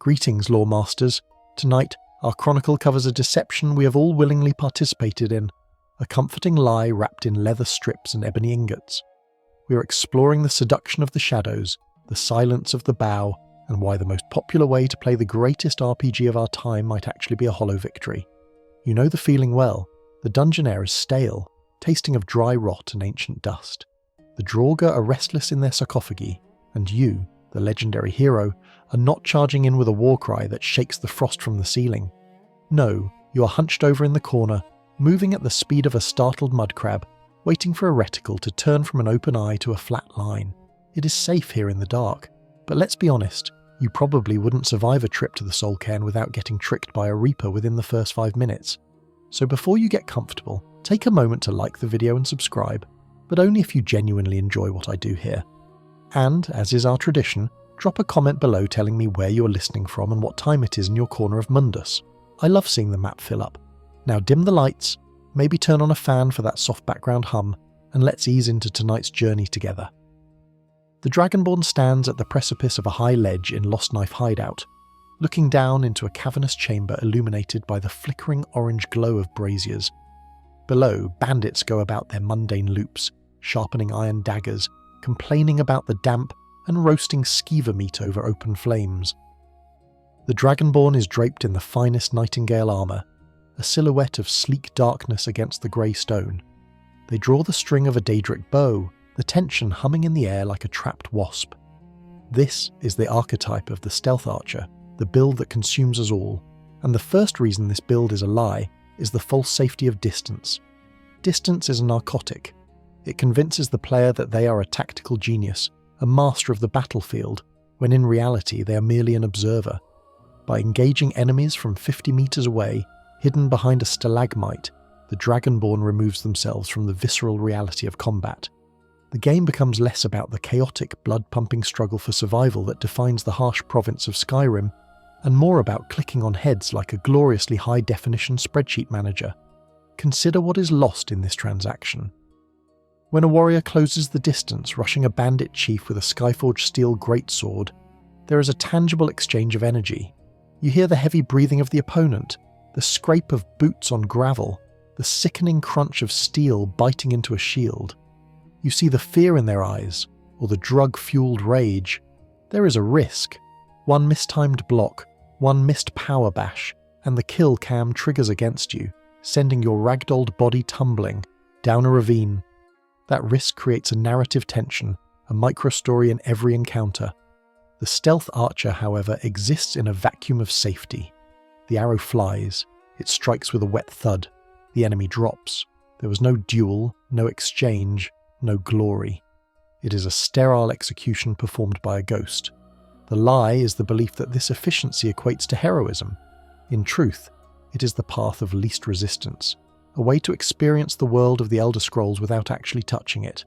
Greetings, Lore Masters. Tonight, our chronicle covers a deception we have all willingly participated in, a comforting lie wrapped in leather strips and ebony ingots. We are exploring the seduction of the shadows, the silence of the bow, and why the most popular way to play the greatest RPG of our time might actually be a hollow victory. You know the feeling well. The dungeon air is stale, tasting of dry rot and ancient dust. The Draugr are restless in their sarcophagi, and you, the legendary hero, are not charging in with a war cry that shakes the frost from the ceiling. No, you are hunched over in the corner, moving at the speed of a startled mud crab, waiting for a reticle to turn from an open eye to a flat line. It is safe here in the dark, but let's be honest, you probably wouldn't survive a trip to the Soul Cairn without getting tricked by a Reaper within the first 5 minutes. So before you get comfortable, take a moment to like the video and subscribe, but only if you genuinely enjoy what I do here. And, as is our tradition, drop a comment below telling me where you're listening from and what time it is in your corner of Mundus. I love seeing the map fill up. Now dim the lights, maybe turn on a fan for that soft background hum, and let's ease into tonight's journey together. The Dragonborn stands at the precipice of a high ledge in Lost Knife Hideout, looking down into a cavernous chamber illuminated by the flickering orange glow of braziers. Below, bandits go about their mundane loops, sharpening iron daggers, complaining about the damp, and roasting skeever meat over open flames. The Dragonborn is draped in the finest nightingale armour, a silhouette of sleek darkness against the grey stone. They draw the string of a Daedric bow, the tension humming in the air like a trapped wasp. This is the archetype of the stealth archer, the build that consumes us all, and the first reason this build is a lie is the false safety of distance. Distance is a narcotic. It convinces the player that they are a tactical genius, a master of the battlefield, when in reality they are merely an observer. By engaging enemies from 50 meters away, hidden behind a stalagmite, the Dragonborn removes themselves from the visceral reality of combat. The game becomes less about the chaotic, blood-pumping struggle for survival that defines the harsh province of Skyrim, and more about clicking on heads like a gloriously high-definition spreadsheet manager. Consider what is lost in this transaction. When a warrior closes the distance, rushing a bandit chief with a Skyforged steel greatsword, there is a tangible exchange of energy. You hear the heavy breathing of the opponent, the scrape of boots on gravel, the sickening crunch of steel biting into a shield. You see the fear in their eyes, or the drug-fueled rage. There is a risk. One mistimed block, one missed power bash, and the kill cam triggers against you, sending your ragdolled body tumbling down a ravine. That risk creates a narrative tension, a micro-story in every encounter. The stealth archer, however, exists in a vacuum of safety. The arrow flies, it strikes with a wet thud, the enemy drops. There was no duel, no exchange, no glory. It is a sterile execution performed by a ghost. The lie is the belief that this efficiency equates to heroism. In truth, it is the path of least resistance, a way to experience the world of the Elder Scrolls without actually touching it.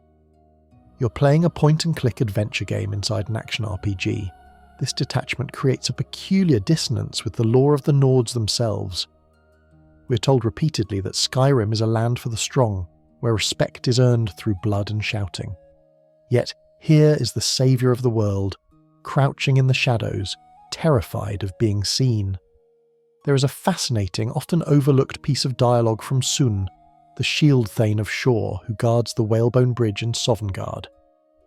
You're playing a point-and-click adventure game inside an action RPG. This detachment creates a peculiar dissonance with the lore of the Nords themselves. We're told repeatedly that Skyrim is a land for the strong, where respect is earned through blood and shouting. Yet here is the saviour of the world, crouching in the shadows, terrified of being seen. There is a fascinating, often overlooked piece of dialogue from Sun, the shield thane of Shore who guards the Whalebone Bridge in Sovngarde.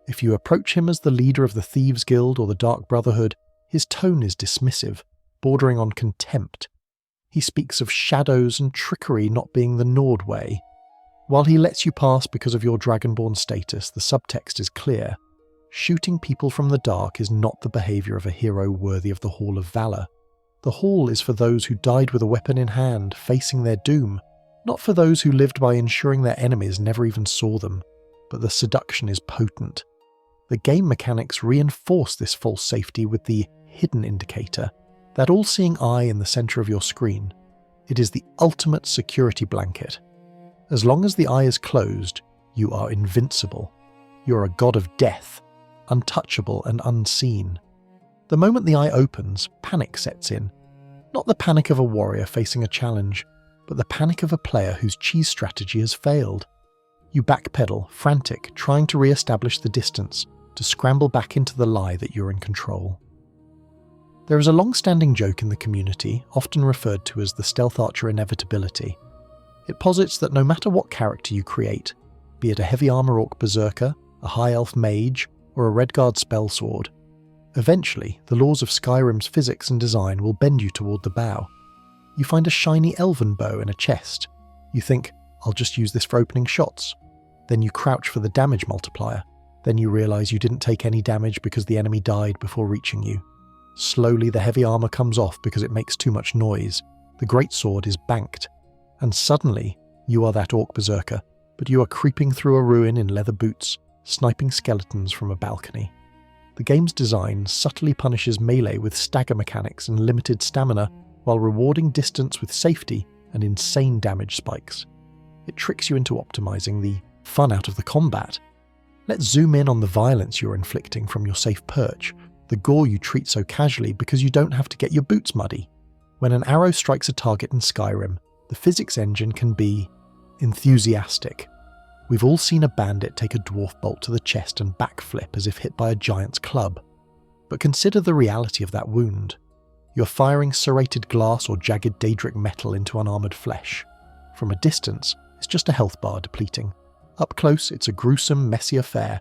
If you approach him as the leader of the Thieves' Guild or the Dark Brotherhood, his tone is dismissive, bordering on contempt. He speaks of shadows and trickery not being the Nord way. While he lets you pass because of your Dragonborn status, the subtext is clear. Shooting people from the dark is not the behaviour of a hero worthy of the Hall of Valour. The hall is for those who died with a weapon in hand, facing their doom, not for those who lived by ensuring their enemies never even saw them. But the seduction is potent. The game mechanics reinforce this false safety with the hidden indicator, that all-seeing eye in the centre of your screen. It is the ultimate security blanket. As long as the eye is closed, you are invincible. You're a god of death, untouchable and unseen. The moment the eye opens, panic sets in. Not the panic of a warrior facing a challenge, but the panic of a player whose cheese strategy has failed. You backpedal, frantic, trying to re-establish the distance, to scramble back into the lie that you're in control. There is a long-standing joke in the community, often referred to as the stealth archer inevitability. It posits that no matter what character you create, be it a heavy armor orc berserker, a high elf mage, or a redguard spellsword, eventually the laws of Skyrim's physics and design will bend you toward the bow. You find a shiny elven bow in a chest. You think, I'll just use this for opening shots. Then you crouch for the damage multiplier. Then you realise you didn't take any damage because the enemy died before reaching you. Slowly the heavy armour comes off because it makes too much noise. The greatsword is banked. And suddenly, you are that orc berserker, but you are creeping through a ruin in leather boots, sniping skeletons from a balcony. The game's design subtly punishes melee with stagger mechanics and limited stamina, while rewarding distance with safety and insane damage spikes. It tricks you into optimising the fun out of the combat. Let's zoom in on the violence you're inflicting from your safe perch, the gore you treat so casually because you don't have to get your boots muddy. When an arrow strikes a target in Skyrim, the physics engine can be enthusiastic. We've all seen a bandit take a dwarf bolt to the chest and backflip as if hit by a giant's club. But consider the reality of that wound. You're firing serrated glass or jagged Daedric metal into unarmoured flesh. From a distance, it's just a health bar depleting. Up close, it's a gruesome, messy affair.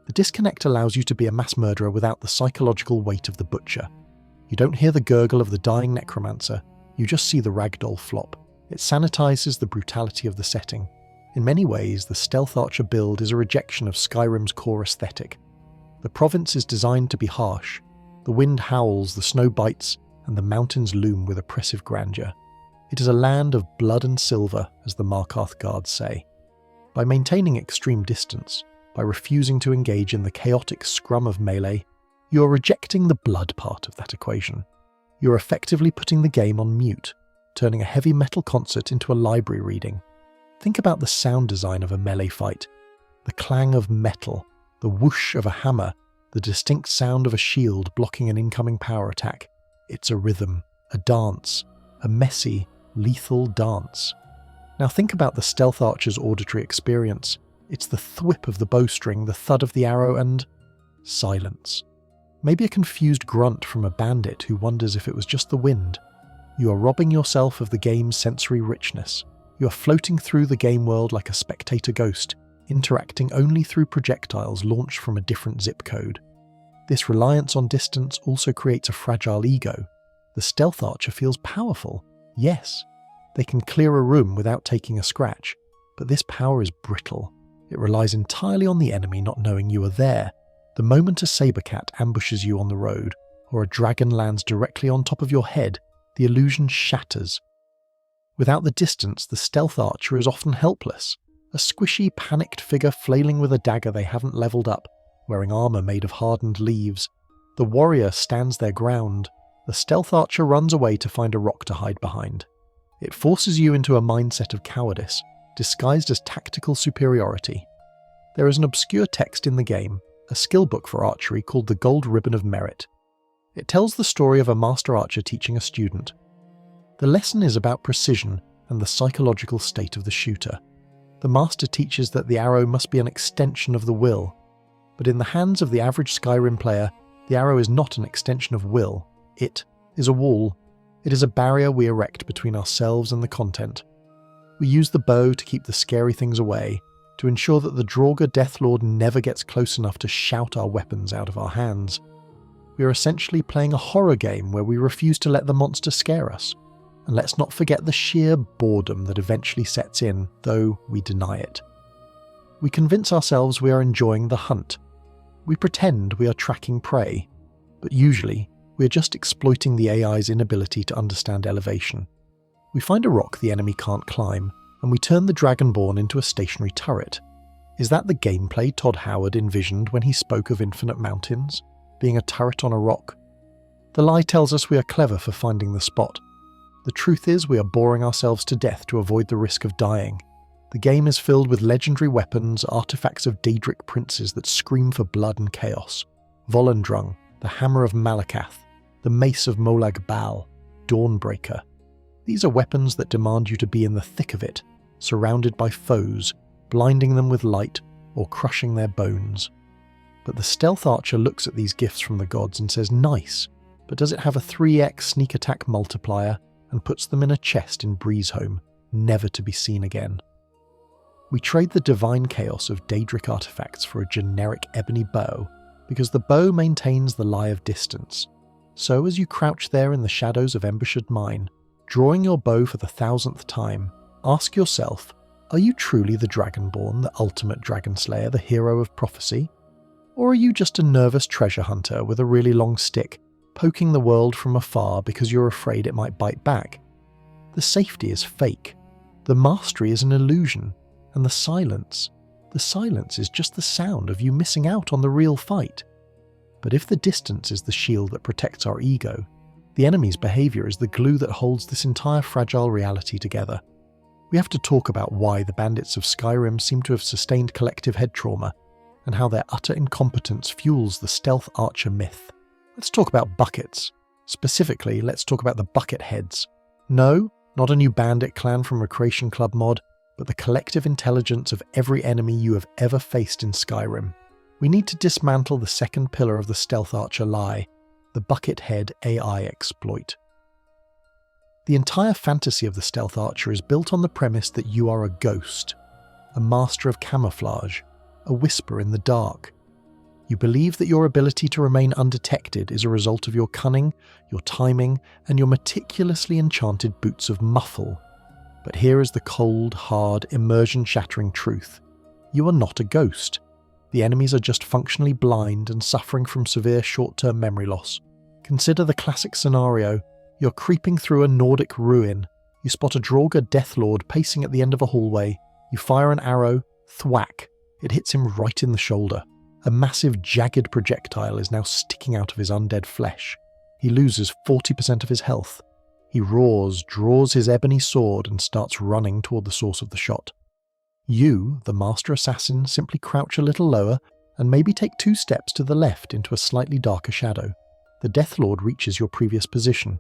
The disconnect allows you to be a mass murderer without the psychological weight of the butcher. You don't hear the gurgle of the dying necromancer, you just see the ragdoll flop. It sanitises the brutality of the setting. In many ways, the stealth archer build is a rejection of Skyrim's core aesthetic. The province is designed to be harsh. The wind howls, the snow bites, and the mountains loom with oppressive grandeur. It is a land of blood and silver, as the Markarth guards say. By maintaining extreme distance, by refusing to engage in the chaotic scrum of melee, you are rejecting the blood part of that equation. You are effectively putting the game on mute, turning a heavy metal concert into a library reading. Think about the sound design of a melee fight. The clang of metal, the whoosh of a hammer, the distinct sound of a shield blocking an incoming power attack. It's a rhythm, a dance, a messy, lethal dance. Now think about the stealth archer's auditory experience. It's the thwip of the bowstring, the thud of the arrow, and silence. Maybe a confused grunt from a bandit who wonders if it was just the wind. You are robbing yourself of the game's sensory richness. You are floating through the game world like a spectator ghost, interacting only through projectiles launched from a different zip code. This reliance on distance also creates a fragile ego. The stealth archer feels powerful, yes. They can clear a room without taking a scratch, but this power is brittle. It relies entirely on the enemy not knowing you are there. The moment a sabercat ambushes you on the road, or a dragon lands directly on top of your head, the illusion shatters. Without the distance, the stealth archer is often helpless, a squishy, panicked figure flailing with a dagger they haven't leveled up, wearing armour made of hardened leaves. The warrior stands their ground. The stealth archer runs away to find a rock to hide behind. It forces you into a mindset of cowardice, disguised as tactical superiority. There is an obscure text in the game, a skill book for archery called the Gold Ribbon of Merit. It tells the story of a master archer teaching a student. The lesson is about precision and the psychological state of the shooter. The master teaches that the arrow must be an extension of the will, but in the hands of the average Skyrim player, the arrow is not an extension of will. It is a wall. It is a barrier we erect between ourselves and the content. We use the bow to keep the scary things away, to ensure that the Draugr Deathlord never gets close enough to shout our weapons out of our hands. We are essentially playing a horror game where we refuse to let the monster scare us. And let's not forget the sheer boredom that eventually sets in, though we deny it. We convince ourselves we are enjoying the hunt. We pretend we are tracking prey, but usually we are just exploiting the AI's inability to understand elevation. We find a rock the enemy can't climb, and we turn the Dragonborn into a stationary turret. Is that the gameplay Todd Howard envisioned when he spoke of infinite mountains, being a turret on a rock? The lie tells us we are clever for finding the spot. The truth is we are boring ourselves to death to avoid the risk of dying. The game is filled with legendary weapons, artifacts of Daedric princes that scream for blood and chaos. Volendrung, the hammer of Malakath, the mace of Molag Bal, Dawnbreaker. These are weapons that demand you to be in the thick of it, surrounded by foes, blinding them with light or crushing their bones. But the stealth archer looks at these gifts from the gods and says nice, but does it have a 3x sneak attack multiplier and puts them in a chest in Breezehome, never to be seen again. We trade the divine chaos of Daedric artifacts for a generic ebony bow because the bow maintains the lie of distance. So as you crouch there in the shadows of Embushed Mine, drawing your bow for the 1000th time, ask yourself, are you truly the Dragonborn, the ultimate dragon slayer, the hero of prophecy? Or are you just a nervous treasure hunter with a really long stick, poking the world from afar because you're afraid it might bite back? The safety is fake. The mastery is an illusion. And the silence is just the sound of you missing out on the real fight. But if the distance is the shield that protects our ego, the enemy's behaviour is the glue that holds this entire fragile reality together. We have to talk about why the bandits of Skyrim seem to have sustained collective head trauma, and how their utter incompetence fuels the stealth archer myth. Let's talk about buckets. Specifically, let's talk about the bucket heads. No, not a new bandit clan from Recreation Club mod, but the collective intelligence of every enemy you have ever faced in Skyrim. We need to dismantle the second pillar of the stealth archer lie, the bucket head AI exploit. The entire fantasy of the stealth archer is built on the premise that you are a ghost, a master of camouflage, a whisper in the dark. You believe that your ability to remain undetected is a result of your cunning, your timing, and your meticulously enchanted boots of muffle. But here is the cold, hard, immersion-shattering truth. You are not a ghost. The enemies are just functionally blind and suffering from severe short-term memory loss. Consider the classic scenario. You're creeping through a Nordic ruin. You spot a Draugr Deathlord pacing at the end of a hallway. You fire an arrow, thwack. It hits him right in the shoulder. A massive, jagged projectile is now sticking out of his undead flesh. He loses 40% of his health. He roars, draws his ebony sword, and starts running toward the source of the shot. You, the master assassin, simply crouch a little lower and maybe take 2 steps to the left into a slightly darker shadow. The Deathlord reaches your previous position.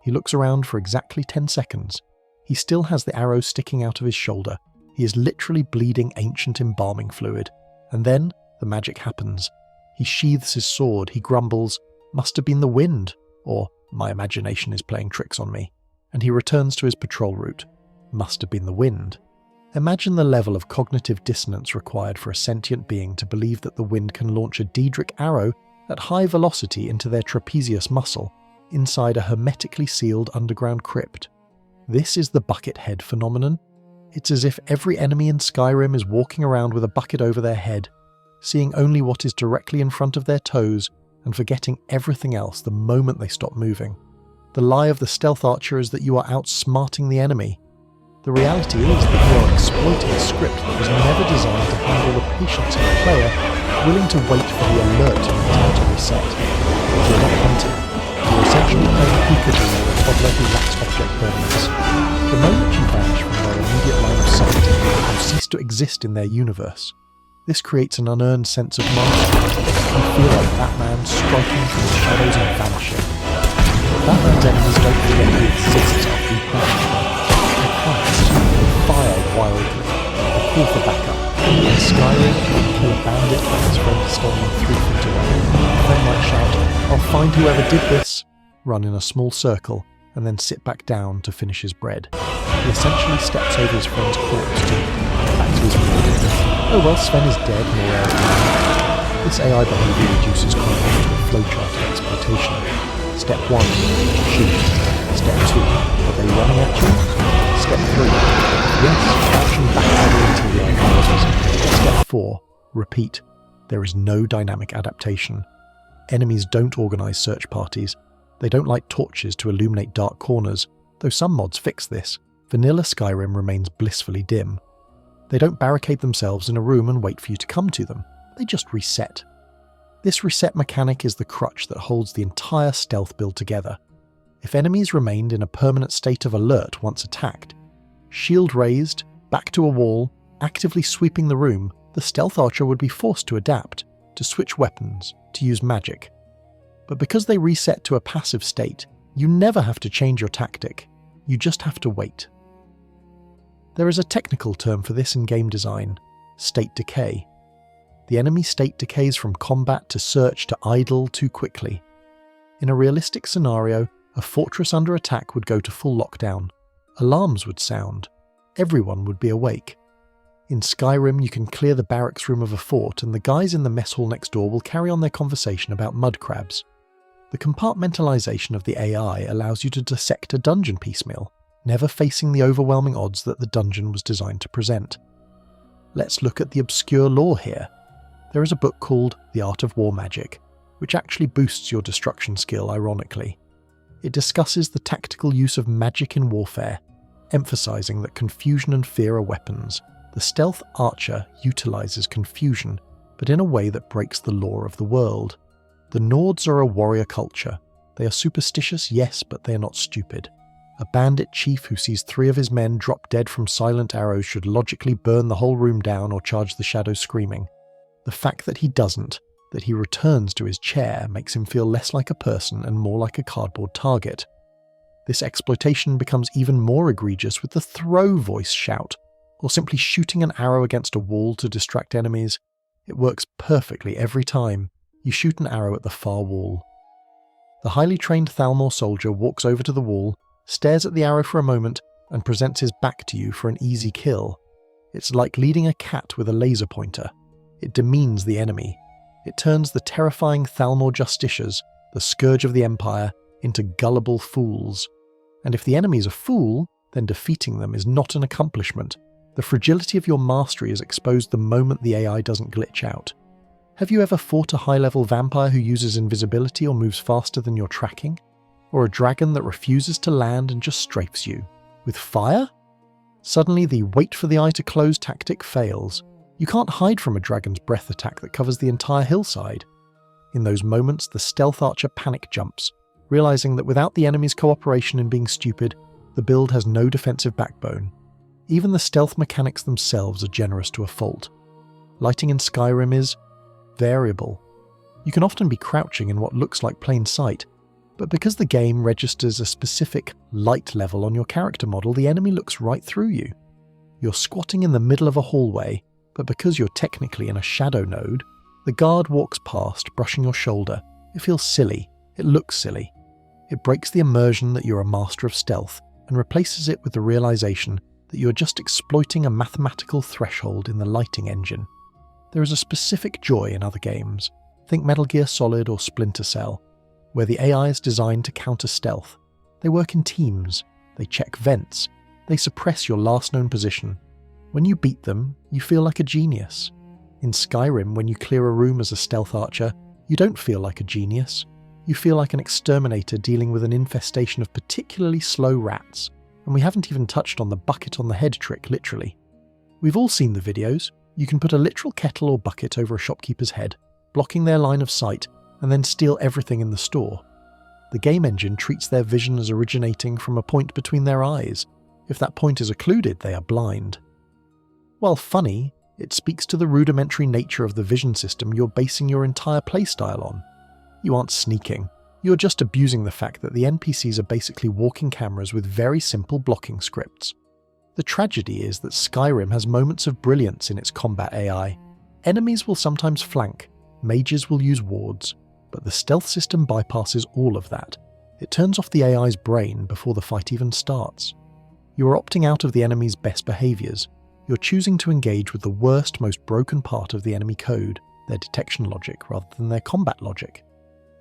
He looks around for exactly 10 seconds. He still has the arrow sticking out of his shoulder. He is literally bleeding ancient embalming fluid. And then the magic happens. He sheathes his sword. He grumbles, "Must have been the wind," or "My imagination is playing tricks on me," and he returns to his patrol route. Must have been the wind. Imagine the level of cognitive dissonance required for a sentient being to believe that the wind can launch a Daedric arrow at high velocity into their trapezius muscle, inside a hermetically sealed underground crypt. This is the bucket head phenomenon. It's as if every enemy in Skyrim is walking around with a bucket over their head, seeing only what is directly in front of their toes, and forgetting everything else the moment they stop moving. The lie of the stealth archer is that you are outsmarting the enemy. The reality is that you are exploiting a script that was never designed to handle the patience of a player willing to wait for the alert time to reset. You're not hunting. You're essentially playing peekaboo with a toddler who lacks object permanence. The moment you vanish from their immediate line of sight, you cease to exist in their universe. This creates an unearned sense of mastery. You feel like Batman striking from the shadows and vanishing. Batman's enemies don't forget he exists after he crashes them. They pounce, they fire wildly, they call for backup. In Skyrim, you kill a bandit when his friend is standing 3 feet away. A friend might shout, "I'll find whoever did this," run in a small circle, and then sit back down to finish his bread. He essentially steps over his friend's corpse to get back to his meal. "Oh well, Sven is dead," Morel. This AI behaviour reduces combat to a flowchart of exploitation. Step 1, shoot. Step 2, are they running at you? Step 3, yes, crouching back until the unconscious. Step 4, repeat. There is no dynamic adaptation. Enemies don't organise search parties. They don't light torches to illuminate dark corners, though some mods fix this. Vanilla Skyrim remains blissfully dim. They don't barricade themselves in a room and wait for you to come to them. They just reset. This reset mechanic is the crutch that holds the entire stealth build together. If enemies remained in a permanent state of alert once attacked, shield raised, back to a wall, actively sweeping the room, the stealth archer would be forced to adapt, to switch weapons, to use magic. But because they reset to a passive state, you never have to change your tactic, you just have to wait. There is a technical term for this in game design: state decay. The enemy state decays from combat to search to idle too quickly. In a realistic scenario, a fortress under attack would go to full lockdown. Alarms would sound. Everyone would be awake. In Skyrim, you can clear the barracks room of a fort and the guys in the mess hall next door will carry on their conversation about mud crabs. The compartmentalization of the AI allows you to dissect a dungeon piecemeal, never facing the overwhelming odds that the dungeon was designed to present. Let's look at the obscure lore here. There is a book called The Art of War Magic, which actually boosts your destruction skill ironically. It discusses the tactical use of magic in warfare, emphasizing that confusion and fear are weapons. The stealth archer utilizes confusion, but in a way that breaks the law of the world. The Nords are a warrior culture. They are superstitious, yes, but they are not stupid. A bandit chief who sees 3 of his men drop dead from silent arrows should logically burn the whole room down or charge the shadows screaming. The fact that he doesn't, that he returns to his chair, makes him feel less like a person and more like a cardboard target. This exploitation becomes even more egregious with the throw voice shout, or simply shooting an arrow against a wall to distract enemies. It works perfectly every time. You shoot an arrow at the far wall. The highly trained Thalmor soldier walks over to the wall, stares at the arrow for a moment, and presents his back to you for an easy kill. It's like leading a cat with a laser pointer. It demeans the enemy. It turns the terrifying Thalmor justiciars, the scourge of the Empire, into gullible fools. And if the enemy's a fool, then defeating them is not an accomplishment. The fragility of your mastery is exposed the moment the AI doesn't glitch out. Have you ever fought a high-level vampire who uses invisibility or moves faster than your tracking? Or a dragon that refuses to land and just strafes you? With fire? Suddenly the wait for the eye to close tactic fails. You can't hide from a dragon's breath attack that covers the entire hillside. In those moments, the stealth archer panic jumps, realizing that without the enemy's cooperation in being stupid, the build has no defensive backbone. Even the stealth mechanics themselves are generous to a fault. Lighting in Skyrim is variable. You can often be crouching in what looks like plain sight, but because the game registers a specific light level on your character model, the enemy looks right through you. You're squatting in the middle of a hallway, but because you're technically in a shadow node, the guard walks past, brushing your shoulder. It feels silly. It looks silly. It breaks the immersion that you're a master of stealth and replaces it with the realization that you're just exploiting a mathematical threshold in the lighting engine. There is a specific joy in other games, think Metal Gear Solid or Splinter Cell, where the AI is designed to counter stealth. They work in teams, they check vents, they suppress your last known position. When you beat them, you feel like a genius. In Skyrim, when you clear a room as a stealth archer, you don't feel like a genius. You feel like an exterminator dealing with an infestation of particularly slow rats. And we haven't even touched on the bucket on the head trick, literally. We've all seen the videos. You can put a literal kettle or bucket over a shopkeeper's head, blocking their line of sight, and then steal everything in the store. The game engine treats their vision as originating from a point between their eyes. If that point is occluded, they are blind. While funny, it speaks to the rudimentary nature of the vision system you're basing your entire playstyle on. You aren't sneaking. You're just abusing the fact that the NPCs are basically walking cameras with very simple blocking scripts. The tragedy is that Skyrim has moments of brilliance in its combat AI. Enemies will sometimes flank, mages will use wards, but the stealth system bypasses all of that. It turns off the AI's brain before the fight even starts. You're opting out of the enemy's best behaviours. You're choosing to engage with the worst, most broken part of the enemy code, their detection logic rather than their combat logic.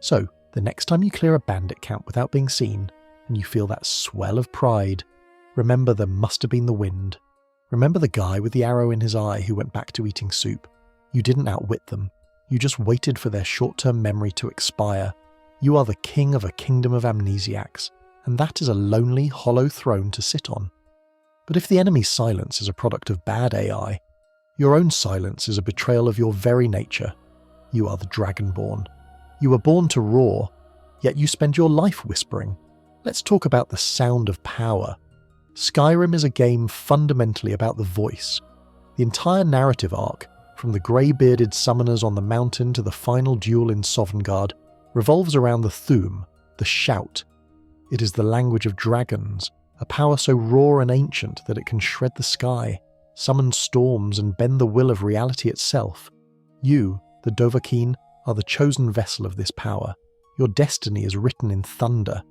So, the next time you clear a bandit camp without being seen, and you feel that swell of pride, remember there must have been the wind. Remember the guy with the arrow in his eye who went back to eating soup. You didn't outwit them. You just waited for their short-term memory to expire. You are the king of a kingdom of amnesiacs, and that is a lonely, hollow throne to sit on. But if the enemy's silence is a product of bad AI, your own silence is a betrayal of your very nature. You are the Dragonborn. You were born to roar, yet you spend your life whispering. Let's talk about the sound of power. Skyrim is a game fundamentally about the voice. The entire narrative arc, from the grey-bearded summoners on the mountain to the final duel in Sovngarde, revolves around the Thuum, the shout. It is the language of dragons, a power so raw and ancient that it can shred the sky, summon storms and bend the will of reality itself. You, the Dovahkiin, are the chosen vessel of this power. Your destiny is written in thunder.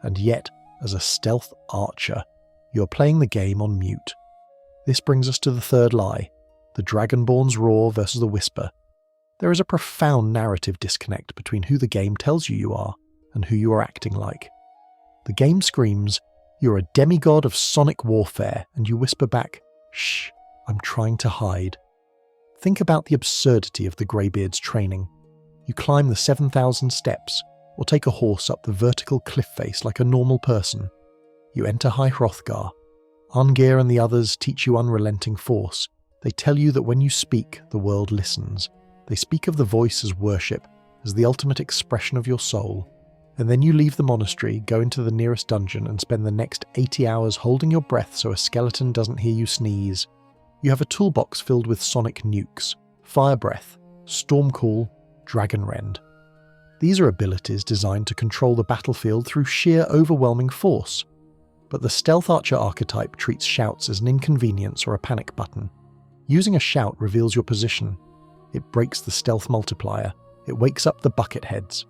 And yet, as a stealth archer, you are playing the game on mute. This brings us to the third lie, the Dragonborn's roar versus the whisper. There is a profound narrative disconnect between who the game tells you are and who you are acting like. The game screams, "You're a demigod of sonic warfare," and you whisper back, "Shh, I'm trying to hide." Think about the absurdity of the Greybeard's training. You climb the 7,000 steps, or take a horse up the vertical cliff face like a normal person. You enter High Hrothgar. Arngir and the others teach you unrelenting force. They tell you that when you speak, the world listens. They speak of the voice as worship, as the ultimate expression of your soul. And then you leave the monastery, go into the nearest dungeon, and spend the next 80 hours holding your breath so a skeleton doesn't hear you sneeze. You have a toolbox filled with sonic nukes, fire breath, stormcall, dragon rend. These are abilities designed to control the battlefield through sheer overwhelming force. But the stealth archer archetype treats shouts as an inconvenience or a panic button. Using a shout reveals your position. It breaks the stealth multiplier. It wakes up the bucket heads.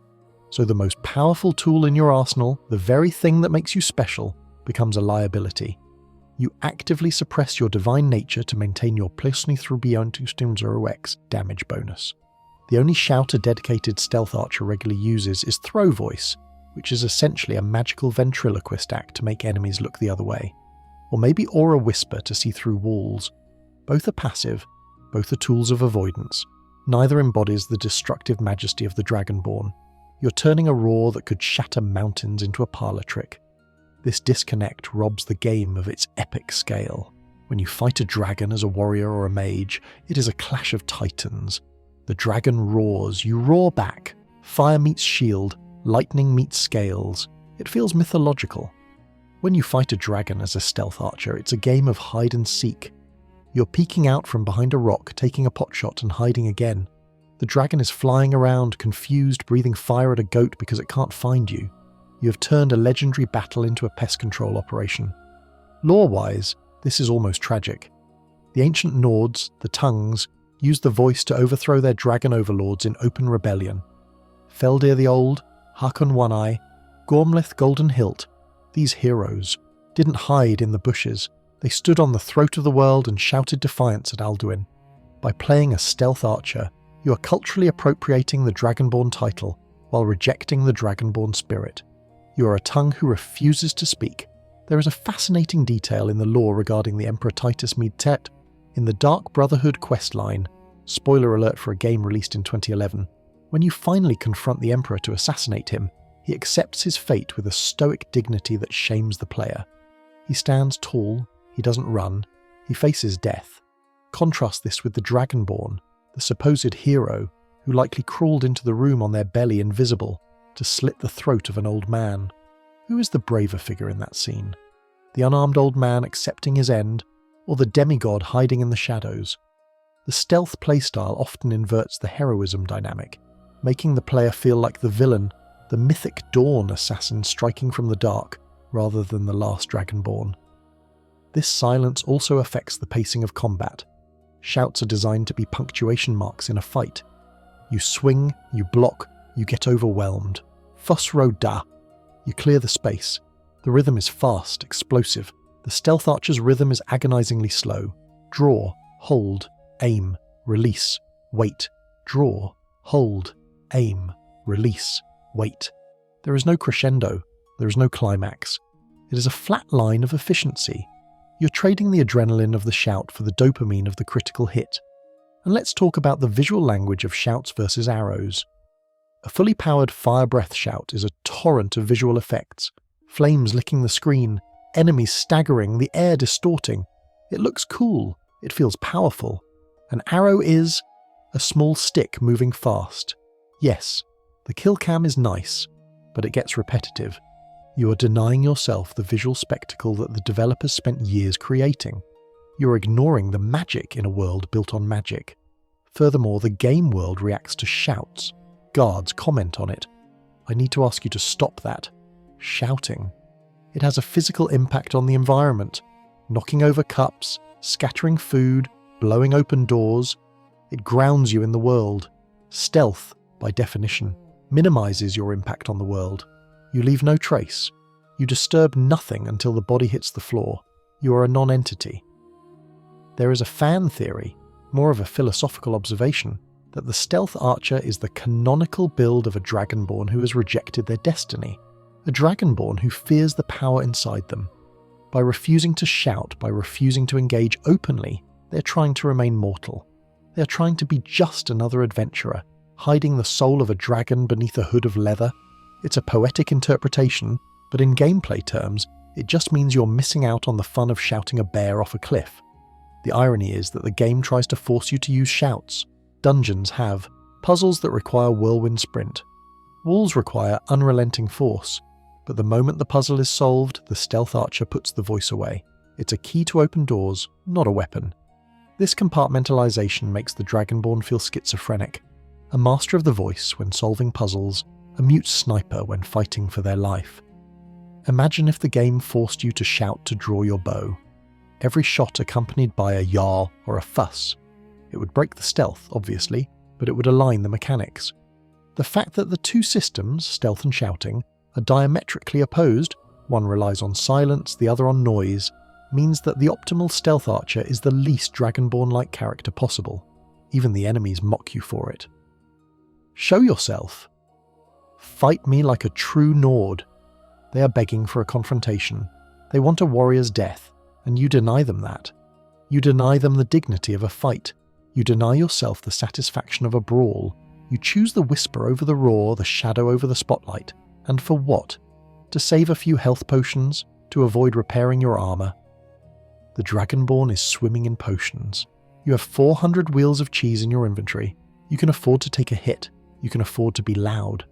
So the most powerful tool in your arsenal, the very thing that makes you special, becomes a liability. You actively suppress your divine nature to maintain your +3 through beyond 2x damage bonus. The only shout a dedicated stealth archer regularly uses is throw voice, which is essentially a magical ventriloquist act to make enemies look the other way. Or maybe aura whisper to see through walls. Both are passive, both are tools of avoidance. Neither embodies the destructive majesty of the Dragonborn. You're turning a roar that could shatter mountains into a parlor trick. This disconnect robs the game of its epic scale. When you fight a dragon as a warrior or a mage, it is a clash of titans. The dragon roars, you roar back. Fire meets shield, lightning meets scales. It feels mythological. When you fight a dragon as a stealth archer, it's a game of hide and seek. You're peeking out from behind a rock, taking a potshot and hiding again. The dragon is flying around, confused, breathing fire at a goat because it can't find you. You have turned a legendary battle into a pest control operation. Lore-wise, this is almost tragic. The ancient Nords, the Tongues, used the voice to overthrow their dragon overlords in open rebellion. Feldir the Old, Hakon One-Eye, Gormleth Golden Hilt, these heroes, didn't hide in the bushes. They stood on the throat of the world and shouted defiance at Alduin. By playing a stealth archer, you are culturally appropriating the Dragonborn title while rejecting the Dragonborn spirit. You are a tongue who refuses to speak. There is a fascinating detail in the lore regarding the Emperor Titus Medtet. In the Dark Brotherhood questline, spoiler alert for a game released in 2011, when you finally confront the Emperor to assassinate him, he accepts his fate with a stoic dignity that shames the player. He stands tall, he doesn't run, he faces death. Contrast this with the Dragonborn, the supposed hero who likely crawled into the room on their belly invisible to slit the throat of an old man. Who is the braver figure in that scene? The unarmed old man accepting his end, or the demigod hiding in the shadows? The stealth playstyle often inverts the heroism dynamic, making the player feel like the villain, the mythic Dawn assassin striking from the dark, rather than the last Dragonborn. This silence also affects the pacing of combat. Shouts are designed to be punctuation marks in a fight. You swing, you block, you get overwhelmed. Fosro da. You clear the space. The rhythm is fast, explosive. The stealth archer's rhythm is agonizingly slow. Draw, hold, aim, release, wait. Draw, hold, aim, release, wait. There is no crescendo. There is no climax. It is a flat line of efficiency. You're trading the adrenaline of the shout for the dopamine of the critical hit. And let's talk about the visual language of shouts versus arrows. A fully powered fire breath shout is a torrent of visual effects. Flames licking the screen, enemies staggering, the air distorting. It looks cool. It feels powerful. An arrow is a small stick moving fast. Yes, the kill cam is nice, but it gets repetitive. You are denying yourself the visual spectacle that the developers spent years creating. You're ignoring the magic in a world built on magic. Furthermore, the game world reacts to shouts. Guards comment on it. I need to ask you to stop that. Shouting. It has a physical impact on the environment, knocking over cups, scattering food, blowing open doors. It grounds you in the world. Stealth, by definition. minimizes your impact on the world. You leave no trace. You disturb nothing until the body hits the floor. You are a non-entity. There is a fan theory, more of a philosophical observation, that the stealth archer is the canonical build of a Dragonborn who has rejected their destiny, a Dragonborn who fears the power inside them. By refusing to shout, by refusing to engage openly, they're trying to remain mortal. They're trying to be just another adventurer, hiding the soul of a dragon beneath a hood of leather. It's a poetic interpretation, but in gameplay terms, it just means you're missing out on the fun of shouting a bear off a cliff. The irony is that the game tries to force you to use shouts. Dungeons have puzzles that require whirlwind sprint. Walls require unrelenting force. But the moment the puzzle is solved, the stealth archer puts the voice away. It's a key to open doors, not a weapon. This compartmentalization makes the Dragonborn feel schizophrenic. A master of the voice when solving puzzles, a mute sniper when fighting for their life. Imagine if the game forced you to shout to draw your bow. Every shot accompanied by a yarl or a fuss. It would break the stealth, obviously, but it would align the mechanics. The fact that the two systems, stealth and shouting, are diametrically opposed, one relies on silence, the other on noise, means that the optimal stealth archer is the least Dragonborn-like character possible. Even the enemies mock you for it. Show yourself. Fight me like a true Nord. They are begging for a confrontation. They want a warrior's death, and you deny them that. You deny them the dignity of a fight. You deny yourself the satisfaction of a brawl. You choose the whisper over the roar, the shadow over the spotlight. And for what? To save a few health potions? To avoid repairing your armor? The Dragonborn is swimming in potions. You have 400 wheels of cheese in your inventory. You can afford to take a hit. You can afford to be loud.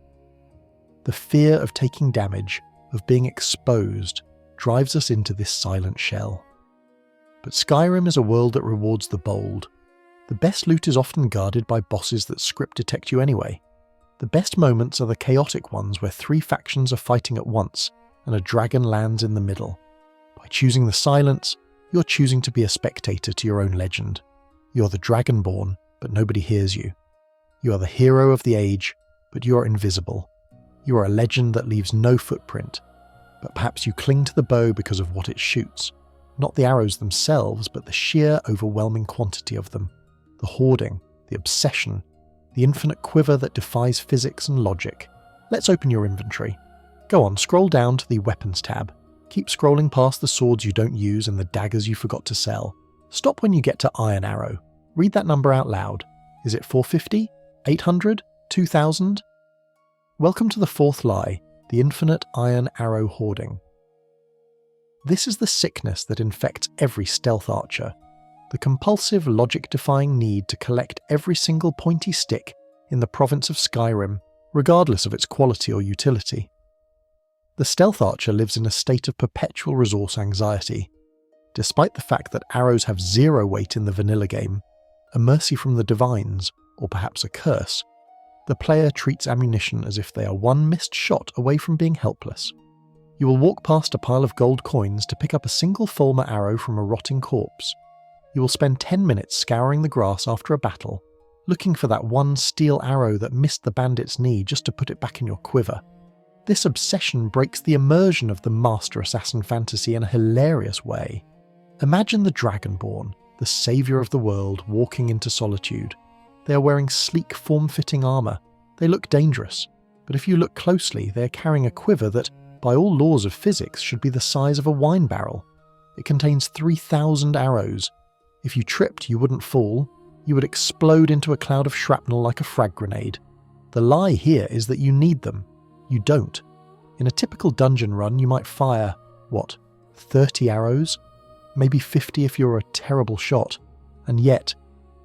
The fear of taking damage, of being exposed, drives us into this silent shell. But Skyrim is a world that rewards the bold. The best loot is often guarded by bosses that script detect you anyway. The best moments are the chaotic ones where 3 factions are fighting at once and a dragon lands in the middle. By choosing the silence, you're choosing to be a spectator to your own legend. You're the Dragonborn, but nobody hears you. You are the hero of the age, but you are invisible. You are a legend that leaves no footprint, but perhaps you cling to the bow because of what it shoots. Not the arrows themselves, but the sheer overwhelming quantity of them. The hoarding, the obsession, the infinite quiver that defies physics and logic. Let's open your inventory. Go on, scroll down to the weapons tab. Keep scrolling past the swords you don't use and the daggers you forgot to sell. Stop when you get to Iron Arrow. Read that number out loud. Is it 450? 800? 2000? Welcome to the fourth lie, the infinite Iron Arrow hoarding. This is the sickness that infects every stealth archer. The compulsive, logic-defying need to collect every single pointy stick in the province of Skyrim, regardless of its quality or utility. The stealth archer lives in a state of perpetual resource anxiety. Despite the fact that arrows have 0 weight in the vanilla game, a mercy from the divines, or perhaps a curse, the player treats ammunition as if they are one missed shot away from being helpless. You will walk past a pile of gold coins to pick up a single Fulmer arrow from a rotting corpse. You will spend 10 minutes scouring the grass after a battle, looking for that one steel arrow that missed the bandit's knee just to put it back in your quiver. This obsession breaks the immersion of the master assassin fantasy in a hilarious way. Imagine the Dragonborn, the saviour of the world, walking into solitude. They are wearing sleek, form-fitting armour. They look dangerous, but if you look closely, they are carrying a quiver that, by all laws of physics, should be the size of a wine barrel. It contains 3,000 arrows. If you tripped, you wouldn't fall. You would explode into a cloud of shrapnel like a frag grenade. The lie here is that you need them. You don't. In a typical dungeon run, you might fire, 30 arrows? Maybe 50 if you're a terrible shot. And yet,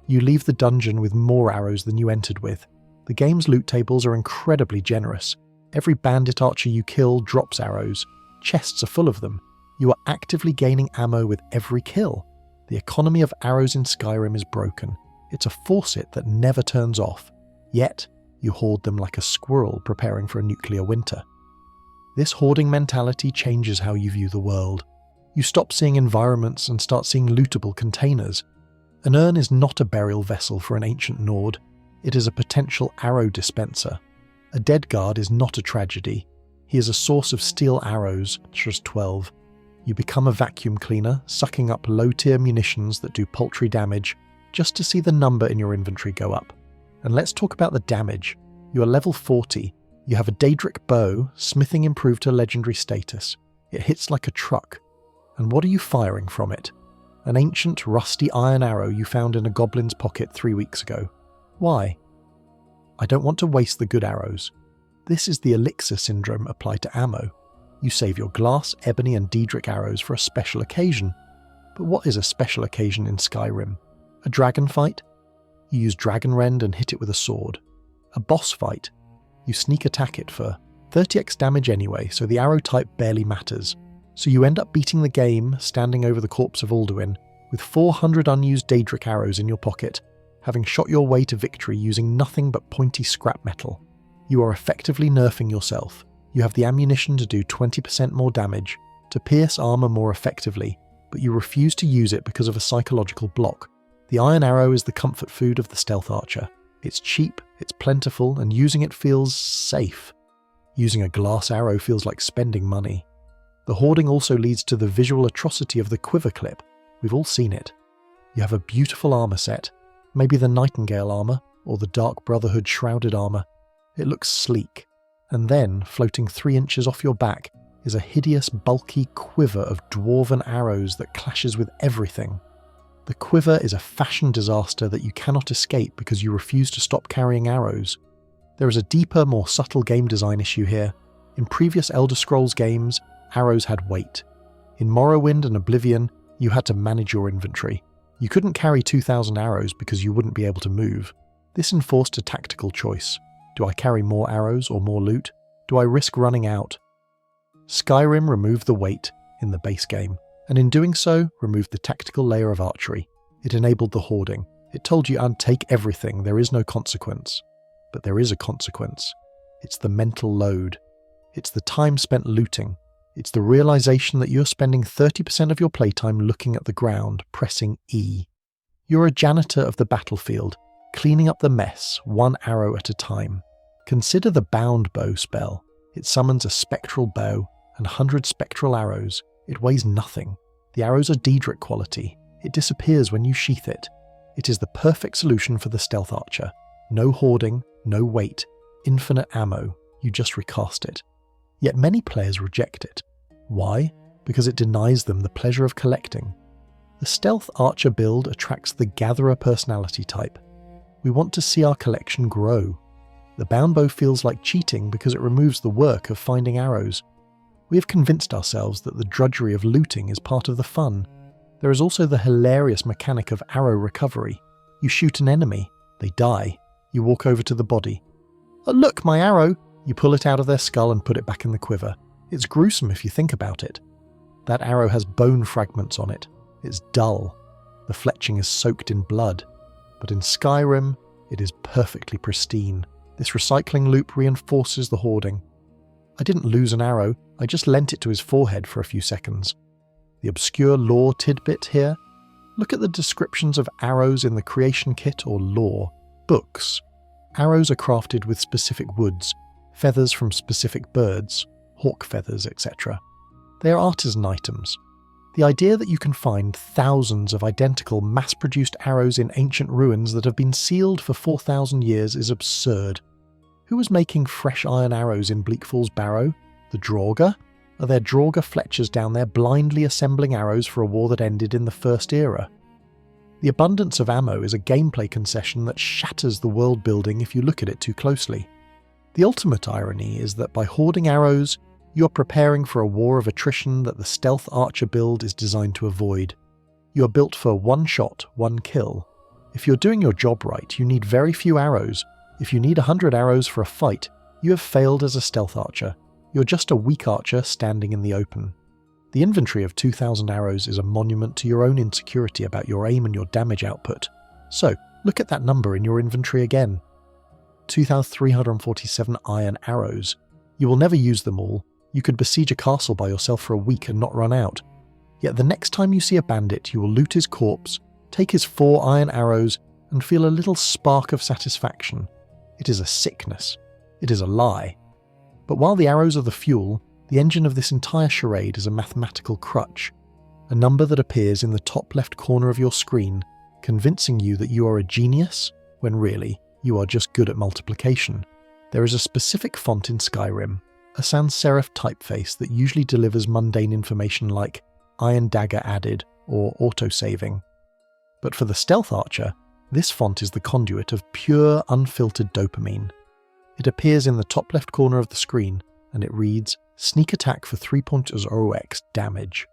you leave the dungeon with more arrows than you entered with. The game's loot tables are incredibly generous. Every bandit archer you kill drops arrows. Chests are full of them. You are actively gaining ammo with every kill. The economy of arrows in Skyrim is broken. It's a faucet that never turns off. Yet, you hoard them like a squirrel preparing for a nuclear winter. This hoarding mentality changes how you view the world. You stop seeing environments and start seeing lootable containers. An urn is not a burial vessel for an ancient Nord. It is a potential arrow dispenser. A dead guard is not a tragedy. He is a source of steel arrows, just 12. You become a vacuum cleaner, sucking up low-tier munitions that do paltry damage, just to see the number in your inventory go up. And let's talk about the damage. You are level 40. You have a Daedric bow, smithing improved to legendary status. It hits like a truck. And what are you firing from it? An ancient, rusty iron arrow you found in a goblin's pocket 3 weeks ago. Why? I don't want to waste the good arrows. This is the elixir syndrome applied to ammo. You save your glass, ebony and Daedric arrows for a special occasion. But what is a special occasion in Skyrim? A dragon fight? You use dragon rend and hit it with a sword. A boss fight? You sneak attack it for 30x damage anyway, so the arrow type barely matters. So you end up beating the game, standing over the corpse of Alduin, with 400 unused Daedric arrows in your pocket, having shot your way to victory using nothing but pointy scrap metal. You are effectively nerfing yourself. You have the ammunition to do 20% more damage, to pierce armor more effectively, but you refuse to use it because of a psychological block. The iron arrow is the comfort food of the stealth archer. It's cheap, it's plentiful, and using it feels safe. Using a glass arrow feels like spending money. The hoarding also leads to the visual atrocity of the quiver clip. We've all seen it. You have a beautiful armor set, maybe the Nightingale armor, or the Dark Brotherhood shrouded armor. It looks sleek. And then, floating 3 inches off your back, is a hideous, bulky quiver of dwarven arrows that clashes with everything. The quiver is a fashion disaster that you cannot escape because you refuse to stop carrying arrows. There is a deeper, more subtle game design issue here. In previous Elder Scrolls games, arrows had weight. In Morrowind and Oblivion, you had to manage your inventory. You couldn't carry 2,000 arrows because you wouldn't be able to move. This enforced a tactical choice. Do I carry more arrows or more loot? Do I risk running out? Skyrim removed the weight in the base game, and in doing so, removed the tactical layer of archery. It enabled the hoarding. It told you take everything, there is no consequence. But there is a consequence. It's the mental load. It's the time spent looting. It's the realization that you're spending 30% of your playtime looking at the ground, pressing E. You're a janitor of the battlefield, cleaning up the mess, one arrow at a time. Consider the bound bow spell. It summons a spectral bow and 100 spectral arrows. It weighs nothing. The arrows are Daedric quality. It disappears when you sheath it. It is the perfect solution for the stealth archer. No hoarding, no weight, infinite ammo. You just recast it. Yet many players reject it. Why? Because it denies them the pleasure of collecting. The stealth archer build attracts the gatherer personality type. We want to see our collection grow. The bound bow feels like cheating because it removes the work of finding arrows. We have convinced ourselves that the drudgery of looting is part of the fun. There is also the hilarious mechanic of arrow recovery. You shoot an enemy, they die. You walk over to the body. Oh, look, my arrow! You pull it out of their skull and put it back in the quiver. It's gruesome if you think about it. That arrow has bone fragments on it. It's dull. The fletching is soaked in blood. But in Skyrim, it is perfectly pristine. This recycling loop reinforces the hoarding. I didn't lose an arrow, I just lent it to his forehead for a few seconds. The obscure lore tidbit here? Look at the descriptions of arrows in the creation kit or lore. Books. Arrows are crafted with specific woods, feathers from specific birds, hawk feathers, etc. They are artisan items. The idea that you can find thousands of identical mass-produced arrows in ancient ruins that have been sealed for 4,000 years is absurd. Who was making fresh iron arrows in Bleak Falls Barrow? The Draugr? Are there Draugr fletchers down there blindly assembling arrows for a war that ended in the First Era? The abundance of ammo is a gameplay concession that shatters the world building if you look at it too closely. The ultimate irony is that by hoarding arrows, you are preparing for a war of attrition that the stealth archer build is designed to avoid. You are built for one shot, one kill. If you're doing your job right, you need very few arrows. If you need 100 arrows for a fight, you have failed as a stealth archer. You're just a weak archer standing in the open. The inventory of 2,000 arrows is a monument to your own insecurity about your aim and your damage output. So, look at that number in your inventory again. 2,347 iron arrows. You will never use them all. You could besiege a castle by yourself for a week and not run out. Yet the next time you see a bandit, you will loot his corpse, take his 4 iron arrows, and feel a little spark of satisfaction. It is a sickness. It is a lie. But while the arrows are the fuel, the engine of this entire charade is a mathematical crutch, a number that appears in the top left corner of your screen, convincing you that you are a genius, when really, you are just good at multiplication. There is a specific font in Skyrim, a sans serif typeface that usually delivers mundane information like Iron Dagger added or autosaving. But for the Stealth Archer, this font is the conduit of pure, unfiltered dopamine. It appears in the top left corner of the screen, and it reads, Sneak attack for 3.0x damage.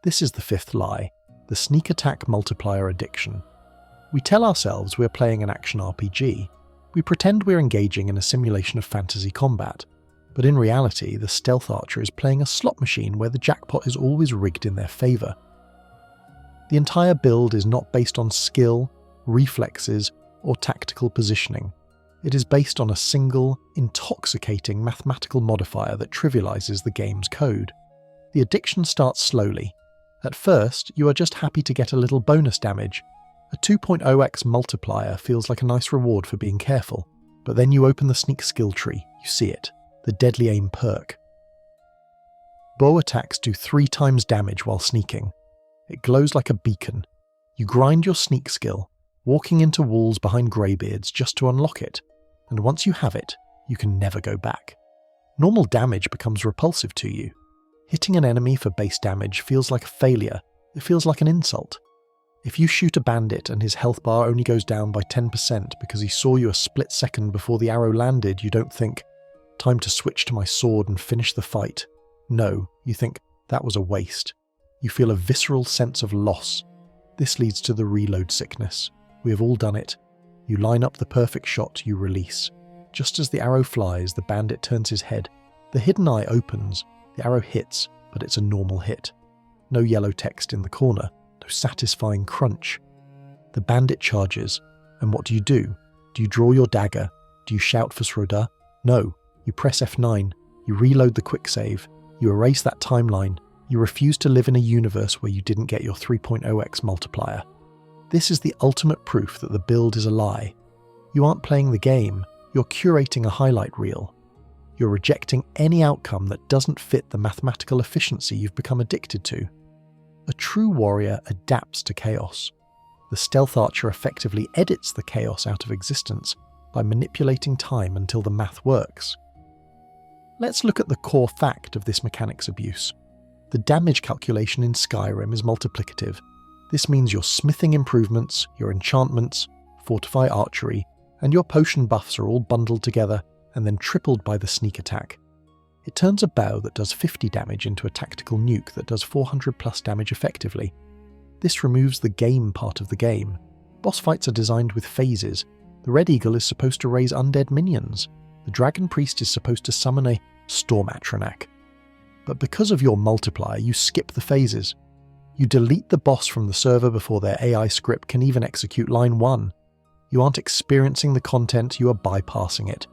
This is the fifth lie, the sneak attack multiplier addiction. We tell ourselves we're playing an action RPG. We pretend we're engaging in a simulation of fantasy combat. But in reality, the Stealth Archer is playing a slot machine where the jackpot is always rigged in their favour. The entire build is not based on skill, reflexes, or tactical positioning. It is based on a single, intoxicating mathematical modifier that trivializes the game's code. The addiction starts slowly. At first, you are just happy to get a little bonus damage. A 2.0x multiplier feels like a nice reward for being careful, but then you open the sneak skill tree, you see it, the deadly aim perk. Bow attacks do 3 times damage while sneaking. It glows like a beacon. You grind your sneak skill, walking into walls behind greybeards just to unlock it, and once you have it, you can never go back. Normal damage becomes repulsive to you. Hitting an enemy for base damage feels like a failure, it feels like an insult. If you shoot a bandit and his health bar only goes down by 10% because he saw you a split second before the arrow landed, you don't think, time to switch to my sword and finish the fight. No, you think, that was a waste. You feel a visceral sense of loss. This leads to the reload sickness. We have all done it. You line up the perfect shot, you release. Just as the arrow flies, the bandit turns his head. The hidden eye opens. The arrow hits, but it's a normal hit. No yellow text in the corner. No satisfying crunch. The bandit charges, and what do? Do you draw your dagger? Do you shout for Sroda? No. You press F9. You reload the quick save. You erase that timeline. You refuse to live in a universe where you didn't get your 3.0x multiplier. This is the ultimate proof that the build is a lie. You aren't playing the game, you're curating a highlight reel. You're rejecting any outcome that doesn't fit the mathematical efficiency you've become addicted to. A true warrior adapts to chaos. The Stealth Archer effectively edits the chaos out of existence by manipulating time until the math works. Let's look at the core fact of this mechanic's abuse. The damage calculation in Skyrim is multiplicative. This means your smithing improvements, your enchantments, fortify archery, and your potion buffs are all bundled together and then tripled by the sneak attack. It turns a bow that does 50 damage into a tactical nuke that does 400 plus damage effectively. This removes the game part of the game. Boss fights are designed with phases. The Red Eagle is supposed to raise undead minions. The Dragon Priest is supposed to summon a Storm Atronak. But because of your multiplier, you skip the phases. You delete the boss from the server before their AI script can even execute line 1. You aren't experiencing the content, you are bypassing it.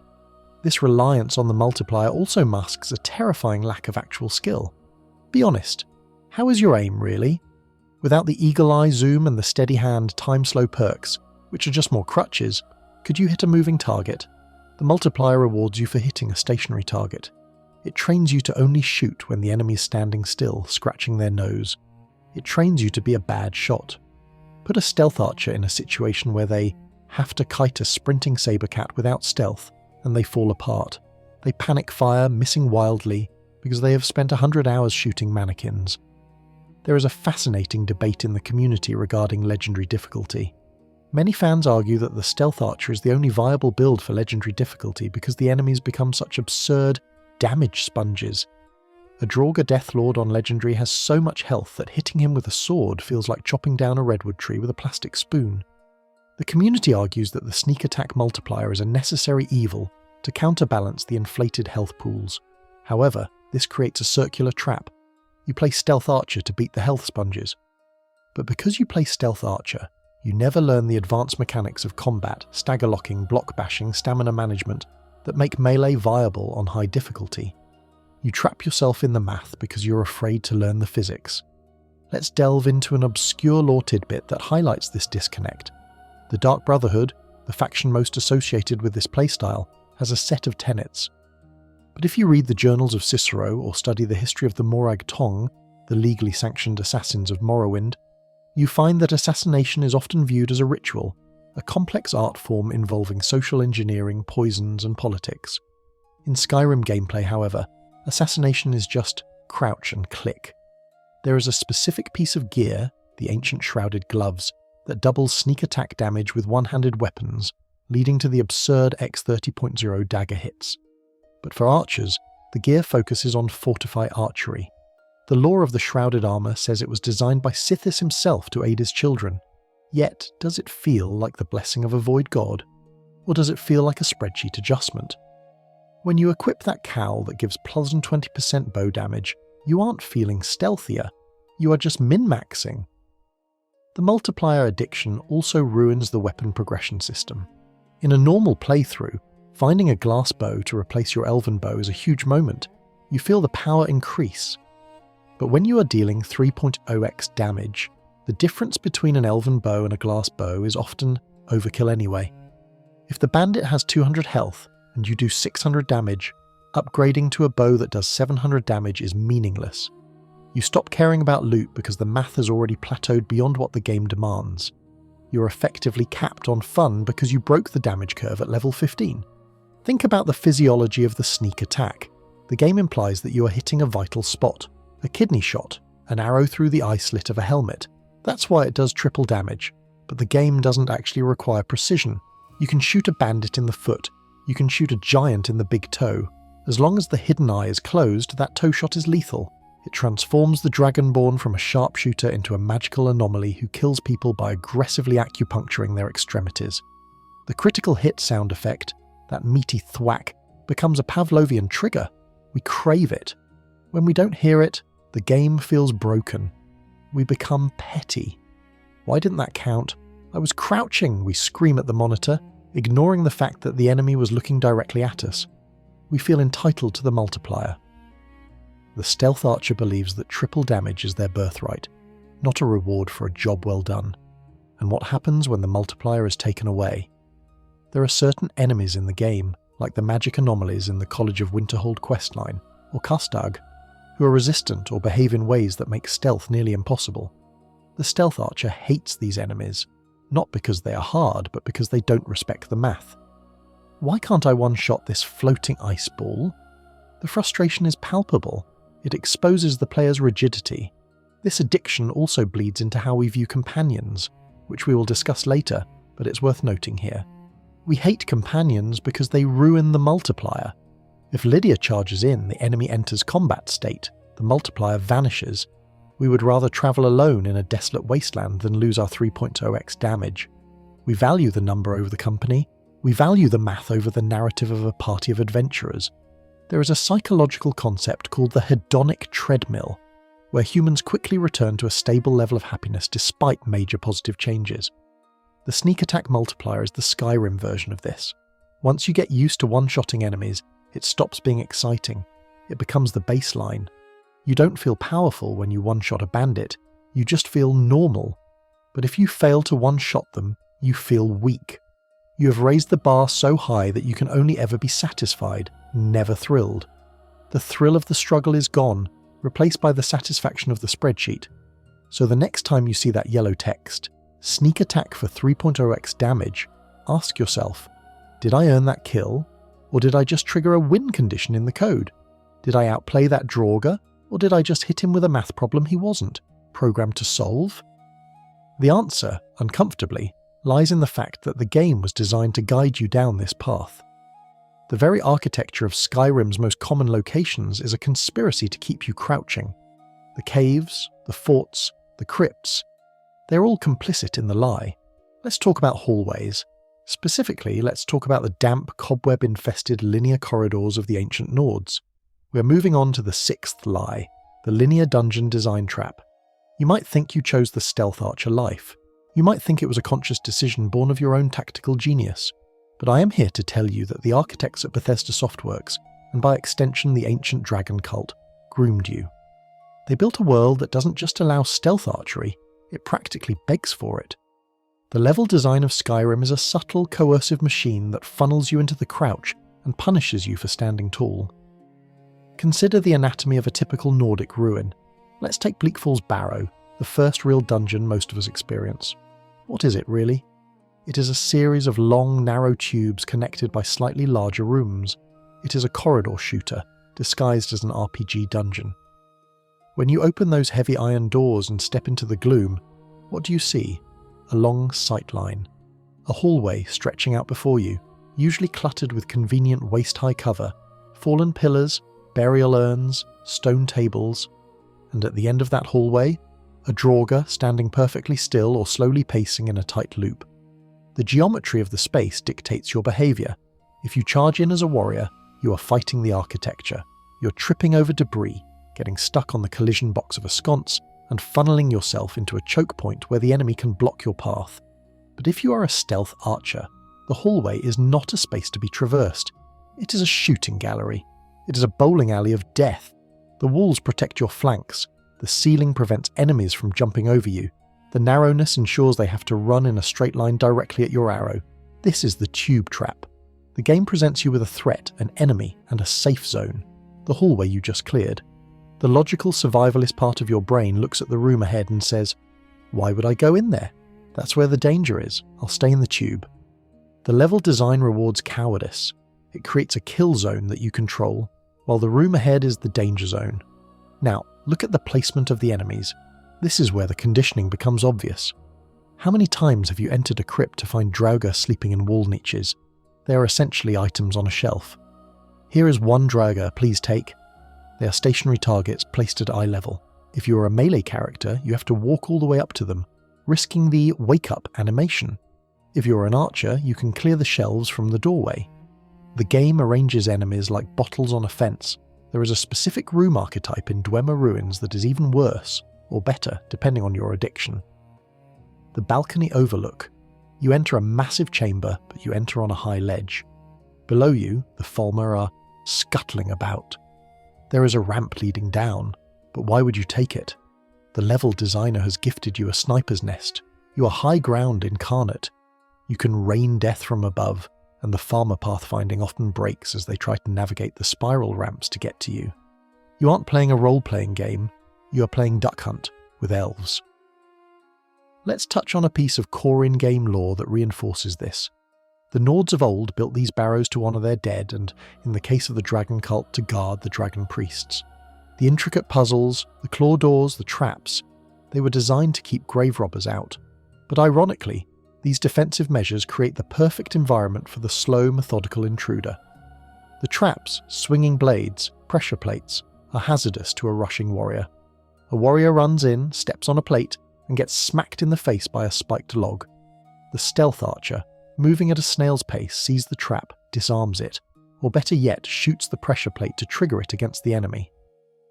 This reliance on the multiplier also masks a terrifying lack of actual skill. Be honest, how is your aim really? Without the eagle eye zoom and the steady hand time slow perks, which are just more crutches, could you hit a moving target? The multiplier rewards you for hitting a stationary target. It trains you to only shoot when the enemy is standing still, scratching their nose. It trains you to be a bad shot. Put a stealth archer in a situation where they have to kite a sprinting sabercat without stealth, and they fall apart. They panic fire, missing wildly, because they have spent 100 hours shooting mannequins. There is a fascinating debate in the community regarding legendary difficulty. Many fans argue that the stealth archer is the only viable build for legendary difficulty because the enemies become such absurd damage sponges. A Draugr Deathlord on legendary has so much health that hitting him with a sword feels like chopping down a redwood tree with a plastic spoon. The community argues that the sneak attack multiplier is a necessary evil to counterbalance the inflated health pools. However, this creates a circular trap. You play stealth archer to beat the health sponges. But because you play stealth archer, you never learn the advanced mechanics of combat, stagger locking, block bashing, stamina management that make melee viable on high difficulty. You trap yourself in the math because you're afraid to learn the physics. Let's delve into an obscure lore tidbit that highlights this disconnect. The Dark Brotherhood, the faction most associated with this playstyle, has a set of tenets. But if you read the journals of Cicero or study the history of the Morag Tong, the legally sanctioned assassins of Morrowind, you find that assassination is often viewed as a ritual, a complex art form involving social engineering, poisons, and politics. In Skyrim gameplay, however, assassination is just crouch and click. There is a specific piece of gear, the ancient shrouded gloves, that doubles sneak attack damage with one-handed weapons, leading to the absurd X30.0 dagger hits. But for archers, the gear focuses on fortify archery. The lore of the shrouded armour says it was designed by Sithis himself to aid his children. Yet, does it feel like the blessing of a void god? Or does it feel like a spreadsheet adjustment? When you equip that cowl that gives plus 20% bow damage, you aren't feeling stealthier, you are just min-maxing. The multiplier addiction also ruins the weapon progression system. In a normal playthrough, finding a glass bow to replace your elven bow is a huge moment. You feel the power increase. But when you are dealing 3.0x damage, the difference between an elven bow and a glass bow is often overkill anyway. If the bandit has 200 health and you do 600 damage, upgrading to a bow that does 700 damage is meaningless. You stop caring about loot because the math has already plateaued beyond what the game demands. You're effectively capped on fun because you broke the damage curve at level 15. Think about the physiology of the sneak attack. The game implies that you are hitting a vital spot, a kidney shot, an arrow through the eye slit of a helmet. That's why it does triple damage, but the game doesn't actually require precision. You can shoot a bandit in the foot, you can shoot a giant in the big toe. As long as the hidden eye is closed, that toe shot is lethal. It transforms the Dragonborn from a sharpshooter into a magical anomaly who kills people by aggressively acupuncturing their extremities. The critical hit sound effect, that meaty thwack, becomes a Pavlovian trigger. We crave it. When we don't hear it, the game feels broken. We become petty. Why didn't that count? I was crouching, we scream at the monitor, ignoring the fact that the enemy was looking directly at us. We feel entitled to the multiplier. The stealth archer believes that triple damage is their birthright, not a reward for a job well done. And what happens when the multiplier is taken away? There are certain enemies in the game, like the magic anomalies in the College of Winterhold questline, or Kustag, who are resistant or behave in ways that make stealth nearly impossible. The stealth archer hates these enemies, not because they are hard, but because they don't respect the math. Why can't I one-shot this floating ice ball? The frustration is palpable. It exposes the player's rigidity. This addiction also bleeds into how we view companions, which we will discuss later, but it's worth noting here. We hate companions because they ruin the multiplier. If Lydia charges in, the enemy enters combat state, the multiplier vanishes. We would rather travel alone in a desolate wasteland than lose our 3.0x damage. We value the number over the company. We value the math over the narrative of a party of adventurers. There is a psychological concept called the hedonic treadmill, where humans quickly return to a stable level of happiness despite major positive changes. The sneak attack multiplier is the Skyrim version of this. Once you get used to one-shotting enemies, it stops being exciting. It becomes the baseline. You don't feel powerful when you one-shot a bandit, you just feel normal. But if you fail to one-shot them, you feel weak. You have raised the bar so high that you can only ever be satisfied, never thrilled. The thrill of the struggle is gone, replaced by the satisfaction of the spreadsheet. So the next time you see that yellow text, sneak attack for 3.0x damage, ask yourself, did I earn that kill? Or did I just trigger a win condition in the code? Did I outplay that Draugr? Or did I just hit him with a math problem he wasn't programmed to solve? The answer, uncomfortably, lies in the fact that the game was designed to guide you down this path. The very architecture of Skyrim's most common locations is a conspiracy to keep you crouching. The caves, the forts, the crypts, they're all complicit in the lie. Let's talk about hallways. Specifically, let's talk about the damp, cobweb-infested linear corridors of the ancient Nords. We're moving on to the sixth lie, the linear dungeon design trap. You might think you chose the stealth archer life. You might think it was a conscious decision born of your own tactical genius. But I am here to tell you that the architects at Bethesda Softworks, and by extension the ancient dragon cult, groomed you. They built a world that doesn't just allow stealth archery, it practically begs for it. The level design of Skyrim is a subtle, coercive machine that funnels you into the crouch and punishes you for standing tall. Consider the anatomy of a typical Nordic ruin. Let's take Bleakfall's Barrow, the first real dungeon most of us experience. What is it really? It is a series of long, narrow tubes connected by slightly larger rooms. It is a corridor shooter, disguised as an RPG dungeon. When you open those heavy iron doors and step into the gloom, what do you see? A long sight line. A hallway stretching out before you, usually cluttered with convenient waist-high cover, fallen pillars, burial urns, stone tables, and at the end of that hallway, a Draugr standing perfectly still or slowly pacing in a tight loop. The geometry of the space dictates your behaviour. If you charge in as a warrior, you are fighting the architecture. You're tripping over debris, getting stuck on the collision box of a sconce, and funneling yourself into a choke point where the enemy can block your path. But if you are a stealth archer, the hallway is not a space to be traversed. It is a shooting gallery. It is a bowling alley of death. The walls protect your flanks. The ceiling prevents enemies from jumping over you. The narrowness ensures they have to run in a straight line directly at your arrow. This is the tube trap. The game presents you with a threat, an enemy, and a safe zone, the hallway you just cleared. The logical survivalist part of your brain looks at the room ahead and says, "Why would I go in there? That's where the danger is. I'll stay in the tube." The level design rewards cowardice. It creates a kill zone that you control, while the room ahead is the danger zone. Now, look at the placement of the enemies. This is where the conditioning becomes obvious. How many times have you entered a crypt to find Draugr sleeping in wall niches? They are essentially items on a shelf. Here is one Draugr, please take. They are stationary targets placed at eye level. If you are a melee character, you have to walk all the way up to them, risking the wake up animation. If you're an archer, you can clear the shelves from the doorway. The game arranges enemies like bottles on a fence. There is a specific room archetype in Dwemer Ruins that is even worse, or better, depending on your addiction. The balcony overlook. You enter a massive chamber, but you enter on a high ledge. Below you, the Fulmer are scuttling about. There is a ramp leading down, but why would you take it? The level designer has gifted you a sniper's nest. You are high ground incarnate. You can rain death from above, and the farmer pathfinding often breaks as they try to navigate the spiral ramps to get to you. You aren't playing a role-playing game, you are playing Duck Hunt with elves. Let's touch on a piece of core in-game lore that reinforces this. The Nords of old built these barrows to honour their dead and, in the case of the dragon cult, to guard the dragon priests. The intricate puzzles, the claw doors, the traps, they were designed to keep grave robbers out. But ironically, these defensive measures create the perfect environment for the slow, methodical intruder. The traps, swinging blades, pressure plates, are hazardous to a rushing warrior. A warrior runs in, steps on a plate, and gets smacked in the face by a spiked log. The stealth archer, moving at a snail's pace, sees the trap, disarms it, or better yet, shoots the pressure plate to trigger it against the enemy.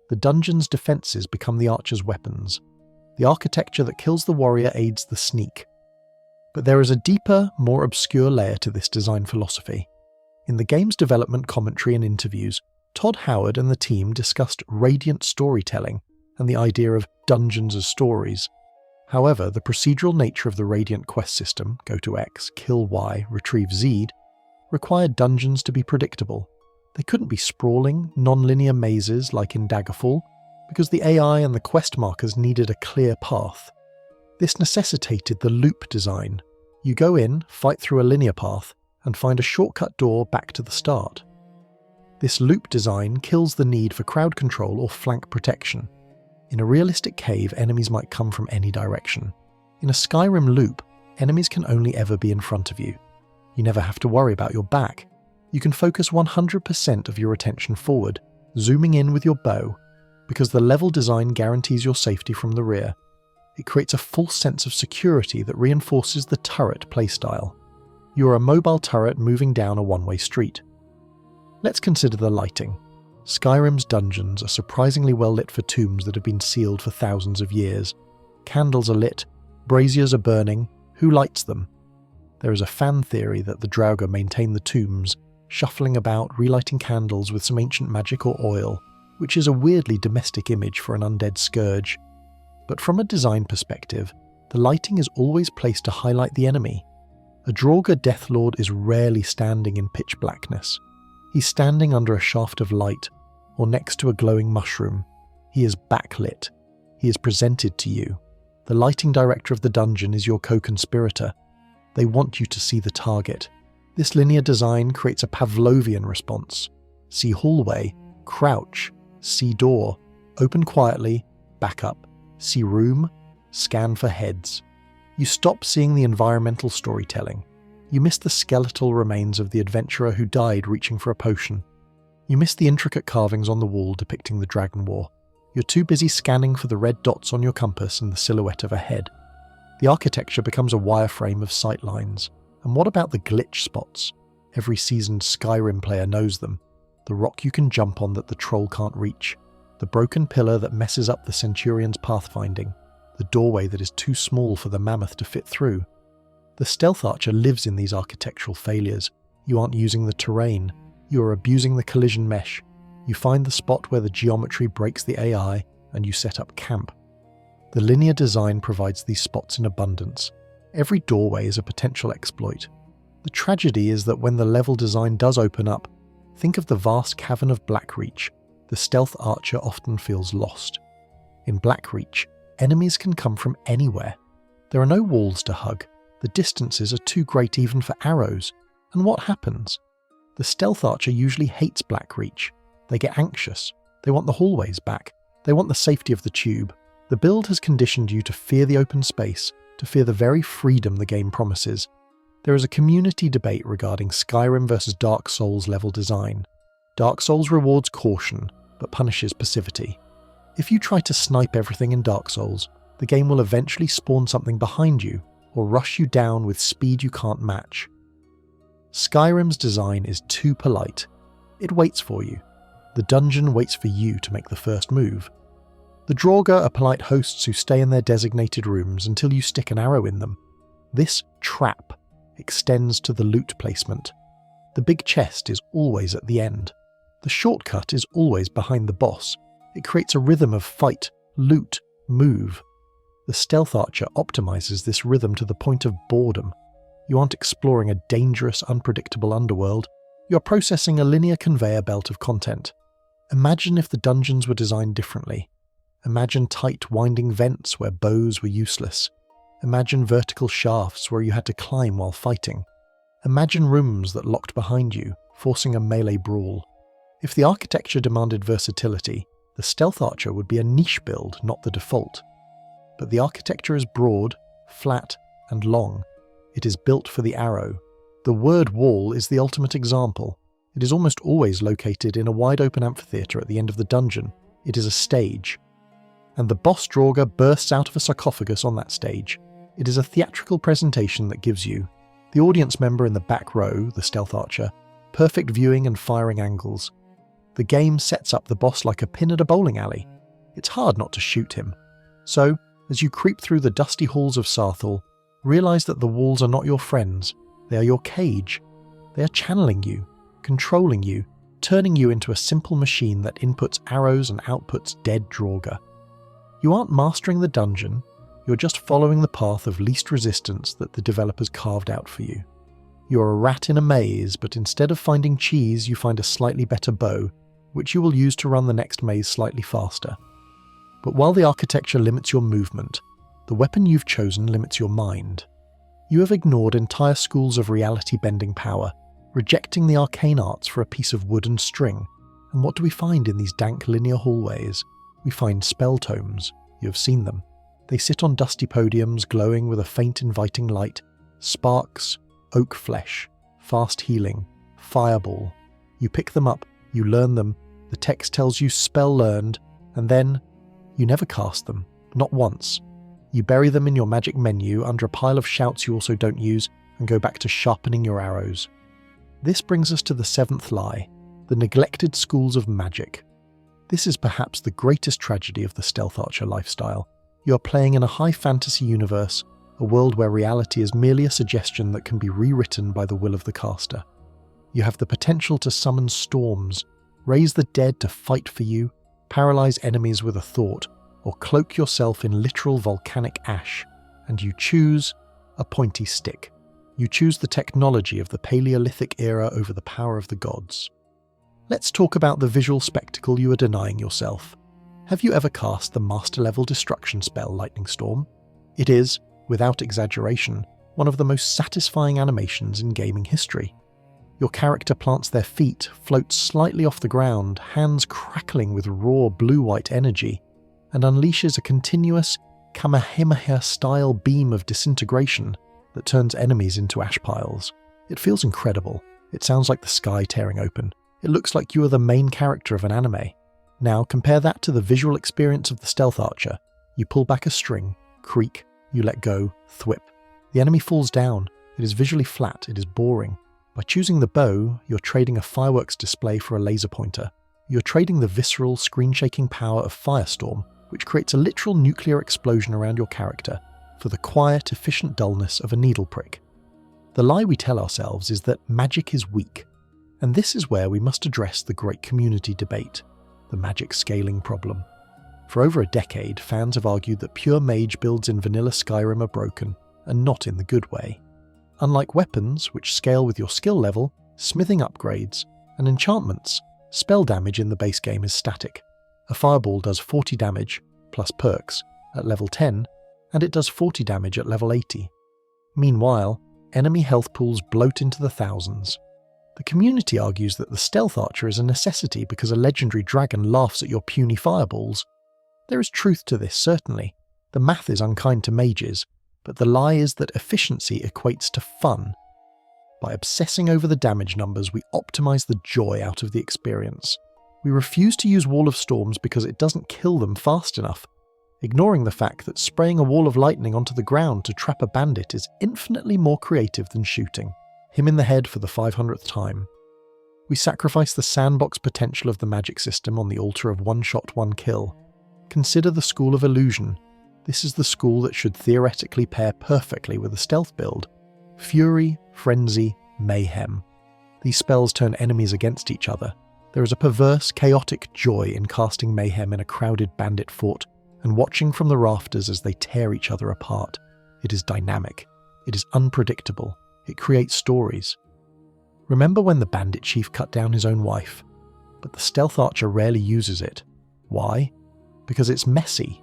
The dungeon's defences become the archer's weapons. The architecture that kills the warrior aids the sneak. But there is a deeper, more obscure layer to this design philosophy. In the game's development commentary and interviews, Todd Howard and the team discussed radiant storytelling and the idea of dungeons as stories. However, the procedural nature of the Radiant quest system, go to X, kill Y, retrieve Z, required dungeons to be predictable. They couldn't be sprawling, non-linear mazes like in Daggerfall, because the AI and the quest markers needed a clear path. This necessitated the loop design. You go in, fight through a linear path, and find a shortcut door back to the start. This loop design kills the need for crowd control or flank protection. In a realistic cave, enemies might come from any direction. In a Skyrim loop, enemies can only ever be in front of you. You never have to worry about your back. You can focus 100% of your attention forward, zooming in with your bow, because the level design guarantees your safety from the rear. It creates a false sense of security that reinforces the turret playstyle. You are a mobile turret moving down a one-way street. Let's consider the lighting. Skyrim's dungeons are surprisingly well lit for tombs that have been sealed for thousands of years. Candles are lit, braziers are burning. Who lights them? There is a fan theory that the Draugr maintain the tombs, shuffling about, relighting candles with some ancient magic or oil, which is a weirdly domestic image for an undead scourge. But from a design perspective, the lighting is always placed to highlight the enemy. A Draugr Deathlord is rarely standing in pitch blackness. He's standing under a shaft of light, or next to a glowing mushroom. He is backlit. He is presented to you. The lighting director of the dungeon is your co-conspirator. They want you to see the target. This linear design creates a Pavlovian response. See hallway, crouch, see door, open quietly, back up, see room, scan for heads. You stop seeing the environmental storytelling. You miss the skeletal remains of the adventurer who died reaching for a potion. You miss the intricate carvings on the wall depicting the Dragon War. You're too busy scanning for the red dots on your compass and the silhouette of a head. The architecture becomes a wireframe of sightlines. And what about the glitch spots? Every seasoned Skyrim player knows them. The rock you can jump on that the troll can't reach. The broken pillar that messes up the Centurion's pathfinding. The doorway that is too small for the mammoth to fit through. The stealth archer lives in these architectural failures. You aren't using the terrain. You are abusing the collision mesh. You find the spot where the geometry breaks the AI, and you set up camp. The linear design provides these spots in abundance. Every doorway is a potential exploit. The tragedy is that when the level design does open up, think of the vast cavern of Blackreach. The stealth archer often feels lost. In Blackreach, enemies can come from anywhere. There are no walls to hug. The distances are too great even for arrows. And what happens? The stealth archer usually hates Blackreach. They get anxious. They want the hallways back. They want the safety of the tube. The build has conditioned you to fear the open space, to fear the very freedom the game promises. There is a community debate regarding Skyrim versus Dark Souls level design. Dark Souls rewards caution, but punishes passivity. If you try to snipe everything in Dark Souls, the game will eventually spawn something behind you, or rush you down with speed you can't match. Skyrim's design is too polite. It waits for you. The dungeon waits for you to make the first move. The Draugr are polite hosts who stay in their designated rooms until you stick an arrow in them. This trap extends to the loot placement. The big chest is always at the end. The shortcut is always behind the boss. It creates a rhythm of fight, loot, move. The stealth archer optimizes this rhythm to the point of boredom. You aren't exploring a dangerous, unpredictable underworld. You're processing a linear conveyor belt of content. Imagine if the dungeons were designed differently. Imagine tight, winding vents where bows were useless. Imagine vertical shafts where you had to climb while fighting. Imagine rooms that locked behind you, forcing a melee brawl. If the architecture demanded versatility, the stealth archer would be a niche build, not the default. But the architecture is broad, flat, and long. It is built for the arrow. The word wall is the ultimate example. It is almost always located in a wide-open amphitheatre at the end of the dungeon. It is a stage. And the boss Draugr bursts out of a sarcophagus on that stage. It is a theatrical presentation that gives you, the audience member in the back row, the stealth archer, perfect viewing and firing angles. The game sets up the boss like a pin at a bowling alley. It's hard not to shoot him. So, as you creep through the dusty halls of Sarthal, realize that the walls are not your friends. They are your cage. They are channeling you, controlling you, turning you into a simple machine that inputs arrows and outputs dead Draugr. You aren't mastering the dungeon, you're just following the path of least resistance that the developers carved out for you. You're a rat in a maze, but instead of finding cheese, you find a slightly better bow, which you will use to run the next maze slightly faster. But while the architecture limits your movement, the weapon you've chosen limits your mind. You have ignored entire schools of reality-bending power, rejecting the arcane arts for a piece of wood and string. And what do we find in these dank linear hallways? We find spell tomes. You have seen them. They sit on dusty podiums glowing with a faint inviting light. Sparks, oak flesh, fast healing, fireball. You pick them up, you learn them, the text tells you spell learned, and then you never cast them, not once. You bury them in your magic menu under a pile of shouts you also don't use and go back to sharpening your arrows. This brings us to the seventh lie, the neglected schools of magic. This is perhaps the greatest tragedy of the stealth archer lifestyle. You are playing in a high fantasy universe, a world where reality is merely a suggestion that can be rewritten by the will of the caster. You have the potential to summon storms, raise the dead to fight for you, paralyze enemies with a thought, or cloak yourself in literal volcanic ash, and you choose a pointy stick. You choose the technology of the Paleolithic era over the power of the gods. Let's talk about the visual spectacle you are denying yourself. Have you ever cast the master-level destruction spell Lightning Storm? It is, without exaggeration, one of the most satisfying animations in gaming history. Your character plants their feet, floats slightly off the ground, hands crackling with raw blue-white energy, and unleashes a continuous Kamehameha-style beam of disintegration that turns enemies into ash piles. It feels incredible. It sounds like the sky tearing open. It looks like you are the main character of an anime. Now compare that to the visual experience of the stealth archer. You pull back a string, creak, you let go, thwip. The enemy falls down. It is visually flat, it is boring. By choosing the bow, you're trading a fireworks display for a laser pointer. You're trading the visceral, screen-shaking power of Firestorm, which creates a literal nuclear explosion around your character, for the quiet, efficient dullness of a needle prick. The lie we tell ourselves is that magic is weak, and this is where we must address the great community debate, the magic scaling problem. For over a decade, fans have argued that pure mage builds in vanilla Skyrim are broken, and not in the good way. Unlike weapons, which scale with your skill level, smithing upgrades, and enchantments, spell damage in the base game is static. A fireball does 40 damage, plus perks, at level 10, and it does 40 damage at level 80. Meanwhile, enemy health pools bloat into the thousands. The community argues that the stealth archer is a necessity because a legendary dragon laughs at your puny fireballs. There is truth to this, certainly. The math is unkind to mages, but the lie is that efficiency equates to fun. By obsessing over the damage numbers, we optimize the joy out of the experience. We refuse to use Wall of Storms because it doesn't kill them fast enough, ignoring the fact that spraying a wall of lightning onto the ground to trap a bandit is infinitely more creative than shooting him in the head for the 500th time. We sacrifice the sandbox potential of the magic system on the altar of one shot, one kill. Consider the School of Illusion. This is the school that should theoretically pair perfectly with a stealth build. Fury, Frenzy, Mayhem. These spells turn enemies against each other. There is a perverse, chaotic joy in casting Mayhem in a crowded bandit fort and watching from the rafters as they tear each other apart. It is dynamic. It is unpredictable. It creates stories. Remember when the bandit chief cut down his own wife? But the stealth archer rarely uses it. Why? Because it's messy.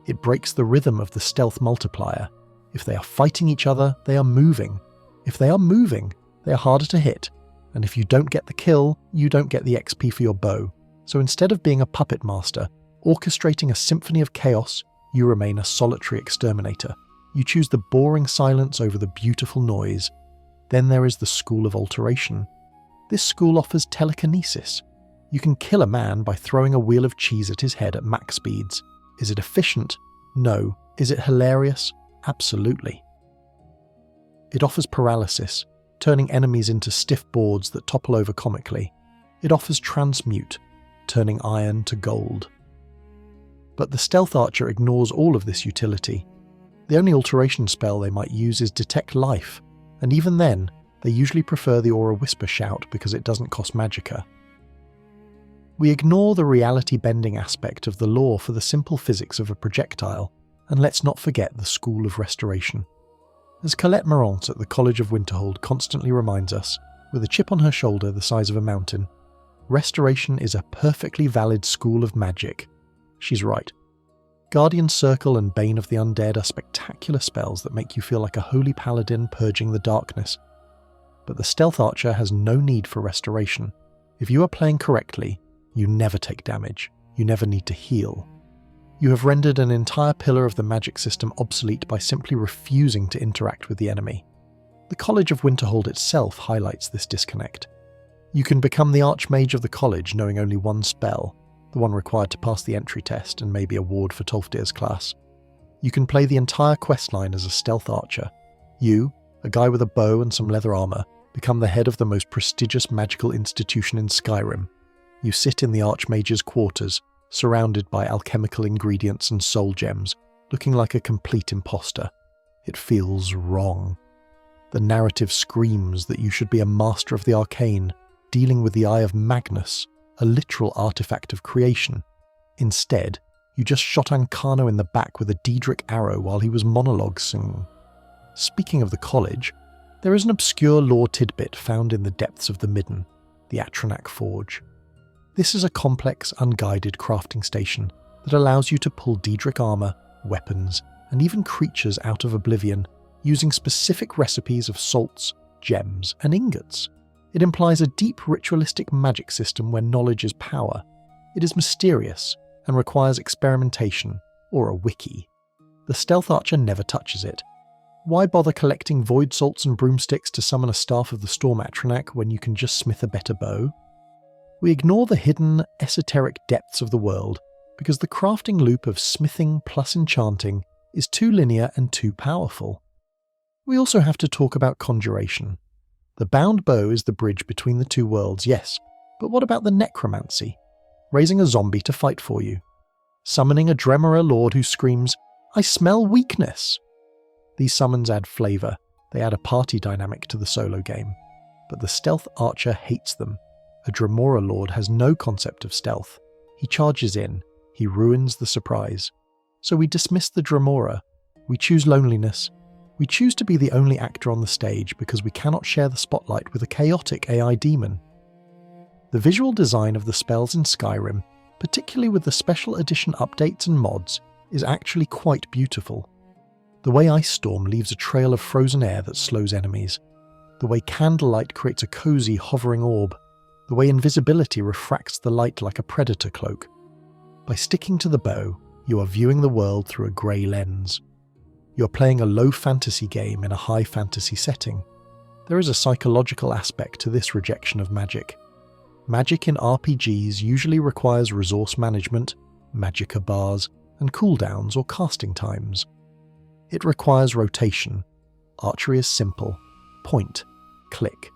It breaks the rhythm of the stealth multiplier. If they are fighting each other, they are moving. If they are moving, they are harder to hit. And if you don't get the kill, you don't get the XP for your bow. So instead of being a puppet master, orchestrating a symphony of chaos, you remain a solitary exterminator. You choose the boring silence over the beautiful noise. Then there is the School of Alteration. This school offers telekinesis. You can kill a man by throwing a wheel of cheese at his head at max speeds. Is it efficient? No. Is it hilarious? Absolutely. It offers paralysis, turning enemies into stiff boards that topple over comically. It offers transmute, turning iron to gold. But the stealth archer ignores all of this utility. The only alteration spell they might use is Detect Life, and even then, they usually prefer the Aura Whisper Shout because it doesn't cost magicka. We ignore the reality-bending aspect of the lore for the simple physics of a projectile, and let's not forget the School of Restoration. As Colette Morant at the College of Winterhold constantly reminds us, with a chip on her shoulder the size of a mountain, restoration is a perfectly valid school of magic. She's right. Guardian Circle and Bane of the Undead are spectacular spells that make you feel like a holy paladin purging the darkness. But the stealth archer has no need for restoration. If you are playing correctly, you never take damage. You never need to heal. You have rendered an entire pillar of the magic system obsolete by simply refusing to interact with the enemy. The College of Winterhold itself highlights this disconnect. You can become the Archmage of the college knowing only one spell, the one required to pass the entry test and maybe a ward for Tolfdir's class. You can play the entire questline as a stealth archer. You, a guy with a bow and some leather armor, become the head of the most prestigious magical institution in Skyrim. You sit in the Archmage's quarters, surrounded by alchemical ingredients and soul gems, looking like a complete imposter. It feels wrong. The narrative screams that you should be a master of the arcane, dealing with the Eye of Magnus, a literal artifact of creation. Instead, you just shot Ancano in the back with a Daedric arrow while he was monologuing. Speaking of the college, there is an obscure lore tidbit found in the depths of the Midden, the Atronach Forge. This is a complex, unguided crafting station that allows you to pull Daedric armor, weapons, and even creatures out of oblivion using specific recipes of salts, gems, and ingots. It implies a deep ritualistic magic system where knowledge is power. It is mysterious and requires experimentation, or a wiki. The stealth archer never touches it. Why bother collecting void salts and broomsticks to summon a staff of the Storm Atronach when you can just smith a better bow? We ignore the hidden, esoteric depths of the world because the crafting loop of smithing plus enchanting is too linear and too powerful. We also have to talk about conjuration. The bound bow is the bridge between the two worlds, yes, but what about the necromancy? Raising a zombie to fight for you. Summoning a Dremora lord who screams, "I smell weakness!" These summons add flavour, they add a party dynamic to the solo game. But the stealth archer hates them. A Dremora lord has no concept of stealth. He charges in, he ruins the surprise. So we dismiss the Dremora. We choose loneliness. We choose to be the only actor on the stage because we cannot share the spotlight with a chaotic AI demon. The visual design of the spells in Skyrim, particularly with the special edition updates and mods, is actually quite beautiful. The way Ice Storm leaves a trail of frozen air that slows enemies. The way Candlelight creates a cozy, hovering orb. The way Invisibility refracts the light like a predator cloak. By sticking to the bow, you are viewing the world through a grey lens. You are playing a low fantasy game in a high fantasy setting. There is a psychological aspect to this rejection of magic. Magic in RPGs usually requires resource management, magicka bars, and cooldowns or casting times. It requires rotation. Archery is simple. Point. Click.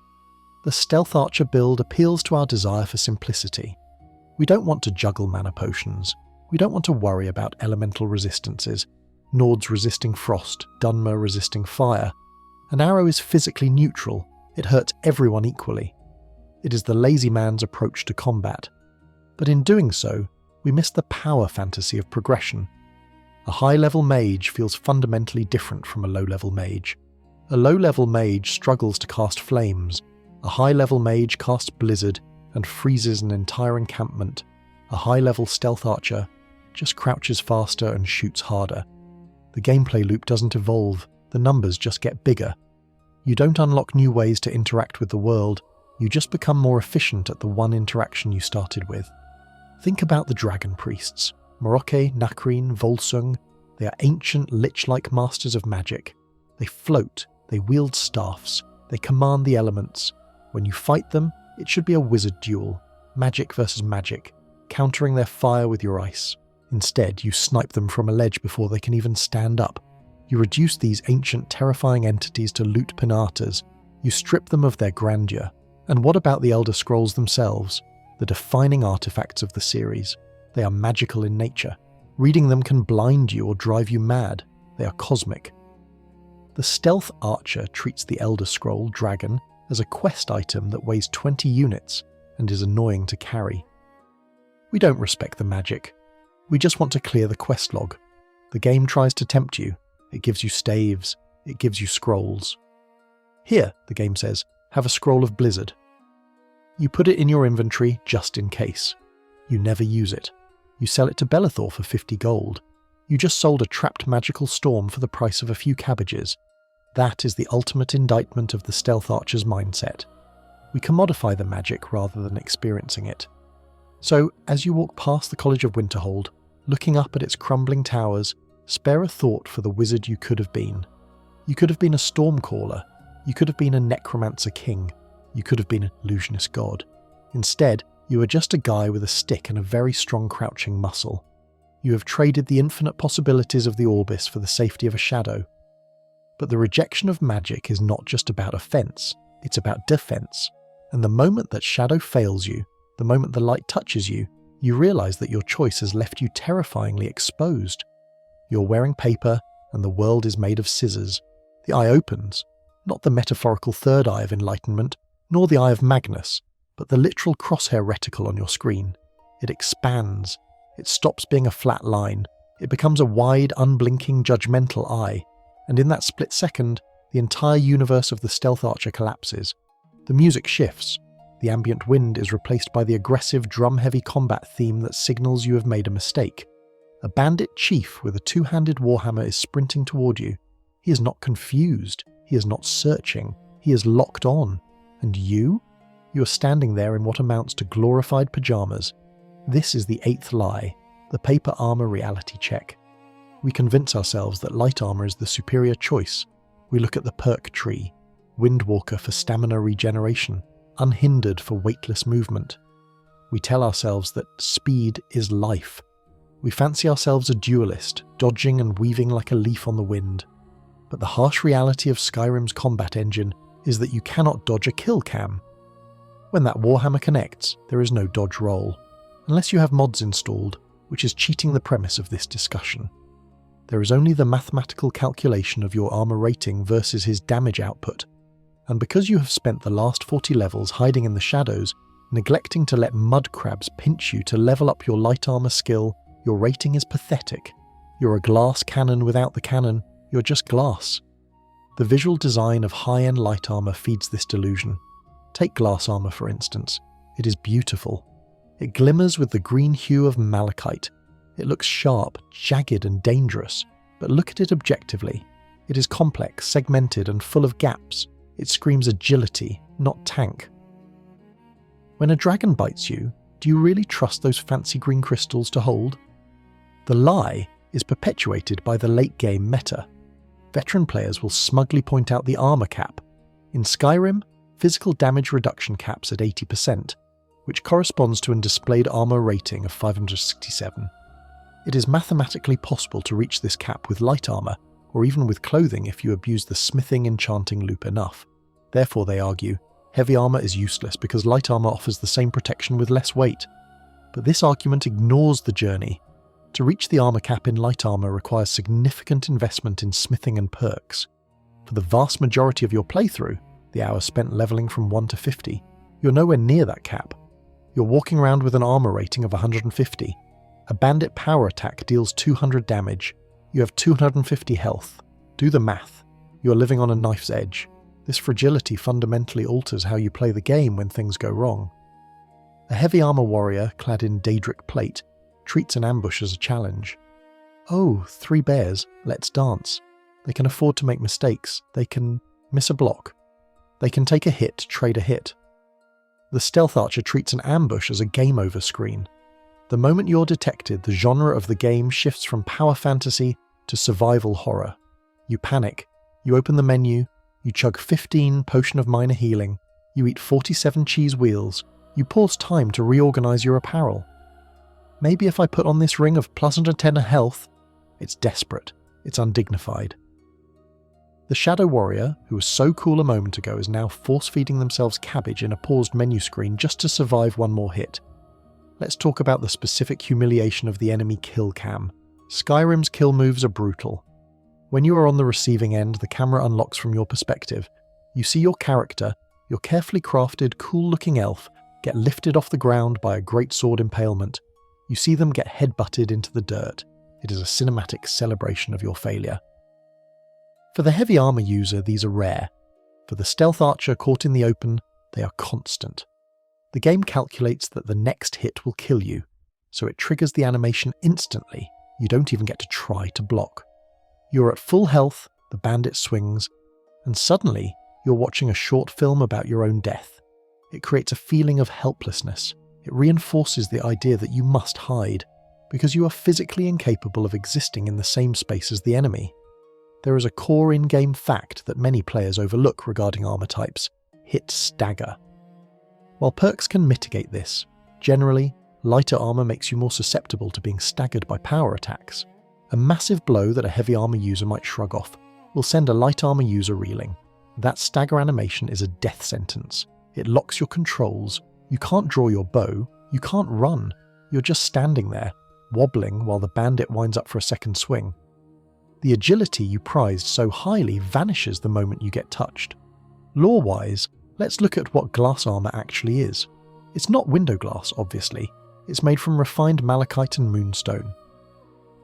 The stealth archer build appeals to our desire for simplicity. We don't want to juggle mana potions. We don't want to worry about elemental resistances. Nords resisting frost, Dunmer resisting fire. An arrow is physically neutral. It hurts everyone equally. It is the lazy man's approach to combat. But in doing so, we miss the power fantasy of progression. A high-level mage feels fundamentally different from a low-level mage. A low-level mage struggles to cast flames. A high-level mage casts blizzard and freezes an entire encampment. A high-level stealth archer just crouches faster and shoots harder. The gameplay loop doesn't evolve, the numbers just get bigger. You don't unlock new ways to interact with the world, you just become more efficient at the one interaction you started with. Think about the dragon priests. Moroke, Nakreen, Volsung, they are ancient lich-like masters of magic. They float, they wield staffs, they command the elements. When you fight them, it should be a wizard duel, magic versus magic, countering their fire with your ice. Instead, you snipe them from a ledge before they can even stand up. You reduce these ancient, terrifying entities to loot pinatas. You strip them of their grandeur. And what about the Elder Scrolls themselves, the defining artifacts of the series? They are magical in nature. Reading them can blind you or drive you mad. They are cosmic. The stealth archer treats the Elder Scroll dragon as a quest item that weighs 20 units and is annoying to carry. We don't respect the magic. We just want to clear the quest log. The game tries to tempt you. It gives you staves. It gives you scrolls. Here, the game says, have a scroll of blizzard. You put it in your inventory just in case. You never use it. You sell it to Belethor for 50 gold. You just sold a trapped magical storm for the price of a few cabbages. That is the ultimate indictment of the stealth archer's mindset. We commodify the magic rather than experiencing it. So, as you walk past the College of Winterhold, looking up at its crumbling towers, spare a thought for the wizard you could have been. You could have been a Stormcaller. You could have been a Necromancer King. You could have been an Illusionist God. Instead, you are just a guy with a stick and a very strong crouching muscle. You have traded the infinite possibilities of the Orbis for the safety of a shadow. But the rejection of magic is not just about offense, it's about defense. And the moment that shadow fails you, the moment the light touches you, you realize that your choice has left you terrifyingly exposed. You're wearing paper, and the world is made of scissors. The eye opens, not the metaphorical third eye of enlightenment, nor the eye of Magnus, but the literal crosshair reticle on your screen. It expands. It stops being a flat line. It becomes a wide, unblinking, judgmental eye. And in that split second, the entire universe of the stealth archer collapses. The music shifts. The ambient wind is replaced by the aggressive drum-heavy combat theme that signals you have made a mistake. A bandit chief with a two-handed warhammer is sprinting toward you. He is not confused. He is not searching. He is locked on. And you? You are standing there in what amounts to glorified pajamas. This is the 8th lie, the paper armor reality check. We convince ourselves that light armor is the superior choice. We look at the perk tree, Windwalker for stamina regeneration, unhindered for weightless movement. We tell ourselves that speed is life. We fancy ourselves a duelist, dodging and weaving like a leaf on the wind. But the harsh reality of Skyrim's combat engine is that you cannot dodge a kill cam. When that warhammer connects, there is no dodge roll, unless you have mods installed, which is cheating the premise of this discussion. There is only the mathematical calculation of your armor rating versus his damage output, and because you have spent the last 40 levels hiding in the shadows, neglecting to let mud crabs pinch you to level up your light armor skill, your rating is pathetic. You're a glass cannon without the cannon, you're just glass. The visual design of high-end light armor feeds this delusion. Take glass armor for instance. It is beautiful. It glimmers with the green hue of malachite. It looks sharp, jagged and dangerous, but look at it objectively. It is complex, segmented and full of gaps. It screams agility, not tank. When a dragon bites you, do you really trust those fancy green crystals to hold? The lie is perpetuated by the late-game meta. Veteran players will smugly point out the armor cap. In Skyrim, physical damage reduction caps at 80%, which corresponds to a displayed armor rating of 567. It is mathematically possible to reach this cap with light armor, or even with clothing if you abuse the smithing enchanting loop enough. Therefore, they argue, heavy armor is useless because light armor offers the same protection with less weight. But this argument ignores the journey. To reach the armor cap in light armor requires significant investment in smithing and perks. For the vast majority of your playthrough, the hours spent leveling from 1 to 50, you're nowhere near that cap. You're walking around with an armor rating of 150. A bandit power attack deals 200 damage. You have 250 health. Do the math. You're living on a knife's edge. This fragility fundamentally alters how you play the game when things go wrong. A heavy armor warrior clad in Daedric plate treats an ambush as a challenge. Oh, 3 bears, let's dance. They can afford to make mistakes. They can miss a block. They can take a hit to trade a hit. The stealth archer treats an ambush as a game over screen. The moment you're detected, the genre of the game shifts from power fantasy to survival horror. You panic, you open the menu, you chug 15 potion of minor healing, you eat 47 cheese wheels, you pause time to reorganize your apparel. Maybe if I put on this ring of plus 110 health, it's desperate, it's undignified. The Shadow Warrior, who was so cool a moment ago, is now force-feeding themselves cabbage in a paused menu screen just to survive one more hit. Let's talk about the specific humiliation of the enemy kill cam. Skyrim's kill moves are brutal. When you are on the receiving end, the camera unlocks from your perspective. You see your character, your carefully crafted, cool-looking elf, get lifted off the ground by a greatsword impalement. You see them get headbutted into the dirt. It is a cinematic celebration of your failure. For the heavy armor user, these are rare. For the stealth archer caught in the open, they are constant. The game calculates that the next hit will kill you, so it triggers the animation instantly. You don't even get to try to block. You're at full health, the bandit swings, and suddenly you're watching a short film about your own death. It creates a feeling of helplessness. It reinforces the idea that you must hide, because you are physically incapable of existing in the same space as the enemy. There is a core in-game fact that many players overlook regarding armor types: hit stagger. While perks can mitigate this, generally, lighter armor makes you more susceptible to being staggered by power attacks. A massive blow that a heavy armor user might shrug off will send a light armor user reeling. That stagger animation is a death sentence. It locks your controls. You can't draw your bow. You can't run. You're just standing there, wobbling while the bandit winds up for a second swing. The agility you prized so highly vanishes the moment you get touched. Lore-wise, let's look at what glass armor actually is. It's not window glass, obviously. It's made from refined malachite and moonstone.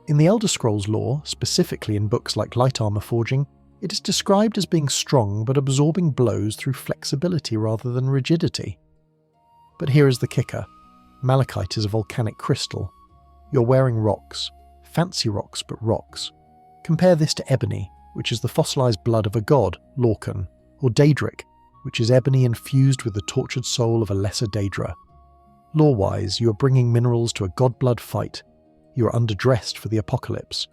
In the Elder Scrolls lore, specifically in books like Light Armor Forging, it is described as being strong but absorbing blows through flexibility rather than rigidity. But here is the kicker. Malachite is a volcanic crystal. You're wearing rocks. Fancy rocks, but rocks. Compare this to ebony, which is the fossilized blood of a god, Lorcan, or Daedric, which is ebony infused with the tortured soul of a lesser Daedra. Lore-wise, you are bringing minerals to a god-blood fight. You are underdressed for the apocalypse.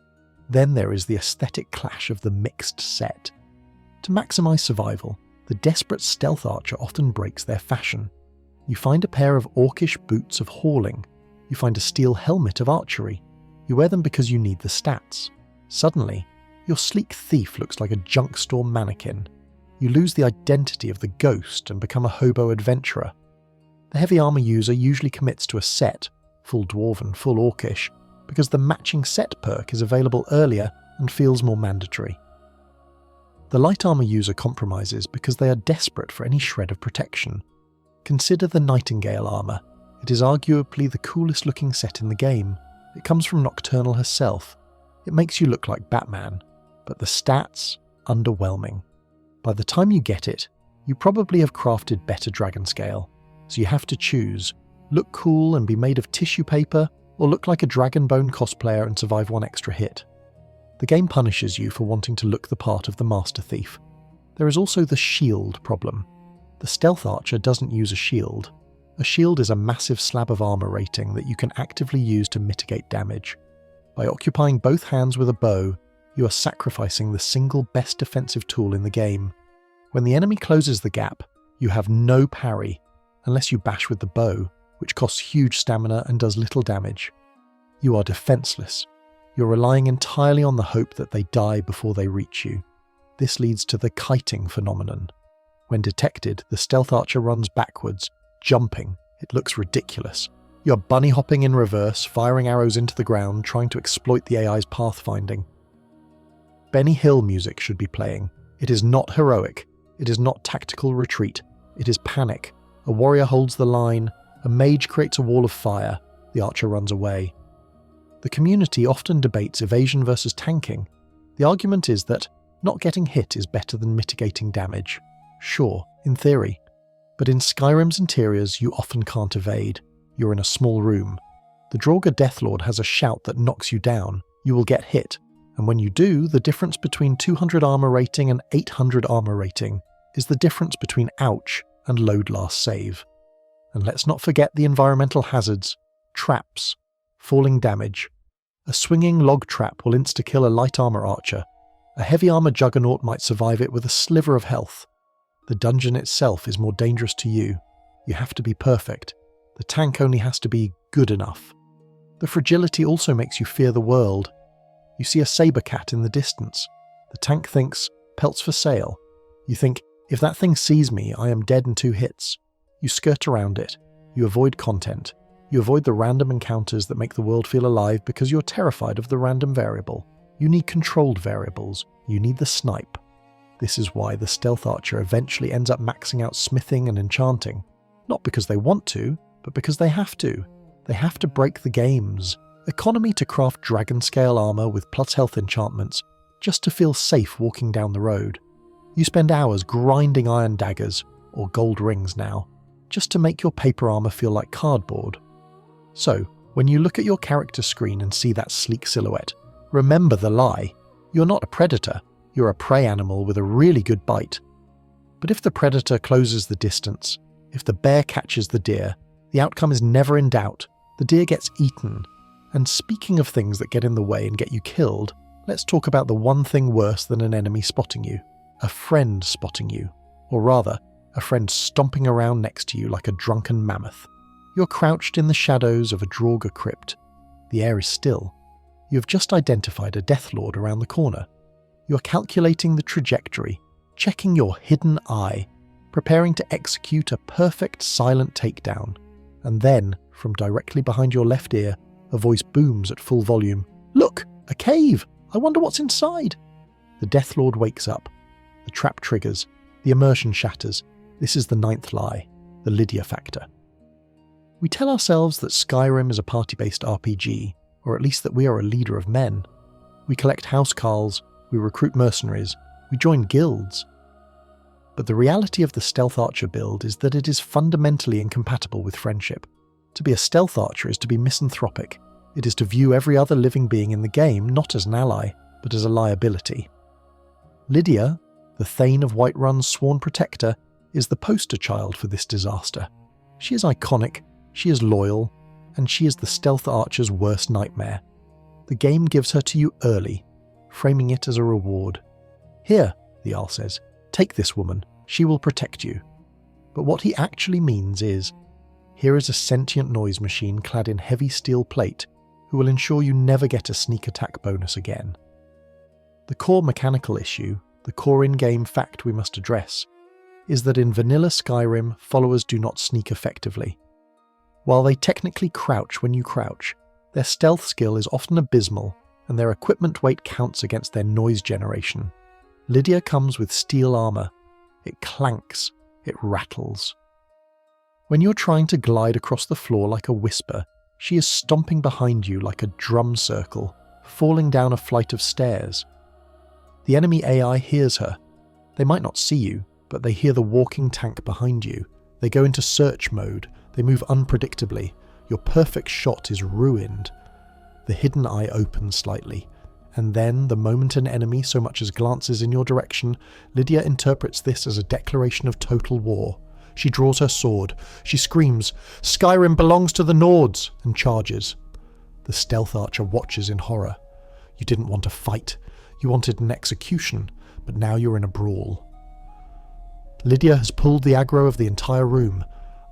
Then there is the aesthetic clash of the mixed set. To maximize survival, the desperate stealth archer often breaks their fashion. You find a pair of orcish boots of Hoarding. You find a steel helmet of archery. You wear them because you need the stats. Suddenly, your sleek thief looks like a junk store mannequin. You lose the identity of the ghost and become a hobo adventurer. The heavy armor user usually commits to a set, full dwarven, full orcish, because the matching set perk is available earlier and feels more mandatory. The light armor user compromises because they are desperate for any shred of protection. Consider the Nightingale armor. It is arguably the coolest looking set in the game. It comes from Nocturnal herself. It makes you look like Batman, but the stats, underwhelming. By the time you get it, you probably have crafted better dragon scale, so you have to choose, look cool and be made of tissue paper, or look like a Dragonborn cosplayer and survive one extra hit. The game punishes you for wanting to look the part of the Master Thief. There is also the shield problem. The stealth archer doesn't use a shield. A shield is a massive slab of armor rating that you can actively use to mitigate damage. By occupying both hands with a bow, you are sacrificing the single best defensive tool in the game. When the enemy closes the gap, you have no parry, unless you bash with the bow, which costs huge stamina and does little damage. You are defenseless. You're relying entirely on the hope that they die before they reach you. This leads to the kiting phenomenon. When detected, the stealth archer runs backwards, jumping. It looks ridiculous. You're bunny hopping in reverse, firing arrows into the ground, trying to exploit the AI's pathfinding. Benny Hill music should be playing. It is not heroic. It is not tactical retreat. It is panic. A warrior holds the line. A mage creates a wall of fire. The archer runs away. The community often debates evasion versus tanking. The argument is that not getting hit is better than mitigating damage. Sure, in theory. But in Skyrim's interiors, you often can't evade. You're in a small room. The Draugr Deathlord has a shout that knocks you down. You will get hit. And when you do, the difference between 200 armor rating and 800 armor rating is the difference between ouch and load last save. And let's not forget the environmental hazards, traps, falling damage. A swinging log trap will insta-kill a light armor archer. A heavy armor juggernaut might survive it with a sliver of health. The dungeon itself is more dangerous to you. You have to be perfect. The tank only has to be good enough. The fragility also makes you fear the world. You see a saber cat in the distance. The tank thinks, pelts for sale. You think, if that thing sees me, I am dead in 2 hits. You skirt around it. You avoid content. You avoid the random encounters that make the world feel alive because you're terrified of the random variable. You need controlled variables. You need the snipe. This is why the stealth archer eventually ends up maxing out smithing and enchanting. Not because they want to, but because they have to. They have to break the game's economy to craft dragon scale armor with plus health enchantments just to feel safe walking down the road. You spend hours grinding iron daggers, or gold rings now, just to make your paper armor feel like cardboard. So, when you look at your character screen and see that sleek silhouette, remember the lie. You're not a predator, you're a prey animal with a really good bite. But if the predator closes the distance, if the bear catches the deer, the outcome is never in doubt. The deer gets eaten. And speaking of things that get in the way and get you killed, let's talk about the one thing worse than an enemy spotting you. A friend spotting you. Or rather, a friend stomping around next to you like a drunken mammoth. You're crouched in the shadows of a Draugr crypt. The air is still. You have just identified a Deathlord around the corner. You're calculating the trajectory, checking your hidden eye, preparing to execute a perfect silent takedown. And then, from directly behind your left ear, a voice booms at full volume. Look! A cave! I wonder what's inside! The Deathlord wakes up. The trap triggers. The immersion shatters. This is the 9th lie, the Lydia factor. We tell ourselves that Skyrim is a party-based RPG, or at least that we are a leader of men. We collect housecarls, we recruit mercenaries, we join guilds. But the reality of the stealth archer build is that it is fundamentally incompatible with friendship. To be a stealth archer is to be misanthropic. It is to view every other living being in the game not as an ally, but as a liability. Lydia, the Thane of Whiterun's sworn protector, is the poster child for this disaster. She is iconic, she is loyal, and she is the stealth archer's worst nightmare. The game gives her to you early, framing it as a reward. Here, the Jarl says, take this woman, she will protect you. But what he actually means is, here is a sentient noise machine clad in heavy steel plate who will ensure you never get a sneak attack bonus again. The core mechanical issue, the core in-game fact we must address, is that in vanilla Skyrim, followers do not sneak effectively. While they technically crouch when you crouch, their stealth skill is often abysmal and their equipment weight counts against their noise generation. Lydia comes with steel armour. It clanks, it rattles. When you're trying to glide across the floor like a whisper, she is stomping behind you like a drum circle, falling down a flight of stairs. The enemy AI hears her. They might not see you, but they hear the walking tank behind you. They go into search mode. They move unpredictably. Your perfect shot is ruined. The hidden eye opens slightly, and then, the moment an enemy so much as glances in your direction, Lydia interprets this as a declaration of total war. She draws her sword. She screams, "Skyrim belongs to the Nords!" and charges. The stealth archer watches in horror. You didn't want a fight. You wanted an execution, but now you're in a brawl. Lydia has pulled the aggro of the entire room.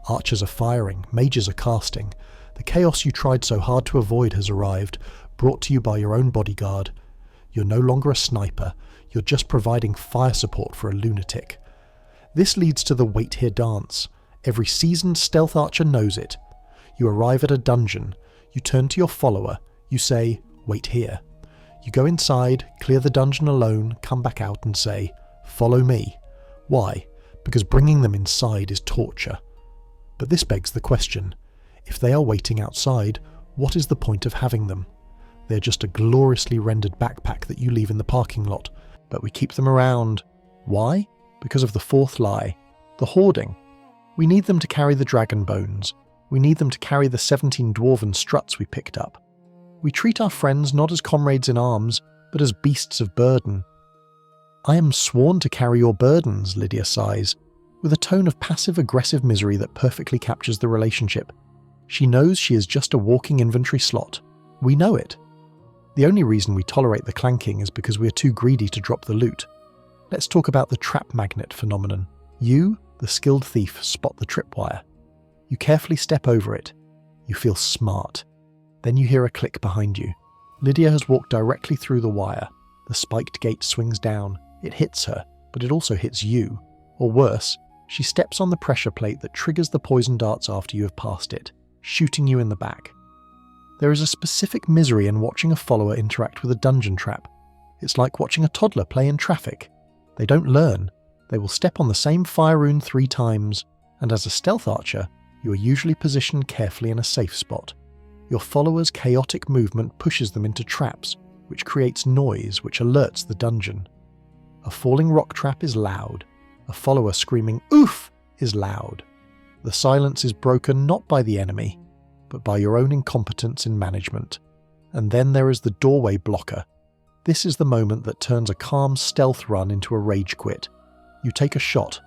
Archers are firing, mages are casting. The chaos you tried so hard to avoid has arrived, brought to you by your own bodyguard. You're no longer a sniper, you're just providing fire support for a lunatic. This leads to the wait here dance. Every seasoned stealth archer knows it. You arrive at a dungeon, you turn to your follower, you say, "Wait here." You go inside, clear the dungeon alone, come back out and say, "Follow me." Why? Because bringing them inside is torture. But this begs the question, if they are waiting outside, what is the point of having them? They're just a gloriously rendered backpack that you leave in the parking lot, but we keep them around. Why? Because of the fourth lie, the hoarding. We need them to carry the dragon bones. We need them to carry the 17 dwarven struts we picked up. We treat our friends not as comrades in arms, but as beasts of burden. "I am sworn to carry your burdens," Lydia sighs, with a tone of passive-aggressive misery that perfectly captures the relationship. She knows she is just a walking inventory slot. We know it. The only reason we tolerate the clanking is because we are too greedy to drop the loot. Let's talk about the trap magnet phenomenon. You, the skilled thief, spot the tripwire. You carefully step over it. You feel smart. Then you hear a click behind you. Lydia has walked directly through the wire. The spiked gate swings down. It hits her, but it also hits you. Or worse, she steps on the pressure plate that triggers the poison darts after you have passed it, shooting you in the back. There is a specific misery in watching a follower interact with a dungeon trap. It's like watching a toddler play in traffic. They don't learn. They will step on the same fire rune 3 times, and as a stealth archer, you are usually positioned carefully in a safe spot. Your followers' chaotic movement pushes them into traps, which creates noise which alerts the dungeon. A falling rock trap is loud. A follower screaming "Oof!" is loud. The silence is broken not by the enemy, but by your own incompetence in management. And then there is the doorway blocker. This is the moment that turns a calm stealth run into a rage quit. You take a shot.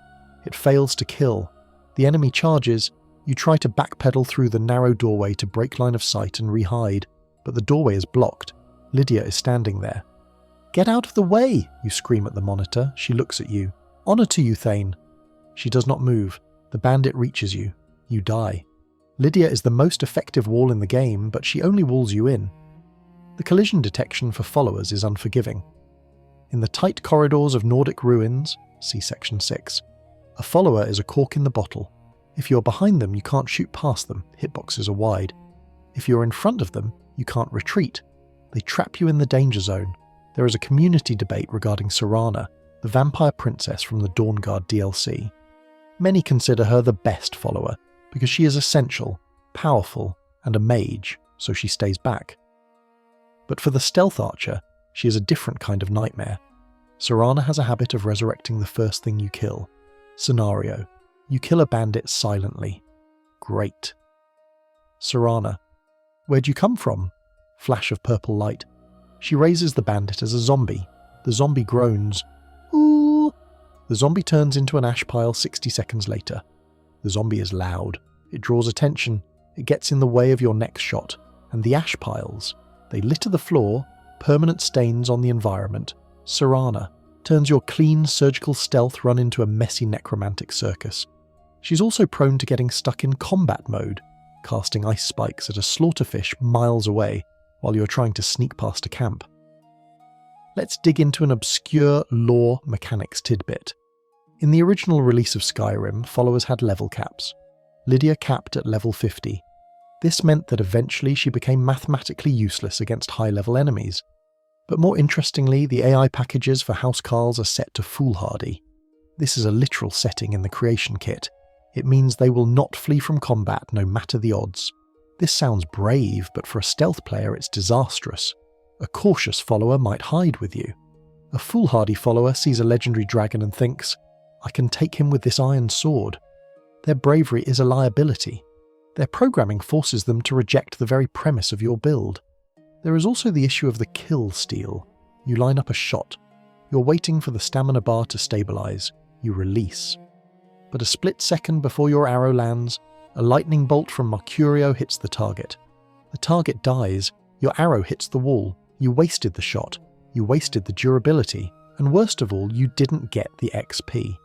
It fails to kill. The enemy charges. You try to backpedal through the narrow doorway to break line of sight and re-hide, but the doorway is blocked. Lydia is standing there. "Get out of the way!" you scream at the monitor. She looks at you. "Honour to you, Thane." She does not move. The bandit reaches you. You die. Lydia is the most effective wall in the game, but she only walls you in. The collision detection for followers is unforgiving. In the tight corridors of Nordic ruins, see Section 6, a follower is a cork in the bottle. If you're behind them, you can't shoot past them, hitboxes are wide. If you're in front of them, you can't retreat. They trap you in the danger zone. There is a community debate regarding Serana, the vampire princess from the Dawnguard DLC. Many consider her the best follower, because she is essential, powerful, and a mage, so she stays back. But for the stealth archer, she is a different kind of nightmare. Serana has a habit of resurrecting the first thing you kill. Scenario: you kill a bandit silently. Great. Serana: where'd you come from? Flash of purple light. She raises the bandit as a zombie. The zombie groans. Ooh! The zombie turns into an ash pile 60 seconds later. The zombie is loud. It draws attention. It gets in the way of your next shot. And the ash piles, they litter the floor, permanent stains on the environment. Serana turns your clean surgical stealth run into a messy necromantic circus. She's also prone to getting stuck in combat mode, casting ice spikes at a slaughterfish miles away while you're trying to sneak past a camp. Let's dig into an obscure lore mechanics tidbit. In the original release of Skyrim, followers had level caps. Lydia capped at level 50. This meant that eventually she became mathematically useless against high-level enemies. But more interestingly, the AI packages for housecarls are set to foolhardy. This is a literal setting in the creation kit. It means they will not flee from combat no matter the odds. This sounds brave, but for a stealth player it's disastrous. A cautious follower might hide with you. A foolhardy follower sees a legendary dragon and thinks, I can take him with this iron sword. Their bravery is a liability. Their programming forces them to reject the very premise of your build. There is also the issue of the kill steal. You line up a shot. You're waiting for the stamina bar to stabilize. You release. But a split second before your arrow lands, a lightning bolt from Mercurio hits the target. The target dies. Your arrow hits the wall. You wasted the shot. You wasted the durability. And worst of all, you didn't get the XP.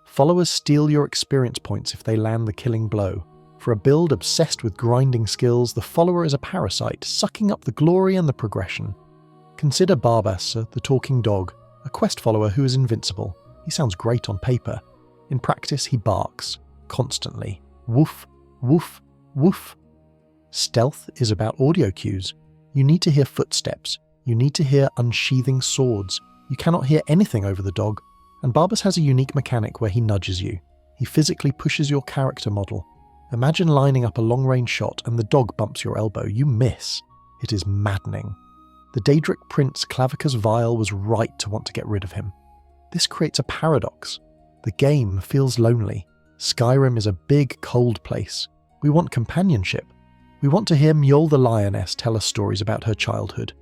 Followers steal your experience points if they land the killing blow. For a build obsessed with grinding skills, the follower is a parasite, sucking up the glory and the progression. Consider Barbasser, the talking dog, a quest follower who is invincible. He sounds great on paper. In practice, he barks, constantly. Woof, woof, woof. Stealth is about audio cues. You need to hear footsteps. You need to hear unsheathing swords. You cannot hear anything over the dog. And Barbas has a unique mechanic where he nudges you. He physically pushes your character model. Imagine lining up a long-range shot and the dog bumps your elbow. You miss. It is maddening. The Daedric prince Clavicus Vile was right to want to get rid of him. This creates a paradox. The game feels lonely. Skyrim is a big, cold place. We want companionship. We want to hear Mjol the lioness tell us stories about her childhood.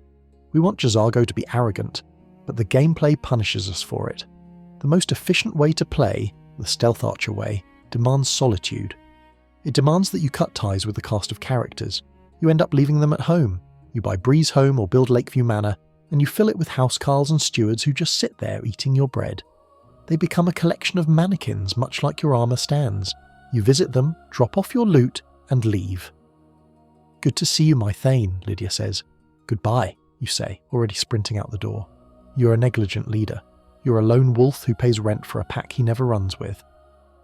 We want J'zargo to be arrogant, but the gameplay punishes us for it. The most efficient way to play, the stealth archer way, demands solitude. It demands that you cut ties with the cast of characters. You end up leaving them at home. You buy Breeze Home or build Lakeview Manor, and you fill it with housecarls and stewards who just sit there eating your bread. They become a collection of mannequins, much like your armour stands. You visit them, drop off your loot, and leave. Good to see you, my Thane, Lydia says. Goodbye, you say, already sprinting out the door. You're a negligent leader. You're a lone wolf who pays rent for a pack he never runs with.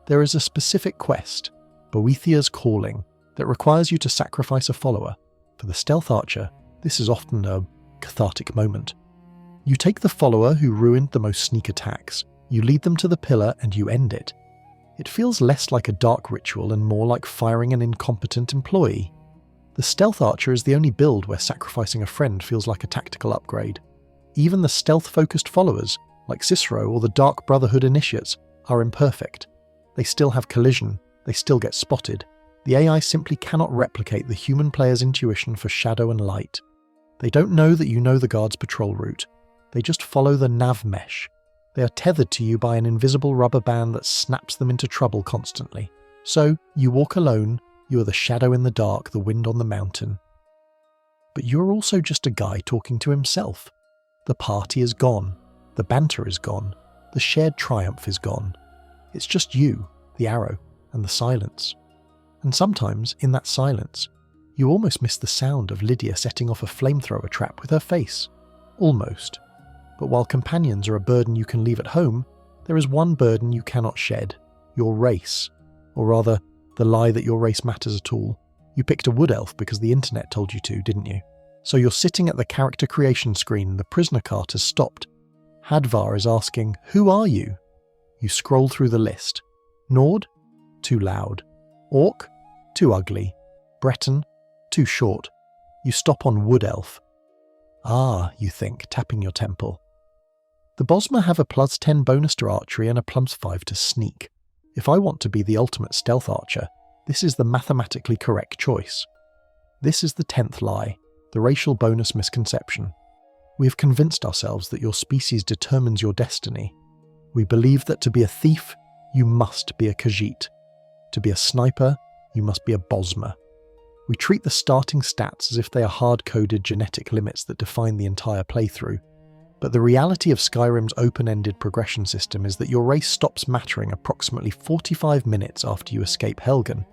There is a specific quest, Boethia's Calling, that requires you to sacrifice a follower. For the stealth archer, this is often a cathartic moment. You take the follower who ruined the most sneak attacks, you lead them to the pillar and you end it. It feels less like a dark ritual and more like firing an incompetent employee. The stealth archer is the only build where sacrificing a friend feels like a tactical upgrade. Even the stealth-focused followers, like Cicero or the Dark Brotherhood initiates, are imperfect. They still have collision, they still get spotted. The AI simply cannot replicate the human player's intuition for shadow and light. They don't know that you know the guard's patrol route. They just follow the nav mesh. They are tethered to you by an invisible rubber band that snaps them into trouble constantly. So, you walk alone, you are the shadow in the dark, the wind on the mountain. But you're also just a guy talking to himself. The party is gone. The banter is gone. The shared triumph is gone. It's just you, the arrow, and the silence. And sometimes, in that silence, you almost miss the sound of Lydia setting off a flamethrower trap with her face. Almost. But while companions are a burden you can leave at home, there is one burden you cannot shed. Your race. Or rather, the lie that your race matters at all. You picked a wood elf because the internet told you to, didn't you? So you're sitting at the character creation screen and the prisoner cart has stopped. Hadvar is asking, who are you? You scroll through the list. Nord? Too loud. Orc? Too ugly. Breton? Too short. You stop on wood elf. Ah, you think, tapping your temple. The Bosmer have a +10 bonus to archery and a +5 to sneak. If I want to be the ultimate stealth archer, this is the mathematically correct choice. This is the 10th lie, the racial bonus misconception. We have convinced ourselves that your species determines your destiny. We believe that to be a thief, you must be a Khajiit. To be a sniper, you must be a Bosmer. We treat the starting stats as if they are hard-coded genetic limits that define the entire playthrough. But the reality of Skyrim's open-ended progression system is that your race stops mattering approximately 45 minutes after you escape Helgen.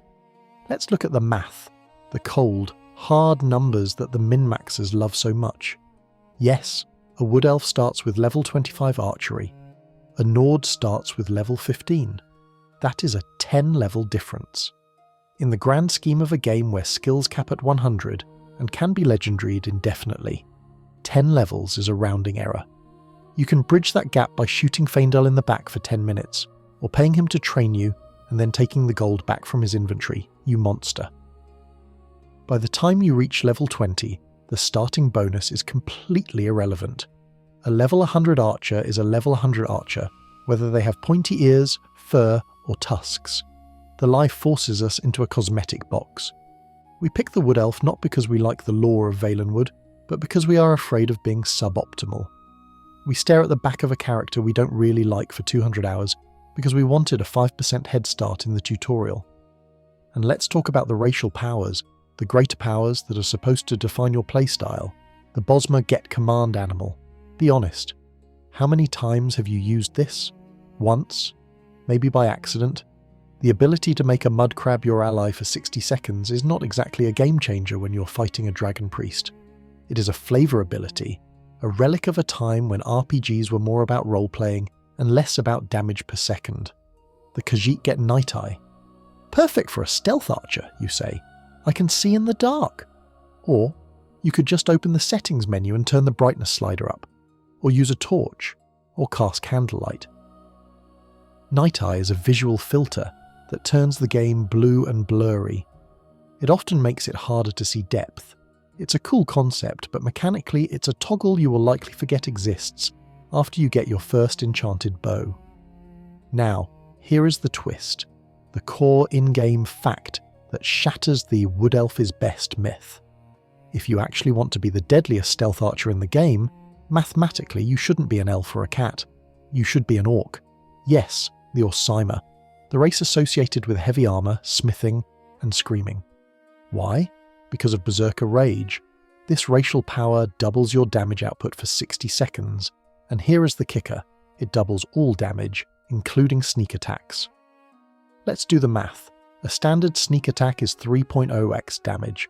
Let's look at the math, the cold, hard numbers that the min-maxers love so much. Yes, a Wood Elf starts with level 25 archery. A Nord starts with level 15. That is a 10-level difference. In the grand scheme of a game where skills cap at 100 and can be legendaried indefinitely, 10 levels is a rounding error. You can bridge that gap by shooting Feindel in the back for 10 minutes, or paying him to train you and then taking the gold back from his inventory, you monster. By the time you reach level 20, the starting bonus is completely irrelevant. A level 100 archer is a level 100 archer, whether they have pointy ears, fur, or tusks. The lie forces us into a cosmetic box. We pick the Wood Elf not because we like the lore of Valenwood, but because we are afraid of being suboptimal. We stare at the back of a character we don't really like for 200 hours because we wanted a 5% head start in the tutorial. And let's talk about the racial powers, the greater powers that are supposed to define your playstyle. The Bosmer get command animal. Be honest. How many times have you used this? Once? Maybe by accident? The ability to make a mud crab your ally for 60 seconds is not exactly a game changer when you're fighting a dragon priest. It is a flavor ability, a relic of a time when RPGs were more about role-playing and less about damage per second. The Khajiit get Night Eye. Perfect for a stealth archer, you say. I can see in the dark. Or you could just open the settings menu and turn the brightness slider up, or use a torch, or cast candlelight. Night Eye is a visual filter that turns the game blue and blurry. It often makes it harder to see depth. It's a cool concept, but mechanically it's a toggle you will likely forget exists after you get your first enchanted bow. Now, here is the twist, the core in-game fact that shatters the Wood Elf is best myth. If you actually want to be the deadliest stealth archer in the game, mathematically you shouldn't be an elf or a cat. You should be an orc. Yes, the Orsimer, the race associated with heavy armor, smithing, and screaming. Why? Because of Berserker Rage. This racial power doubles your damage output for 60 seconds, and here is the kicker, it doubles all damage, including sneak attacks. Let's do the math. A standard sneak attack is 3.0x damage.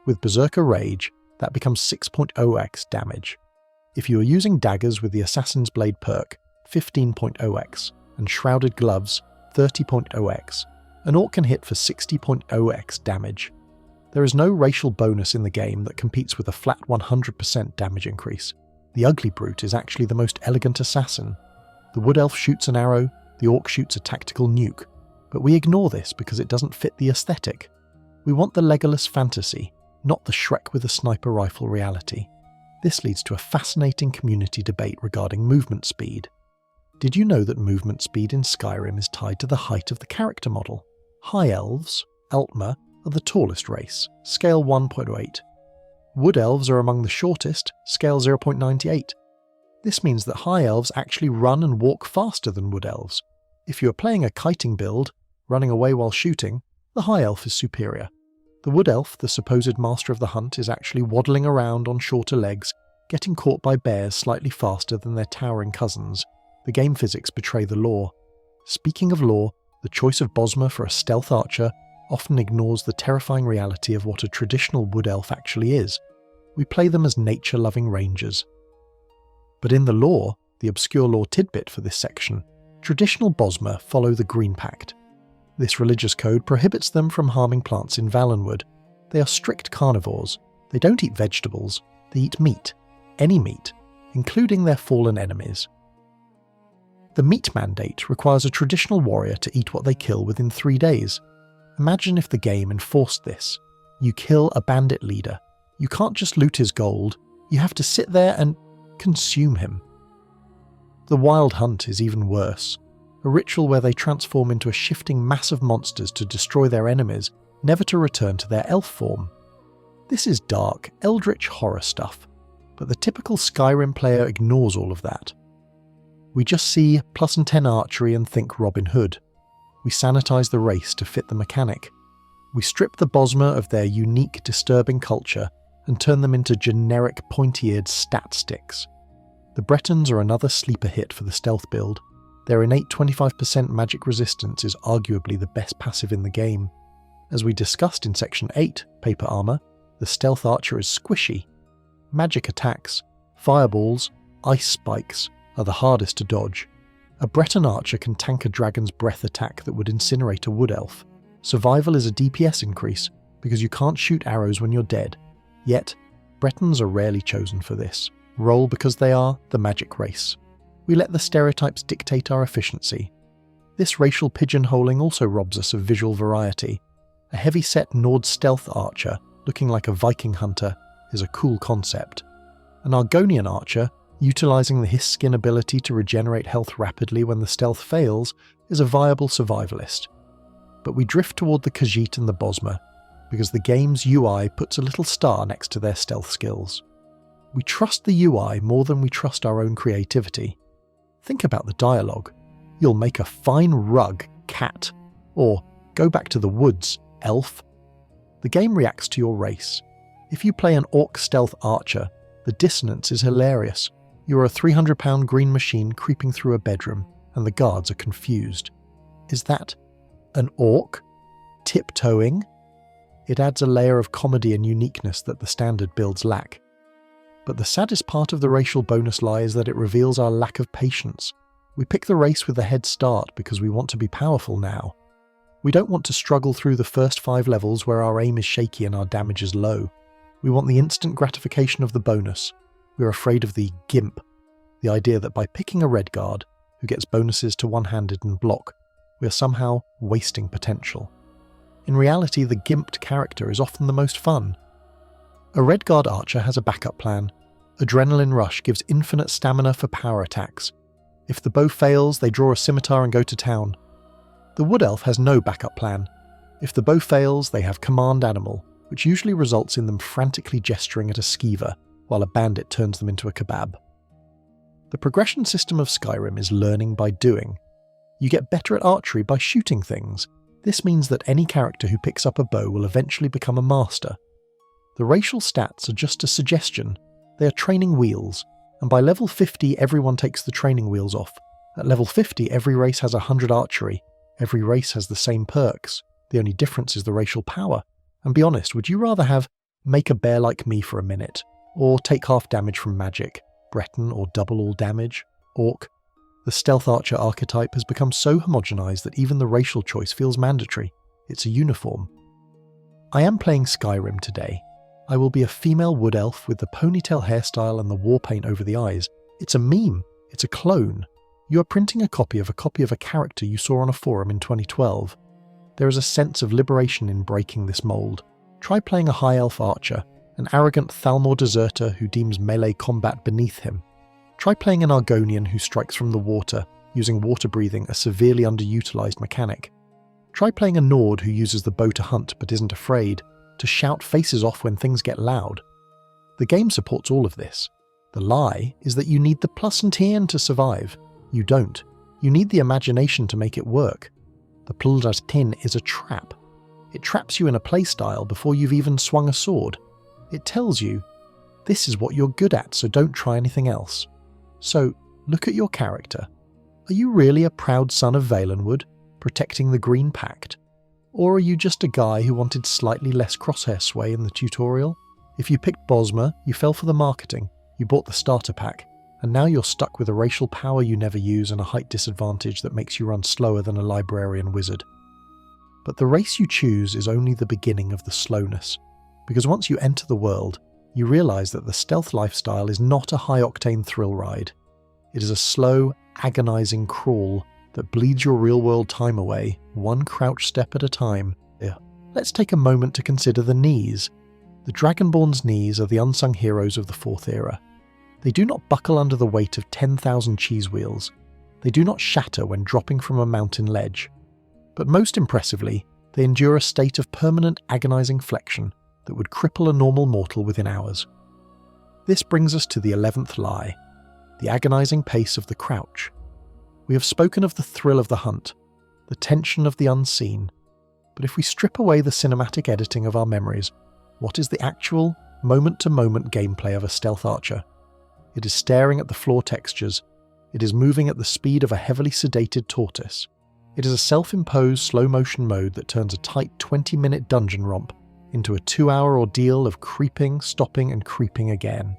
With Berserker Rage, that becomes 6.0x damage. If you are using daggers with the Assassin's Blade perk, 15.0x, and Shrouded Gloves, 30.0x, an orc can hit for 60.0x damage. There is no racial bonus in the game that competes with a flat 100% damage increase. The Ugly Brute is actually the most elegant assassin. The Wood Elf shoots an arrow, the orc shoots a tactical nuke, but we ignore this because it doesn't fit the aesthetic. We want the Legolas fantasy, not the Shrek with a sniper rifle reality. This leads to a fascinating community debate regarding movement speed. Did you know that movement speed in Skyrim is tied to the height of the character model? High Elves, Altmer, are the tallest race, scale 1.08. Wood Elves are among the shortest, scale 0.98. This means that High Elves actually run and walk faster than Wood Elves. If you are playing a kiting build, running away while shooting, the High Elf is superior. The Wood Elf, the supposed master of the hunt, is actually waddling around on shorter legs, getting caught by bears slightly faster than their towering cousins. The game physics betray the lore. Speaking of lore, the choice of Bosmer for a stealth archer often ignores the terrifying reality of what a traditional Wood Elf actually is. We play them as nature-loving rangers. But in the lore, the obscure lore tidbit for this section, traditional Bosmer follow the Green Pact. This religious code prohibits them from harming plants in Valenwood. They are strict carnivores. They don't eat vegetables, they eat meat. Any meat, including their fallen enemies. The meat mandate requires a traditional warrior to eat what they kill within 3 days. Imagine if the game enforced this. You kill a bandit leader. You can't just loot his gold, you have to sit there and consume him. The Wild Hunt is even worse, a ritual where they transform into a shifting mass of monsters to destroy their enemies, never to return to their elf form. This is dark, eldritch horror stuff, but the typical Skyrim player ignores all of that. We just see +10 archery and think Robin Hood. We sanitize the race to fit the mechanic. We strip the Bosmer of their unique, disturbing culture and turn them into generic, pointy-eared stat sticks. The Bretons are another sleeper hit for the stealth build. Their innate 25% magic resistance is arguably the best passive in the game. As we discussed in Section 8, Paper Armor, the stealth archer is squishy. Magic attacks, fireballs, ice spikes are the hardest to dodge. A Breton archer can tank a dragon's breath attack that would incinerate a wood elf. Survival is a DPS increase because you can't shoot arrows when you're dead. Yet, Bretons are rarely chosen for this. Roll because they are the magic race. We let the stereotypes dictate our efficiency. This racial pigeonholing also robs us of visual variety. A heavy-set Nord stealth archer, looking like a Viking hunter, is a cool concept. An Argonian archer, utilising the his skin ability to regenerate health rapidly when the stealth fails, is a viable survivalist. But we drift toward the Khajiit and the Bosmer, because the game's UI puts a little star next to their stealth skills. We trust the UI more than we trust our own creativity. Think about the dialogue. You'll make a fine rug, cat. Or, go back to the woods, elf. The game reacts to your race. If you play an orc stealth archer, the dissonance is hilarious. You're a 300-pound green machine creeping through a bedroom, and the guards are confused. Is that an orc? Tiptoeing? It adds a layer of comedy and uniqueness that the standard builds lack. But the saddest part of the racial bonus lie is that it reveals our lack of patience. We pick the race with a head start because we want to be powerful now. We don't want to struggle through the first 5 levels where our aim is shaky and our damage is low. We want the instant gratification of the bonus. We're afraid of the gimp, the idea that by picking a red guard, who gets bonuses to one-handed and block, we are somehow wasting potential. In reality, the gimped character is often the most fun. A red guard archer has a backup plan. Adrenaline Rush gives infinite stamina for power attacks. If the bow fails, they draw a scimitar and go to town. The wood elf has no backup plan. If the bow fails, they have Command Animal, which usually results in them frantically gesturing at a skeever, while a bandit turns them into a kebab. The progression system of Skyrim is learning by doing. You get better at archery by shooting things. This means that any character who picks up a bow will eventually become a master. The racial stats are just a suggestion. They are training wheels, and by level 50 everyone takes the training wheels off. At level 50 every race has 100 archery. Every race has the same perks. The only difference is the racial power. And be honest, would you rather have make a bear like me for a minute, or take half damage from magic, Breton or double all damage, orc? The stealth archer archetype has become so homogenized that even the racial choice feels mandatory. It's a uniform. I am playing Skyrim today. I will be a female wood elf with the ponytail hairstyle and the war paint over the eyes. It's a meme. It's a clone. You are printing a copy of a character you saw on a forum in 2012. There is a sense of liberation in breaking this mold. Try playing a high elf archer, an arrogant Thalmor deserter who deems melee combat beneath him. Try playing an Argonian who strikes from the water, using water breathing, a severely underutilized mechanic. Try playing a Nord who uses the bow to hunt but isn't afraid, to shout faces off when things get loud. The game supports all of this. The lie is that you need the +10 to survive. You don't. You need the imagination to make it work. The +10 is a trap. It traps you in a playstyle before you've even swung a sword. It tells you, this is what you're good at, so don't try anything else. So, look at your character. Are you really a proud son of Valenwood, protecting the Green Pact? Or are you just a guy who wanted slightly less crosshair sway in the tutorial? If you picked Bosmer, you fell for the marketing, you bought the starter pack, and now you're stuck with a racial power you never use and a height disadvantage that makes you run slower than a librarian wizard. But the race you choose is only the beginning of the slowness, because once you enter the world, you realise that the stealth lifestyle is not a high-octane thrill ride. It is a slow, agonizing crawl that bleeds your real-world time away, one crouch step at a time. Let's take a moment to consider the knees. The Dragonborn's knees are the unsung heroes of the 4th era. They do not buckle under the weight of 10,000 cheese wheels. They do not shatter when dropping from a mountain ledge. But most impressively, they endure a state of permanent agonizing flexion that would cripple a normal mortal within hours. This brings us to the 11th lie, the agonizing pace of the crutch. We have spoken of the thrill of the hunt, the tension of the unseen, but if we strip away the cinematic editing of our memories, what is the actual, moment-to-moment gameplay of a stealth archer? It is staring at the floor textures. It is moving at the speed of a heavily sedated tortoise. It is a self-imposed slow-motion mode that turns a tight 20-minute dungeon romp into a 2-hour ordeal of creeping, stopping, and creeping again.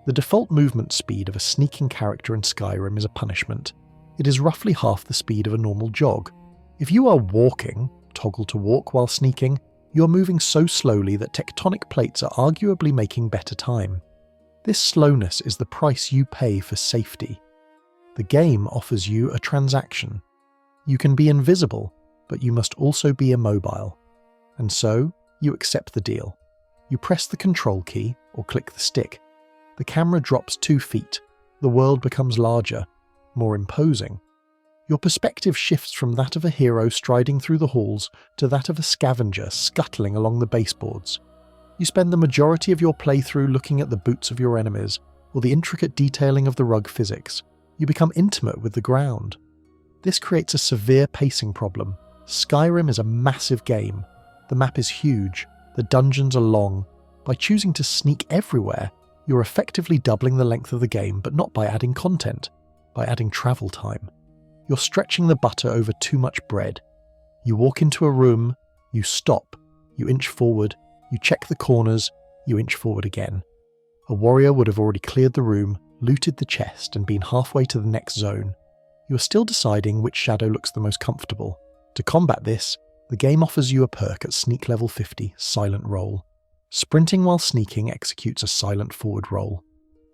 The default movement speed of a sneaking character in Skyrim is a punishment. It is roughly half the speed of a normal jog. If you are walking, toggle to walk while sneaking, you are moving so slowly that tectonic plates are arguably making better time. This slowness is the price you pay for safety. The game offers you a transaction. You can be invisible, but you must also be immobile. And so, you accept the deal. You press the control key or click the stick. The camera drops 2 feet. The world becomes larger, more imposing. Your perspective shifts from that of a hero striding through the halls to that of a scavenger scuttling along the baseboards. You spend the majority of your playthrough looking at the boots of your enemies or the intricate detailing of the rug physics. You become intimate with the ground. This creates a severe pacing problem. Skyrim is a massive game. The map is huge. The dungeons are long. By choosing to sneak everywhere, you're effectively doubling the length of the game, but not by adding content, by adding travel time. You're stretching the butter over too much bread. You walk into a room, you stop, you inch forward, you check the corners, you inch forward again. A warrior would have already cleared the room, looted the chest, and been halfway to the next zone. You are still deciding which shadow looks the most comfortable. To combat this, the game offers you a perk at sneak level 50, Silent Roll. Sprinting while sneaking executes a silent forward roll.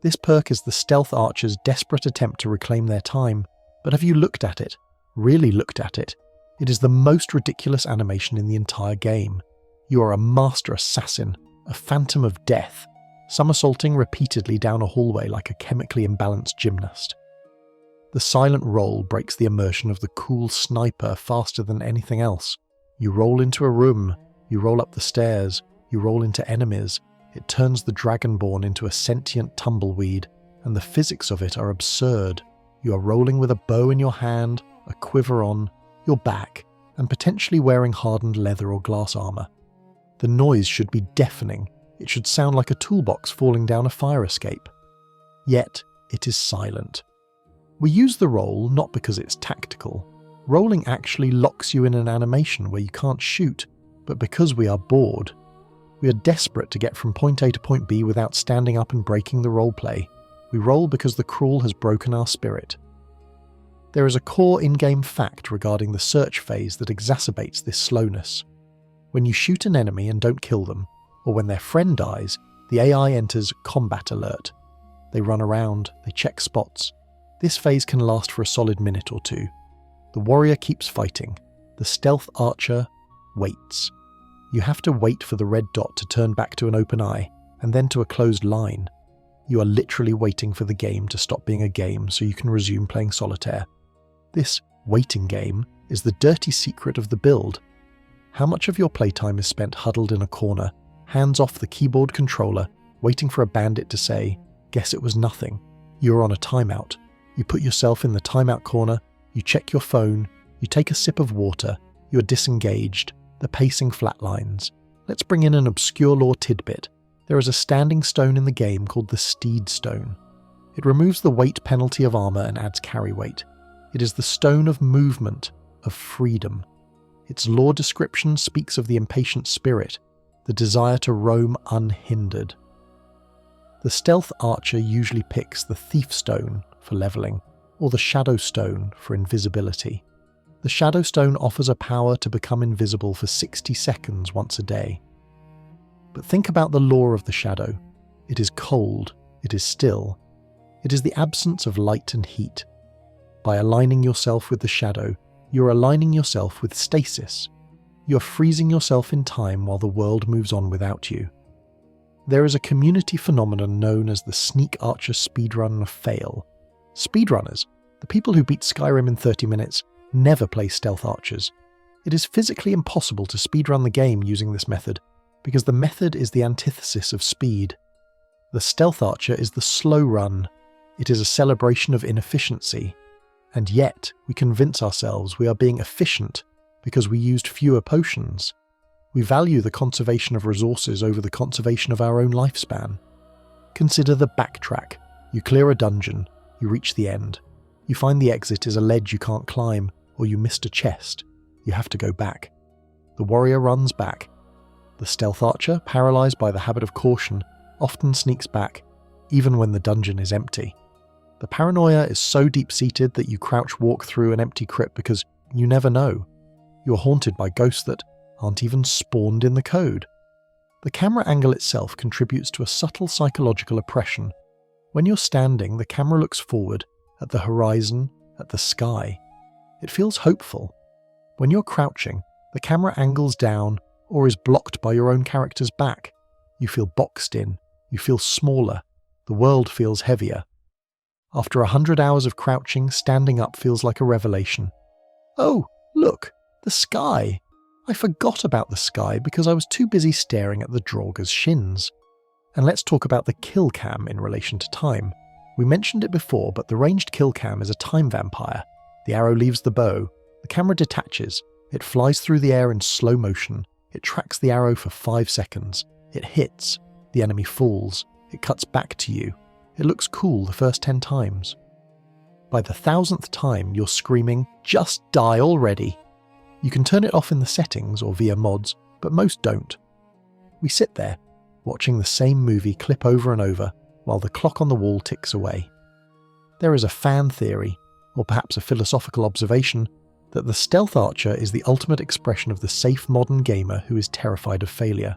This perk is the stealth archer's desperate attempt to reclaim their time. But have you looked at it? Really looked at it? It is the most ridiculous animation in the entire game. You are a master assassin, a phantom of death, somersaulting repeatedly down a hallway like a chemically imbalanced gymnast. The silent roll breaks the immersion of the cool sniper faster than anything else. You roll into a room, you roll up the stairs, you roll into enemies. It turns the Dragonborn into a sentient tumbleweed, and the physics of it are absurd. You are rolling with a bow in your hand, a quiver on, your back, and potentially wearing hardened leather or glass armor. The noise should be deafening. It should sound like a toolbox falling down a fire escape. Yet, it is silent. We use the roll not because it's tactical. Rolling actually locks you in an animation where you can't shoot, but because we are bored. We are desperate to get from point A to point B without standing up and breaking the roleplay. We roll because the crawl has broken our spirit. There is a core in-game fact regarding the search phase that exacerbates this slowness. When you shoot an enemy and don't kill them, or when their friend dies, the AI enters combat alert. They run around, they check spots. This phase can last for a solid minute or two. The warrior keeps fighting. The stealth archer waits. You have to wait for the red dot to turn back to an open eye, and then to a closed line. You are literally waiting for the game to stop being a game so you can resume playing solitaire. This waiting game is the dirty secret of the build. How much of your playtime is spent huddled in a corner, hands off the keyboard controller, waiting for a bandit to say, "Guess it was nothing." You're on a timeout. You put yourself in the timeout corner, you check your phone, you take a sip of water, you are disengaged, the pacing flatlines. Let's bring in an obscure lore tidbit. There is a standing stone in the game called the Steed Stone. It removes the weight penalty of armor and adds carry weight. It is the stone of movement, of freedom. Its lore description speaks of the impatient spirit, the desire to roam unhindered. The stealth archer usually picks the Thief Stone for leveling, or the Shadow Stone for invisibility. The Shadow Stone offers a power to become invisible for 60 seconds once a day. But think about the lore of the shadow. It is cold, it is still. It is the absence of light and heat. By aligning yourself with the shadow, you are aligning yourself with stasis. You are freezing yourself in time while the world moves on without you. There is a community phenomenon known as the sneak archer speedrun fail. Speedrunners, the people who beat Skyrim in 30 minutes, never play stealth archers. It is physically impossible to speedrun the game using this method, because the method is the antithesis of speed. The stealth archer is the slow run. It is a celebration of inefficiency. And yet, we convince ourselves we are being efficient because we used fewer potions. We value the conservation of resources over the conservation of our own lifespan. Consider the backtrack. You clear a dungeon, you reach the end. You find the exit is a ledge you can't climb, or you missed a chest. You have to go back. The warrior runs back. The stealth archer, paralysed by the habit of caution, often sneaks back, even when the dungeon is empty. The paranoia is so deep-seated that you crouch walk through an empty crypt because you never know. You are haunted by ghosts that aren't even spawned in the code. The camera angle itself contributes to a subtle psychological oppression. When you're standing, the camera looks forward, at the horizon, at the sky. It feels hopeful. When you're crouching, the camera angles down or is blocked by your own character's back. You feel boxed in, you feel smaller, the world feels heavier. After 100 hours of crouching, standing up feels like a revelation. Oh, look, the sky! I forgot about the sky because I was too busy staring at the Draugr's shins. And let's talk about the kill cam in relation to time. We mentioned it before, but the ranged kill cam is a time vampire. The arrow leaves the bow, the camera detaches, it flies through the air in slow motion, it tracks the arrow for 5 seconds, it hits, the enemy falls, it cuts back to you. It looks cool the first 10 times. By the 1000th time, you're screaming, "Just die already!" You can turn it off in the settings or via mods, but most don't. We sit there, watching the same movie clip over and over, while the clock on the wall ticks away. There is a fan theory, or perhaps a philosophical observation, that the stealth archer is the ultimate expression of the safe modern gamer who is terrified of failure.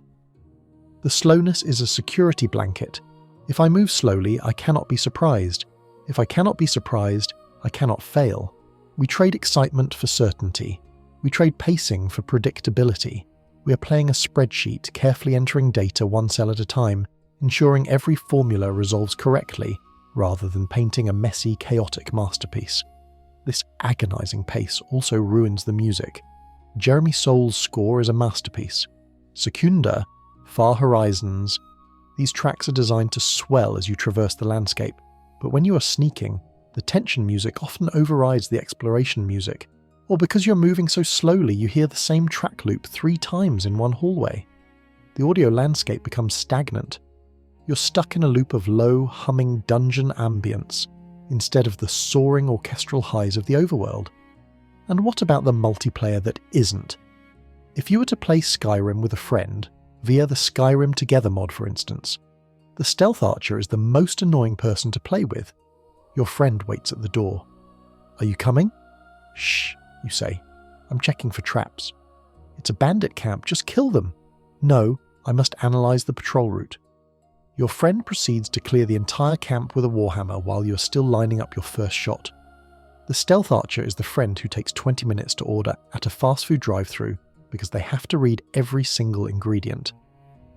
The slowness is a security blanket. If I move slowly, I cannot be surprised. If I cannot be surprised, I cannot fail. We trade excitement for certainty. We trade pacing for predictability. We are playing a spreadsheet, carefully entering data one cell at a time, ensuring every formula resolves correctly, rather than painting a messy, chaotic masterpiece. This agonizing pace also ruins the music. Jeremy Soul's score is a masterpiece. Secunda, Far Horizons, these tracks are designed to swell as you traverse the landscape, but when you are sneaking, the tension music often overrides the exploration music, or because you're moving so slowly you hear the same track loop 3 times in one hallway. The audio landscape becomes stagnant. You're stuck in a loop of low, humming dungeon ambience, instead of the soaring orchestral highs of the overworld. And what about the multiplayer that isn't? If you were to play Skyrim with a friend, via the Skyrim Together mod for instance, the stealth archer is the most annoying person to play with. Your friend waits at the door. "Are you coming?" "Shh," you say. "I'm checking for traps." "It's a bandit camp, just kill them." "No, I must analyse the patrol route." Your friend proceeds to clear the entire camp with a warhammer while you are still lining up your first shot. The stealth archer is the friend who takes 20 minutes to order at a fast food drive-thru because they have to read every single ingredient.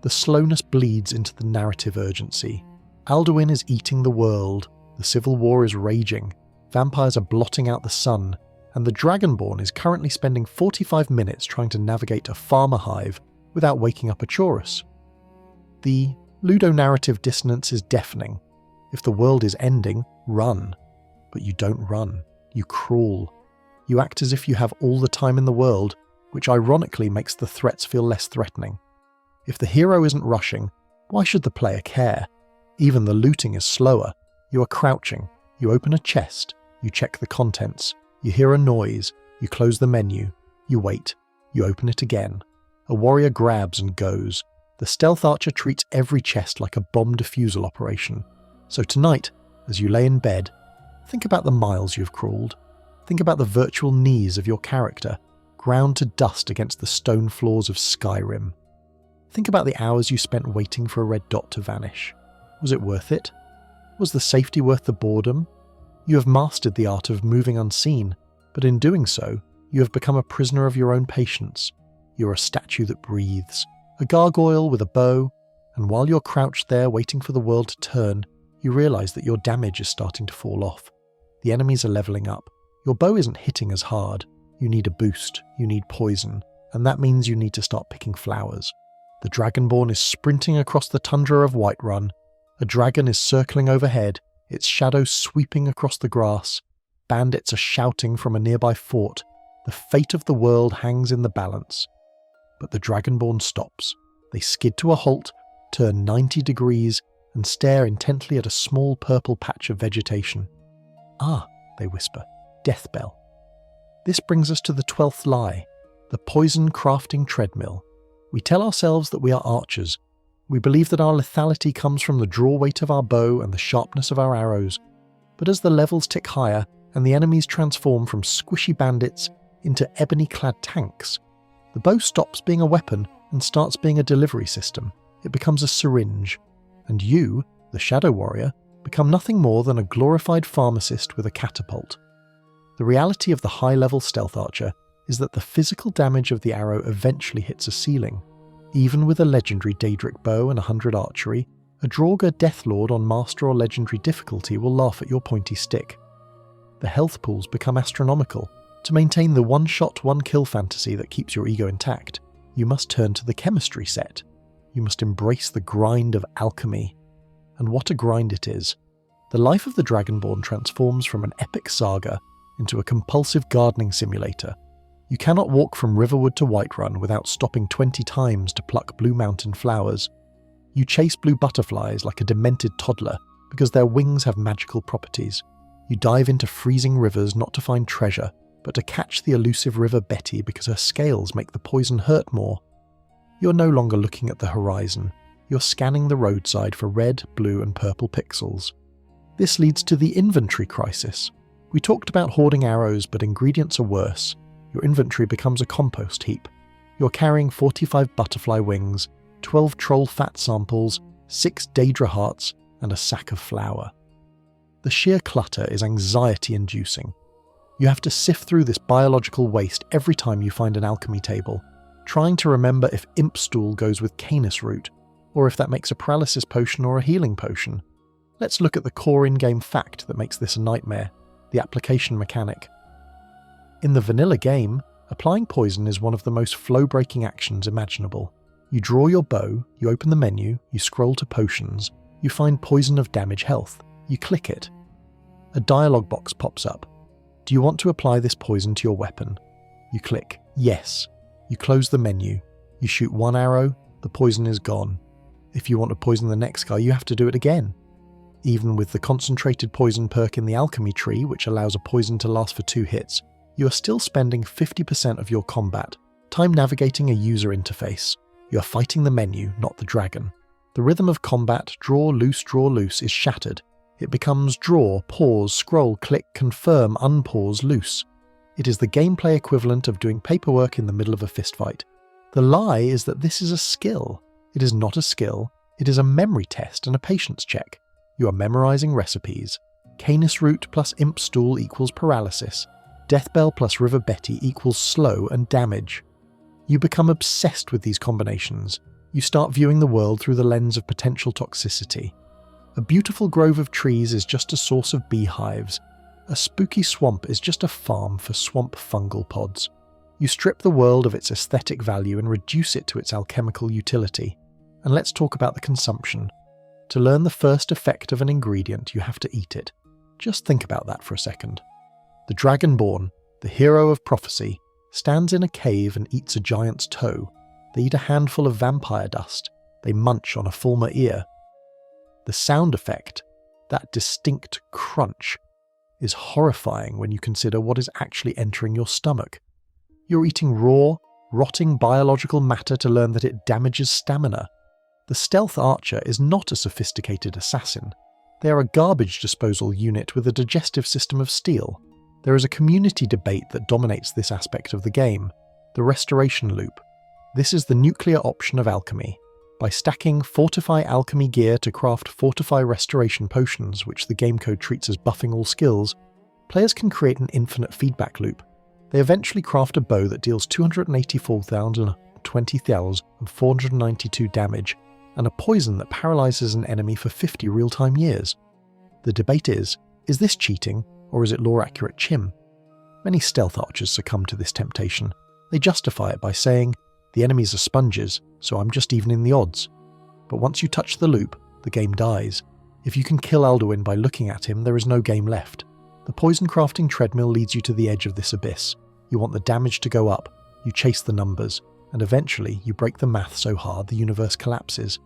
The slowness bleeds into the narrative urgency. Alduin is eating the world, the civil war is raging, vampires are blotting out the sun, and the Dragonborn is currently spending 45 minutes trying to navigate a farmer hive without waking up a chorus. The ludonarrative dissonance is deafening. If the world is ending, run. But you don't run. You crawl. You act as if you have all the time in the world, which ironically makes the threats feel less threatening. If the hero isn't rushing, why should the player care? Even the looting is slower. You are crouching. You open a chest. You check the contents. You hear a noise. You close the menu. You wait. You open it again. A warrior grabs and goes. The stealth archer treats every chest like a bomb defusal operation. So tonight, as you lay in bed, think about the miles you've crawled. Think about the virtual knees of your character, ground to dust against the stone floors of Skyrim. Think about the hours you spent waiting for a red dot to vanish. Was it worth it? Was the safety worth the boredom? You have mastered the art of moving unseen, but in doing so, you have become a prisoner of your own patience. You're a statue that breathes, a gargoyle with a bow, and while you're crouched there waiting for the world to turn, you realise that your damage is starting to fall off. The enemies are levelling up. Your bow isn't hitting as hard. You need a boost, you need poison, and that means you need to start picking flowers. The Dragonborn is sprinting across the tundra of Whiterun. A dragon is circling overhead, its shadow sweeping across the grass. Bandits are shouting from a nearby fort. The fate of the world hangs in the balance. But the Dragonborn stops. They skid to a halt, turn 90 degrees, and stare intently at a small purple patch of vegetation. "Ah," they whisper, "death bell." This brings us to the 12th lie, the Poison Crafting Treadmill. We tell ourselves that we are archers. We believe that our lethality comes from the draw weight of our bow and the sharpness of our arrows. But as the levels tick higher and the enemies transform from squishy bandits into ebony-clad tanks, the bow stops being a weapon and starts being a delivery system. It becomes a syringe. And you, the Shadow Warrior, become nothing more than a glorified pharmacist with a catapult. The reality of the high-level stealth archer is that the physical damage of the arrow eventually hits a ceiling. Even with a legendary Daedric bow and 100 archery, a Draugr Deathlord on Master or Legendary difficulty will laugh at your pointy stick. The health pools become astronomical. To maintain the one-shot, one-kill fantasy that keeps your ego intact, you must turn to the chemistry set. You must embrace the grind of alchemy. And what a grind it is. The life of the Dragonborn transforms from an epic saga into a compulsive gardening simulator. You cannot walk from Riverwood to Whiterun without stopping 20 times to pluck blue mountain flowers. You chase blue butterflies like a demented toddler because their wings have magical properties. You dive into freezing rivers not to find treasure, but to catch the elusive River Betty because her scales make the poison hurt more. You're no longer looking at the horizon. You're scanning the roadside for red, blue and purple pixels. This leads to the inventory crisis. We talked about hoarding arrows, but ingredients are worse. Your inventory becomes a compost heap. You're carrying 45 butterfly wings, 12 troll fat samples, 6 Daedra hearts, and a sack of flour. The sheer clutter is anxiety-inducing. You have to sift through this biological waste every time you find an alchemy table, trying to remember if imp stool goes with canis root, or if that makes a paralysis potion or a healing potion. Let's look at the core in-game fact that makes this a nightmare, the application mechanic. In the vanilla game, applying poison is one of the most flow-breaking actions imaginable. You draw your bow, you open the menu, you scroll to potions, you find poison of damage health, you click it. A dialog box pops up. Do you want to apply this poison to your weapon? You click yes. You close the menu. You shoot one arrow, the poison is gone. If you want to poison the next guy, you have to do it again. Even with the concentrated poison perk in the alchemy tree, which allows a poison to last for 2 hits, you are still spending 50% of your combat time navigating a user interface. You are fighting the menu, not the dragon. The rhythm of combat, draw, loose, is shattered. It becomes draw, pause, scroll, click, confirm, unpause, loose. It is the gameplay equivalent of doing paperwork in the middle of a fistfight. The lie is that this is a skill. It is not a skill. It is a memory test and a patience check. You are memorizing recipes. Canis root plus imp stool equals paralysis. Deathbell plus River Betty equals slow and damage. You become obsessed with these combinations. You start viewing the world through the lens of potential toxicity. A beautiful grove of trees is just a source of beehives. A spooky swamp is just a farm for swamp fungal pods. You strip the world of its aesthetic value and reduce it to its alchemical utility. And let's talk about the consumption. To learn the first effect of an ingredient, you have to eat it. Just think about that for a second. The Dragonborn, the hero of prophecy, stands in a cave and eats a giant's toe. They eat a handful of vampire dust. They munch on a fulmer ear. The sound effect, that distinct crunch, is horrifying when you consider what is actually entering your stomach. You're eating raw, rotting biological matter to learn that it damages stamina. The stealth archer is not a sophisticated assassin. They are a garbage disposal unit with a digestive system of steel. There is a community debate that dominates this aspect of the game, the restoration loop. This is the nuclear option of alchemy. By stacking Fortify alchemy gear to craft Fortify restoration potions, which the game code treats as buffing all skills, players can create an infinite feedback loop. They eventually craft a bow that deals 284,020,492 damage, and a poison that paralyzes an enemy for 50 real-time years. The debate is this cheating or is it lore-accurate chim? Many stealth archers succumb to this temptation. They justify it by saying, the enemies are sponges, so I'm just evening the odds. But once you touch the loop, the game dies. If you can kill Alduin by looking at him, there is no game left. The Poison Crafting Treadmill leads you to the edge of this abyss. You want the damage to go up, you chase the numbers, and eventually you break the math so hard the universe collapses.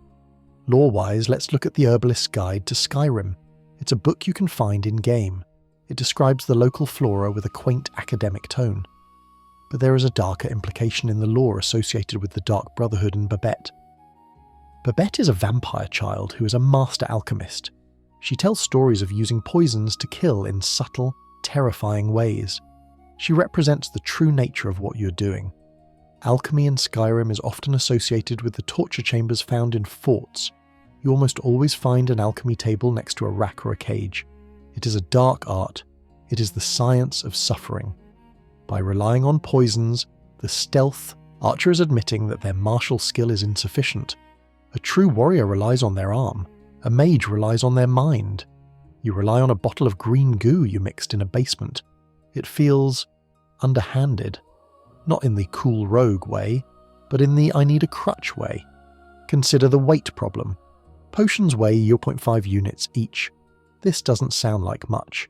Lore-wise, let's look at the Herbalist's Guide to Skyrim. It's a book you can find in-game. It describes the local flora with a quaint academic tone. But there is a darker implication in the lore associated with the Dark Brotherhood and Babette. Babette is a vampire child who is a master alchemist. She tells stories of using poisons to kill in subtle, terrifying ways. She represents the true nature of what you're doing. Alchemy in Skyrim is often associated with the torture chambers found in forts. You almost always find an alchemy table next to a rack or a cage. It is a dark art. It is the science of suffering. By relying on poisons, the stealth, archer is admitting that their martial skill is insufficient. A true warrior relies on their arm. A mage relies on their mind. You rely on a bottle of green goo you mixed in a basement. It feels underhanded. Not in the cool rogue way, but in the I need a crutch way. Consider the weight problem. Potions weigh 0.5 units each. This doesn't sound like much.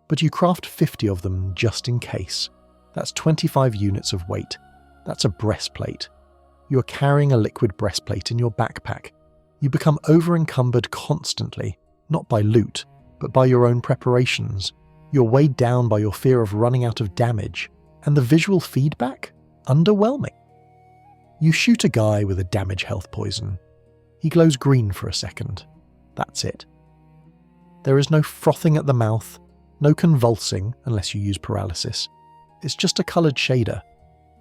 But you craft 50 of them just in case. That's 25 units of weight. That's a breastplate. You're carrying a liquid breastplate in your backpack. You become over-encumbered constantly, not by loot, but by your own preparations. You're weighed down by your fear of running out of damage. And the visual feedback? Underwhelming. You shoot a guy with a damage health poison. He glows green for a second. That's it. There is no frothing at the mouth, no convulsing unless you use paralysis. It's just a coloured shader.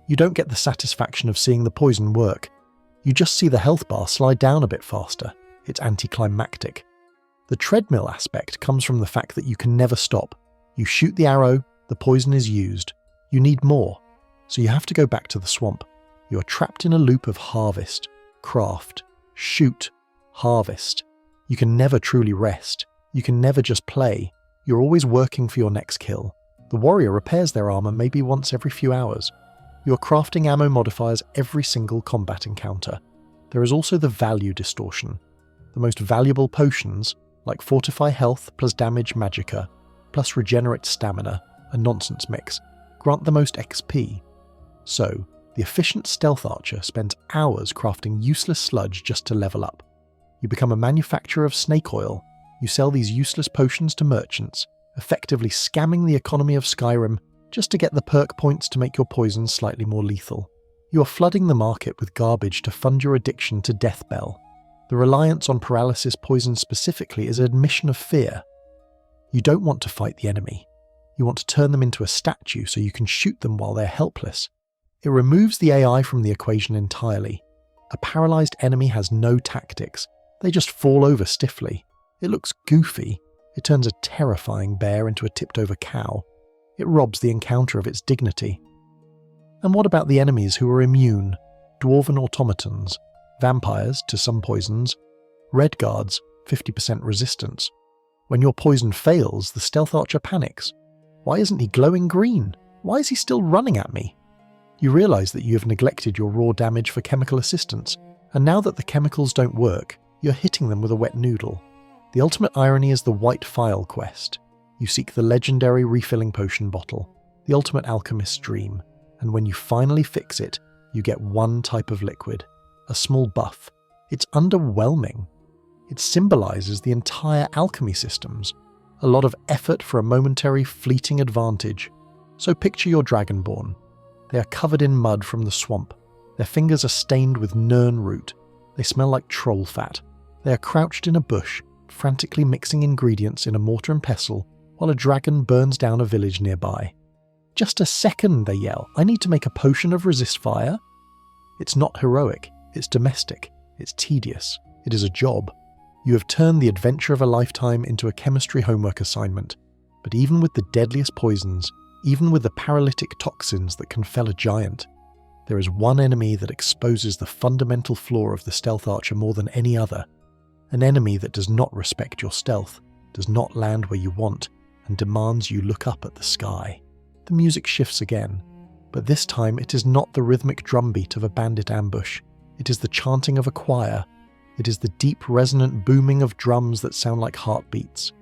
You don't get the satisfaction of seeing the poison work. You just see the health bar slide down a bit faster. It's anticlimactic. The treadmill aspect comes from the fact that you can never stop. You shoot the arrow, the poison is used. You need more, so you have to go back to the swamp. You are trapped in a loop of harvest, craft, shoot, harvest. You can never truly rest. You can never just play. You're always working for your next kill. The warrior repairs their armor maybe once every few hours. You're crafting ammo modifiers every single combat encounter. There is also the value distortion. The most valuable potions, like Fortify Health plus Damage Magicka, plus Regenerate Stamina, a nonsense mix, grant the most XP. So, the efficient stealth archer spends hours crafting useless sludge just to level up. You become a manufacturer of snake oil. You sell these useless potions to merchants, effectively scamming the economy of Skyrim just to get the perk points to make your poisons slightly more lethal. You are flooding the market with garbage to fund your addiction to Deathbell. The reliance on paralysis poison specifically is an admission of fear. You don't want to fight the enemy. You want to turn them into a statue so you can shoot them while they're helpless. It removes the AI from the equation entirely. A paralyzed enemy has no tactics. They just fall over stiffly. It looks goofy. It turns a terrifying bear into a tipped-over cow. It robs the encounter of its dignity. And what about the enemies who are immune? Dwarven automatons, vampires to some poisons, red guards, 50% resistance. When your poison fails, the stealth archer panics. Why isn't he glowing green? Why is he still running at me? You realise that you have neglected your raw damage for chemical assistance, and now that the chemicals don't work, you're hitting them with a wet noodle. The ultimate irony is the White Phial quest. You seek the legendary refilling potion bottle, the ultimate alchemist's dream, and when you finally fix it, you get one type of liquid, a small buff. It's underwhelming. It symbolises the entire alchemy systems, a lot of effort for a momentary, fleeting advantage. So picture your Dragonborn. They are covered in mud from the swamp. Their fingers are stained with nern root. They smell like troll fat. They are crouched in a bush, frantically mixing ingredients in a mortar and pestle while a dragon burns down a village nearby. Just a second, they yell. I need to make a potion of resist fire. It's not heroic. It's domestic. It's tedious. It is a job. You have turned the adventure of a lifetime into a chemistry homework assignment. But even with the deadliest poisons, even with the paralytic toxins that can fell a giant, there is one enemy that exposes the fundamental flaw of the stealth archer more than any other. An enemy that does not respect your stealth, does not land where you want, and demands you look up at the sky. The music shifts again, but this time it is not the rhythmic drumbeat of a bandit ambush. It is the chanting of a choir. It is the deep resonant booming of drums that sound like heartbeats.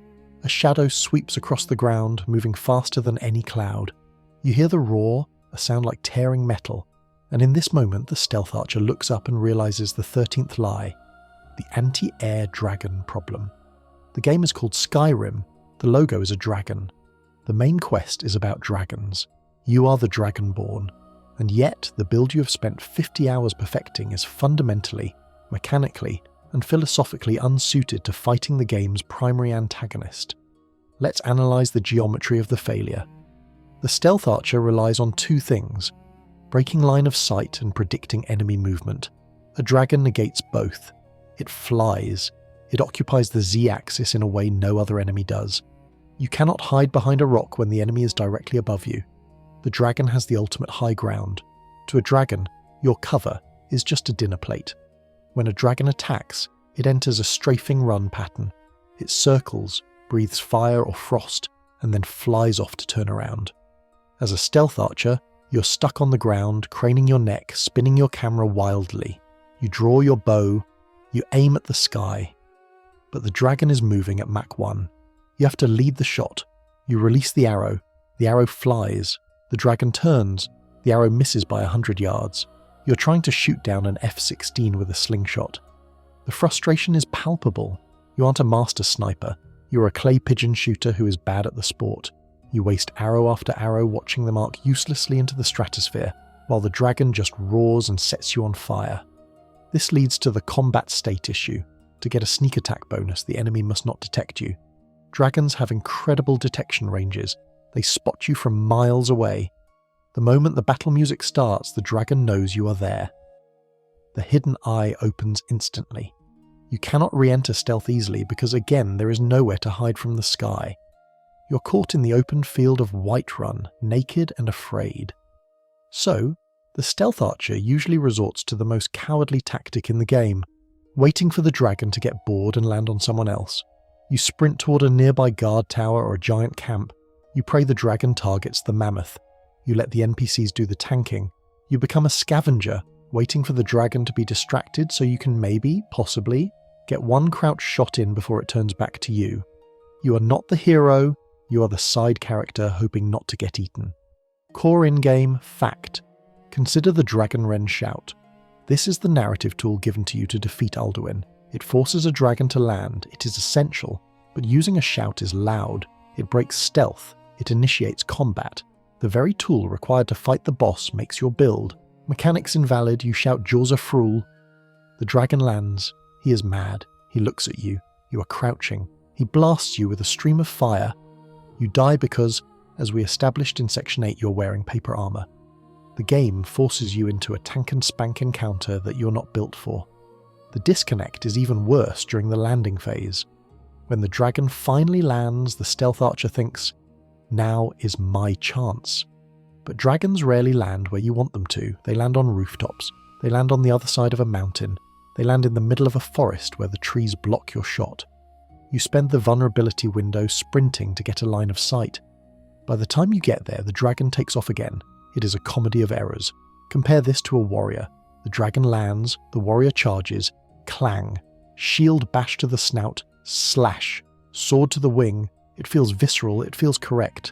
A shadow sweeps across the ground, moving faster than any cloud. You hear the roar, a sound like tearing metal, and in this moment the stealth archer looks up and realizes the 13th lie, the anti-air dragon problem. The game is called Skyrim. The logo is a dragon. The main quest is about dragons. You are the Dragonborn, and yet the build you have spent 50 hours perfecting is fundamentally, mechanically, and philosophically unsuited to fighting the game's primary antagonist. Let's analyse the geometry of the failure. The stealth archer relies on two things: breaking line of sight and predicting enemy movement. A dragon negates both. It flies. It occupies the Z-axis in a way no other enemy does. You cannot hide behind a rock when the enemy is directly above you. The dragon has the ultimate high ground. To a dragon, your cover is just a dinner plate. When a dragon attacks, it enters a strafing run pattern. It circles, breathes fire or frost, and then flies off to turn around. As a stealth archer, you're stuck on the ground, craning your neck, spinning your camera wildly. You draw your bow, you aim at the sky. But the dragon is moving at Mach 1. You have to lead the shot. You release the arrow flies, the dragon turns, the arrow misses by 100 yards. You're trying to shoot down an F-16 with a slingshot. The frustration is palpable. You aren't a master sniper. You're a clay pigeon shooter who is bad at the sport. You waste arrow after arrow watching them arc uselessly into the stratosphere, while the dragon just roars and sets you on fire. This leads to the combat state issue. To get a sneak attack bonus, the enemy must not detect you. Dragons have incredible detection ranges. They spot you from miles away. The moment the battle music starts, the dragon knows you are there. The hidden eye opens instantly. You cannot re-enter stealth easily because again there is nowhere to hide from the sky. You're caught in the open field of Whiterun, naked and afraid. So, the stealth archer usually resorts to the most cowardly tactic in the game, waiting for the dragon to get bored and land on someone else. You sprint toward a nearby guard tower or a giant camp. You pray the dragon targets the mammoth. You let the NPCs do the tanking. You become a scavenger, waiting for the dragon to be distracted so you can maybe, possibly, get one crouch shot in before it turns back to you. You are not the hero, you are the side character hoping not to get eaten. Core in-game fact. Consider the Dragon Wren shout. This is the narrative tool given to you to defeat Alduin. It forces a dragon to land, it is essential, but using a shout is loud. It breaks stealth, it initiates combat. The very tool required to fight the boss makes your build. Mechanics invalid, you shout Jaws Frul. The dragon lands. He is mad. He looks at you. You are crouching. He blasts you with a stream of fire. You die because, as we established in Section 8, you're wearing paper armor. The game forces you into a tank and spank encounter that you're not built for. The disconnect is even worse during the landing phase. When the dragon finally lands, the stealth archer thinks, now is my chance. But dragons rarely land where you want them to. They land on rooftops. They land on the other side of a mountain. They land in the middle of a forest where the trees block your shot. You spend the vulnerability window sprinting to get a line of sight. By the time you get there, the dragon takes off again. It is a comedy of errors. Compare this to a warrior. The dragon lands, the warrior charges, clang, shield bash to the snout, slash, sword to the wing. It feels visceral, it feels correct.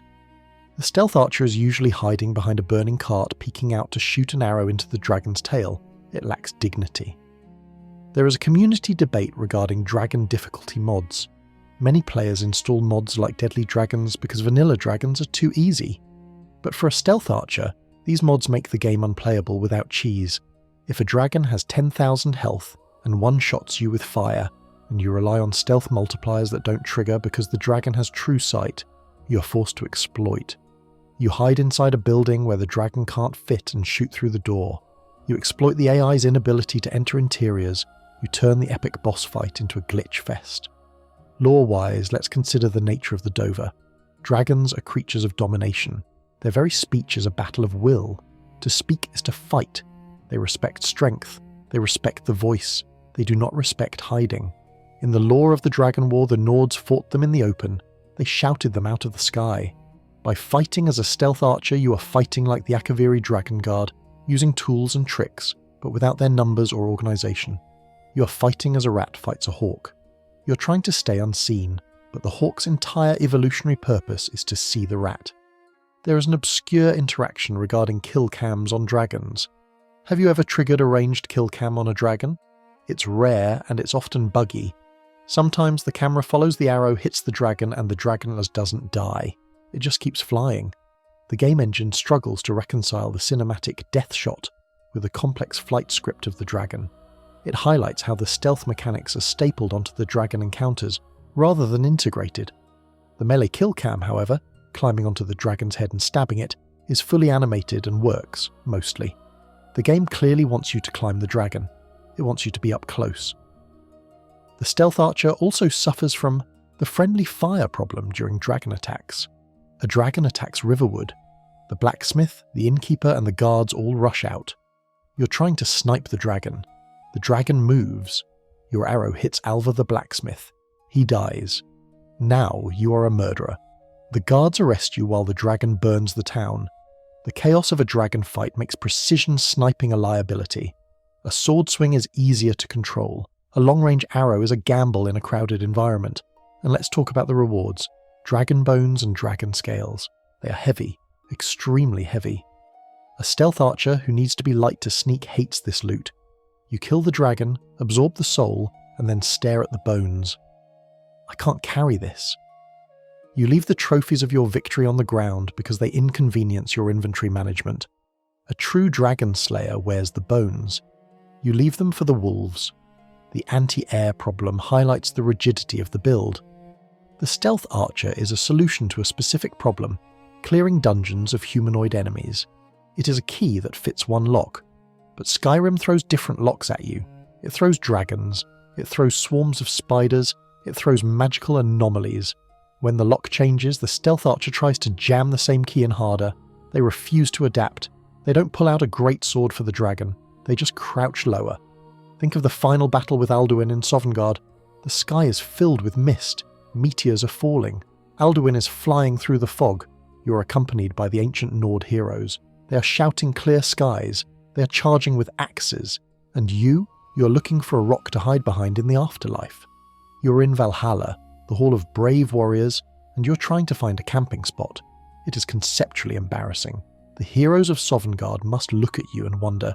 The stealth archer is usually hiding behind a burning cart, peeking out to shoot an arrow into the dragon's tail. It lacks dignity. There is a community debate regarding dragon difficulty mods. Many players install mods like Deadly Dragons because vanilla dragons are too easy. But for a stealth archer, these mods make the game unplayable without cheese. If a dragon has 10,000 health and one-shots you with fire, and you rely on stealth multipliers that don't trigger because the dragon has true sight, you are forced to exploit. You hide inside a building where the dragon can't fit and shoot through the door. You exploit the AI's inability to enter interiors. You turn the epic boss fight into a glitch fest. Lore-wise, let's consider the nature of the Dover. Dragons are creatures of domination. Their very speech is a battle of will. To speak is to fight. They respect strength. They respect the voice. They do not respect hiding. In the lore of the Dragon War, the Nords fought them in the open. They shouted them out of the sky. By fighting as a stealth archer, you are fighting like the Akaviri Dragon Guard, using tools and tricks, but without their numbers or organisation. You are fighting as a rat fights a hawk. You are trying to stay unseen, but the hawk's entire evolutionary purpose is to see the rat. There is an obscure interaction regarding kill cams on dragons. Have you ever triggered a ranged kill cam on a dragon? It's rare and it's often buggy. Sometimes the camera follows the arrow, hits the dragon, and the dragon doesn't die. It just keeps flying. The game engine struggles to reconcile the cinematic death shot with the complex flight script of the dragon. It highlights how the stealth mechanics are stapled onto the dragon encounters, rather than integrated. The melee kill cam, however, climbing onto the dragon's head and stabbing it, is fully animated and works, mostly. The game clearly wants you to climb the dragon. It wants you to be up close. The stealth archer also suffers from the friendly fire problem during dragon attacks. A dragon attacks Riverwood. The blacksmith, the innkeeper, and the guards all rush out. You're trying to snipe the dragon. The dragon moves. Your arrow hits Alva the blacksmith. He dies. Now you are a murderer. The guards arrest you while the dragon burns the town. The chaos of a dragon fight makes precision sniping a liability. A sword swing is easier to control. A long-range arrow is a gamble in a crowded environment. And let's talk about the rewards. Dragon bones and dragon scales. They are heavy, extremely heavy. A stealth archer who needs to be light to sneak hates this loot. You kill the dragon, absorb the soul, and then stare at the bones. I can't carry this. You leave the trophies of your victory on the ground because they inconvenience your inventory management. A true dragon slayer wears the bones. You leave them for the wolves. The anti-air problem highlights the rigidity of the build. The stealth archer is a solution to a specific problem, clearing dungeons of humanoid enemies. It is a key that fits one lock, but Skyrim throws different locks at you. It throws dragons, it throws swarms of spiders, it throws magical anomalies. When the lock changes, the stealth archer tries to jam the same key in harder. They refuse to adapt. They don't pull out a great sword for the dragon. They just crouch lower. Think of the final battle with Alduin in Sovngarde. The sky is filled with mist. Meteors are falling. Alduin is flying through the fog. You are accompanied by the ancient Nord heroes. They are shouting clear skies. They are charging with axes. And you're looking for a rock to hide behind in the afterlife. You're in Valhalla, the hall of brave warriors, and you're trying to find a camping spot. It is conceptually embarrassing. The heroes of Sovngarde must look at you and wonder,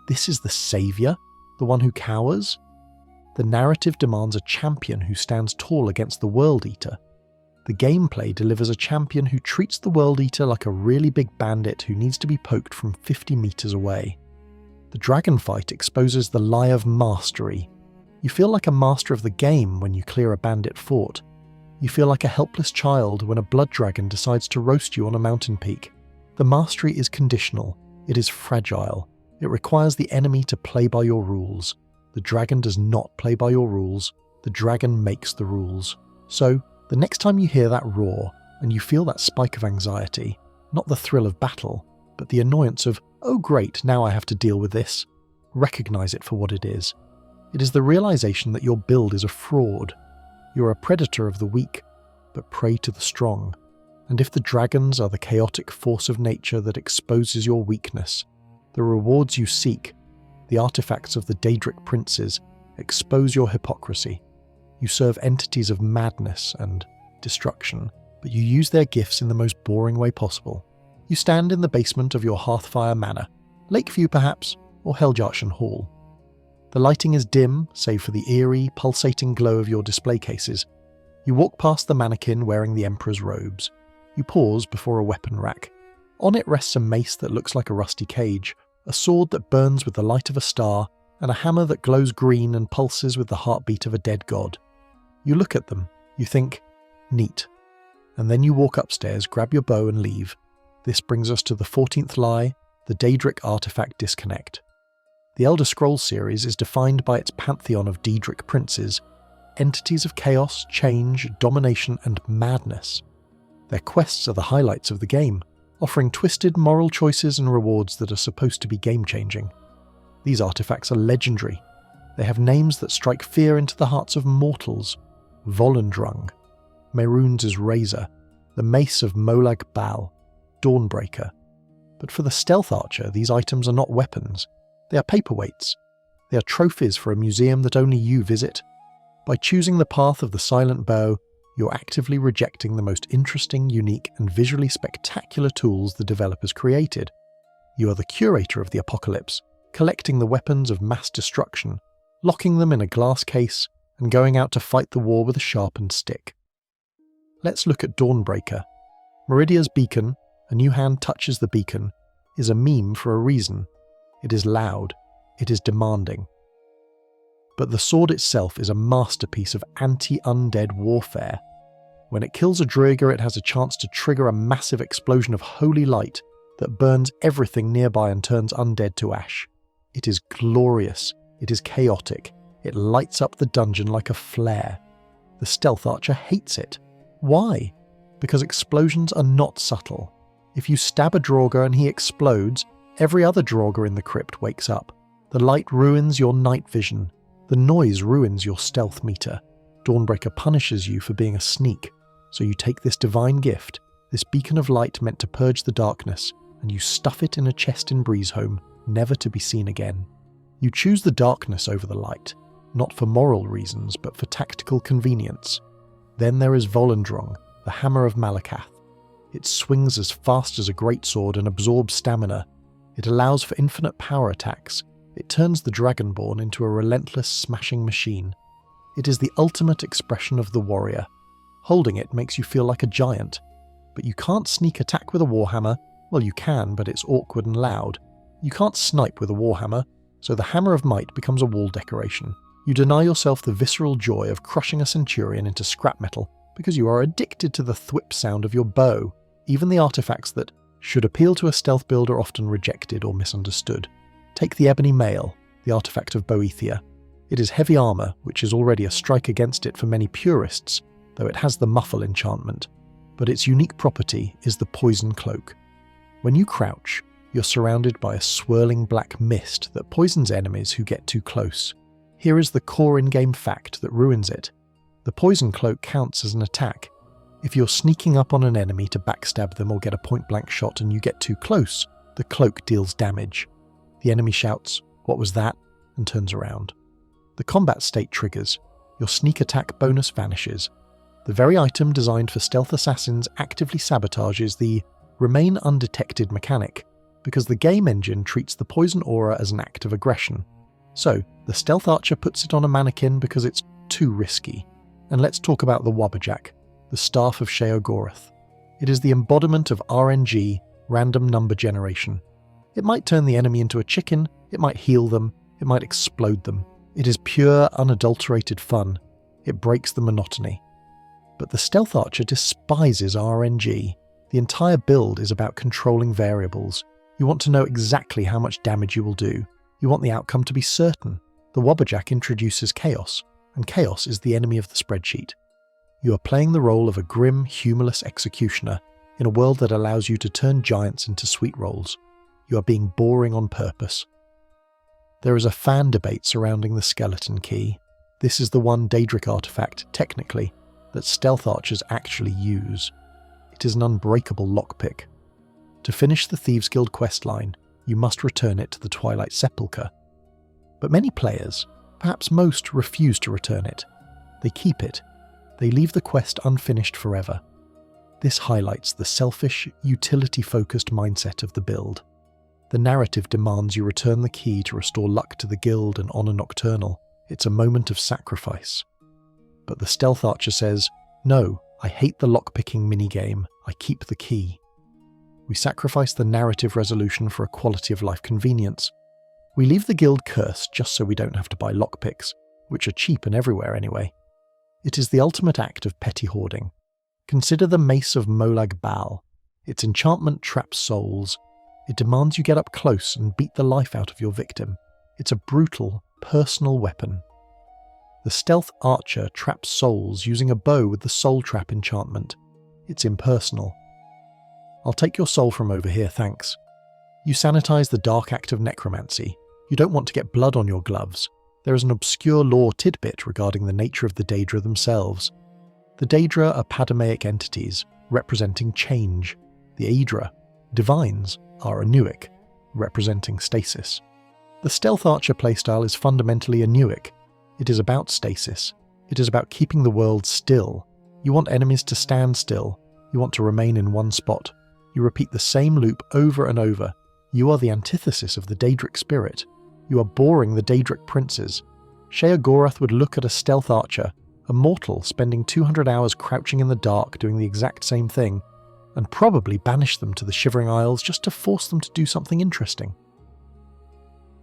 this is the saviour? The one who cowers? The narrative demands a champion who stands tall against the World Eater. The gameplay delivers a champion who treats the World Eater like a really big bandit who needs to be poked from 50 meters away. The dragon fight exposes the lie of mastery. You feel like a master of the game when you clear a bandit fort. You feel like a helpless child when a blood dragon decides to roast you on a mountain peak. The mastery is conditional. It is fragile. It requires the enemy to play by your rules. The dragon does not play by your rules. The dragon makes the rules. So, the next time you hear that roar, and you feel that spike of anxiety, not the thrill of battle, but the annoyance of, oh great, now I have to deal with this, recognize it for what it is. It is the realization that your build is a fraud. You're a predator of the weak, but prey to the strong. And if the dragons are the chaotic force of nature that exposes your weakness, the rewards you seek, the artifacts of the Daedric princes, expose your hypocrisy. You serve entities of madness and destruction, but you use their gifts in the most boring way possible. You stand in the basement of your Hearthfire Manor, Lakeview perhaps, or Heljartian Hall. The lighting is dim, save for the eerie, pulsating glow of your display cases. You walk past the mannequin wearing the Emperor's robes. You pause before a weapon rack. On it rests a mace that looks like a rusty cage, a sword that burns with the light of a star, and a hammer that glows green and pulses with the heartbeat of a dead god. You look at them, you think, neat. And then you walk upstairs, grab your bow and leave. This brings us to the 14th lie, the Daedric artifact disconnect. The Elder Scrolls series is defined by its pantheon of Daedric princes, entities of chaos, change, domination, and madness. Their quests are the highlights of the game. offering twisted moral choices and rewards that are supposed to be game-changing. These artifacts are legendary. They have names that strike fear into the hearts of mortals. Volendrung, Mehrunes' Razor, the Mace of Molag Bal, Dawnbreaker. But for the Stealth Archer, these items are not weapons. They are paperweights. They are trophies for a museum that only you visit. By choosing the path of the Silent Bow, you're actively rejecting the most interesting, unique, and visually spectacular tools the developers created. You are the curator of the apocalypse, collecting the weapons of mass destruction, locking them in a glass case, and going out to fight the war with a sharpened stick. Let's look at Dawnbreaker. Meridia's beacon, a new hand touches the beacon, is a meme for a reason. It is loud. It is demanding. But the sword itself is a masterpiece of anti-undead warfare. When it kills a Druiger, it has a chance to trigger a massive explosion of holy light that burns everything nearby and turns undead to ash. It is glorious. It is chaotic. It lights up the dungeon like a flare. The Stealth Archer hates it. Why? Because explosions are not subtle. If you stab a Draugr and he explodes, every other Draugr in the crypt wakes up. The light ruins your night vision. The noise ruins your stealth meter. Dawnbreaker punishes you for being a sneak, so you take this divine gift, this beacon of light meant to purge the darkness, and you stuff it in a chest in Breezeholm, never to be seen again. You choose the darkness over the light, not for moral reasons, but for tactical convenience. Then there is Volendrung, the Hammer of Malakath. It swings as fast as a greatsword and absorbs stamina. It allows for infinite power attacks. It turns the Dragonborn into a relentless smashing machine. It is the ultimate expression of the warrior. Holding it makes you feel like a giant. But you can't sneak attack with a warhammer. Well, you can, but it's awkward and loud. You can't snipe with a warhammer, so the Hammer of Might becomes a wall decoration. You deny yourself the visceral joy of crushing a centurion into scrap metal because you are addicted to the thwip sound of your bow. Even the artifacts that should appeal to a stealth build are often rejected or misunderstood. Take the Ebony Mail, the artifact of Boethia. It is heavy armour, which is already a strike against it for many purists, though it has the Muffle enchantment. But its unique property is the Poison Cloak. When you crouch, you're surrounded by a swirling black mist that poisons enemies who get too close. Here is the core in-game fact that ruins it. The Poison Cloak counts as an attack. If you're sneaking up on an enemy to backstab them or get a point-blank shot and you get too close, the cloak deals damage. The enemy shouts, "What was that?" and turns around. The combat state triggers. Your sneak attack bonus vanishes. The very item designed for stealth assassins actively sabotages the remain undetected mechanic, because the game engine treats the poison aura as an act of aggression. So, the Stealth Archer puts it on a mannequin because it's too risky. And let's talk about the Wabberjack, the Staff of Sheogorath. It is the embodiment of RNG, random number generation. It might turn the enemy into a chicken, it might heal them, it might explode them. It is pure, unadulterated fun. It breaks the monotony. But the Stealth Archer despises RNG. The entire build is about controlling variables. You want to know exactly how much damage you will do. You want the outcome to be certain. The Wabberjack introduces chaos, and chaos is the enemy of the spreadsheet. You are playing the role of a grim, humorless executioner in a world that allows you to turn giants into sweet rolls. You are being boring on purpose. There is a fan debate surrounding the skeleton key. This is the one Daedric artifact, technically, that stealth archers actually use. It is an unbreakable lockpick. To finish the Thieves Guild questline, you must return it to the Twilight Sepulchre. But many players, perhaps most, refuse to return it. They keep it. They leave the quest unfinished forever. This highlights the selfish, utility-focused mindset of the build. The narrative demands you return the key to restore luck to the guild and honor Nocturnal. It's a moment of sacrifice. But the Stealth Archer says, "No, I hate the lockpicking minigame. I keep the key." We sacrifice the narrative resolution for a quality of life convenience. We leave the guild cursed just so we don't have to buy lockpicks, which are cheap and everywhere anyway. It is the ultimate act of petty hoarding. Consider the Mace of Molag Bal. Its enchantment traps souls. It demands you get up close and beat the life out of your victim. It's a brutal, personal weapon. The Stealth Archer traps souls using a bow with the Soul Trap enchantment. It's impersonal. I'll take your soul from over here, thanks. You sanitize the dark act of necromancy. You don't want to get blood on your gloves. There is an obscure lore tidbit regarding the nature of the Daedra themselves. The Daedra are Padamaic entities, representing change. The Aedra, divines, are Anuic, representing stasis. The Stealth Archer playstyle is fundamentally Anuic. It is about stasis. It is about keeping the world still. You want enemies to stand still. You want to remain in one spot. You repeat the same loop over and over. You are the antithesis of the Daedric spirit. You are boring the Daedric princes. Shea Gorath would look at a Stealth Archer, a mortal spending 200 hours crouching in the dark doing the exact same thing, and probably banish them to the Shivering Isles just to force them to do something interesting.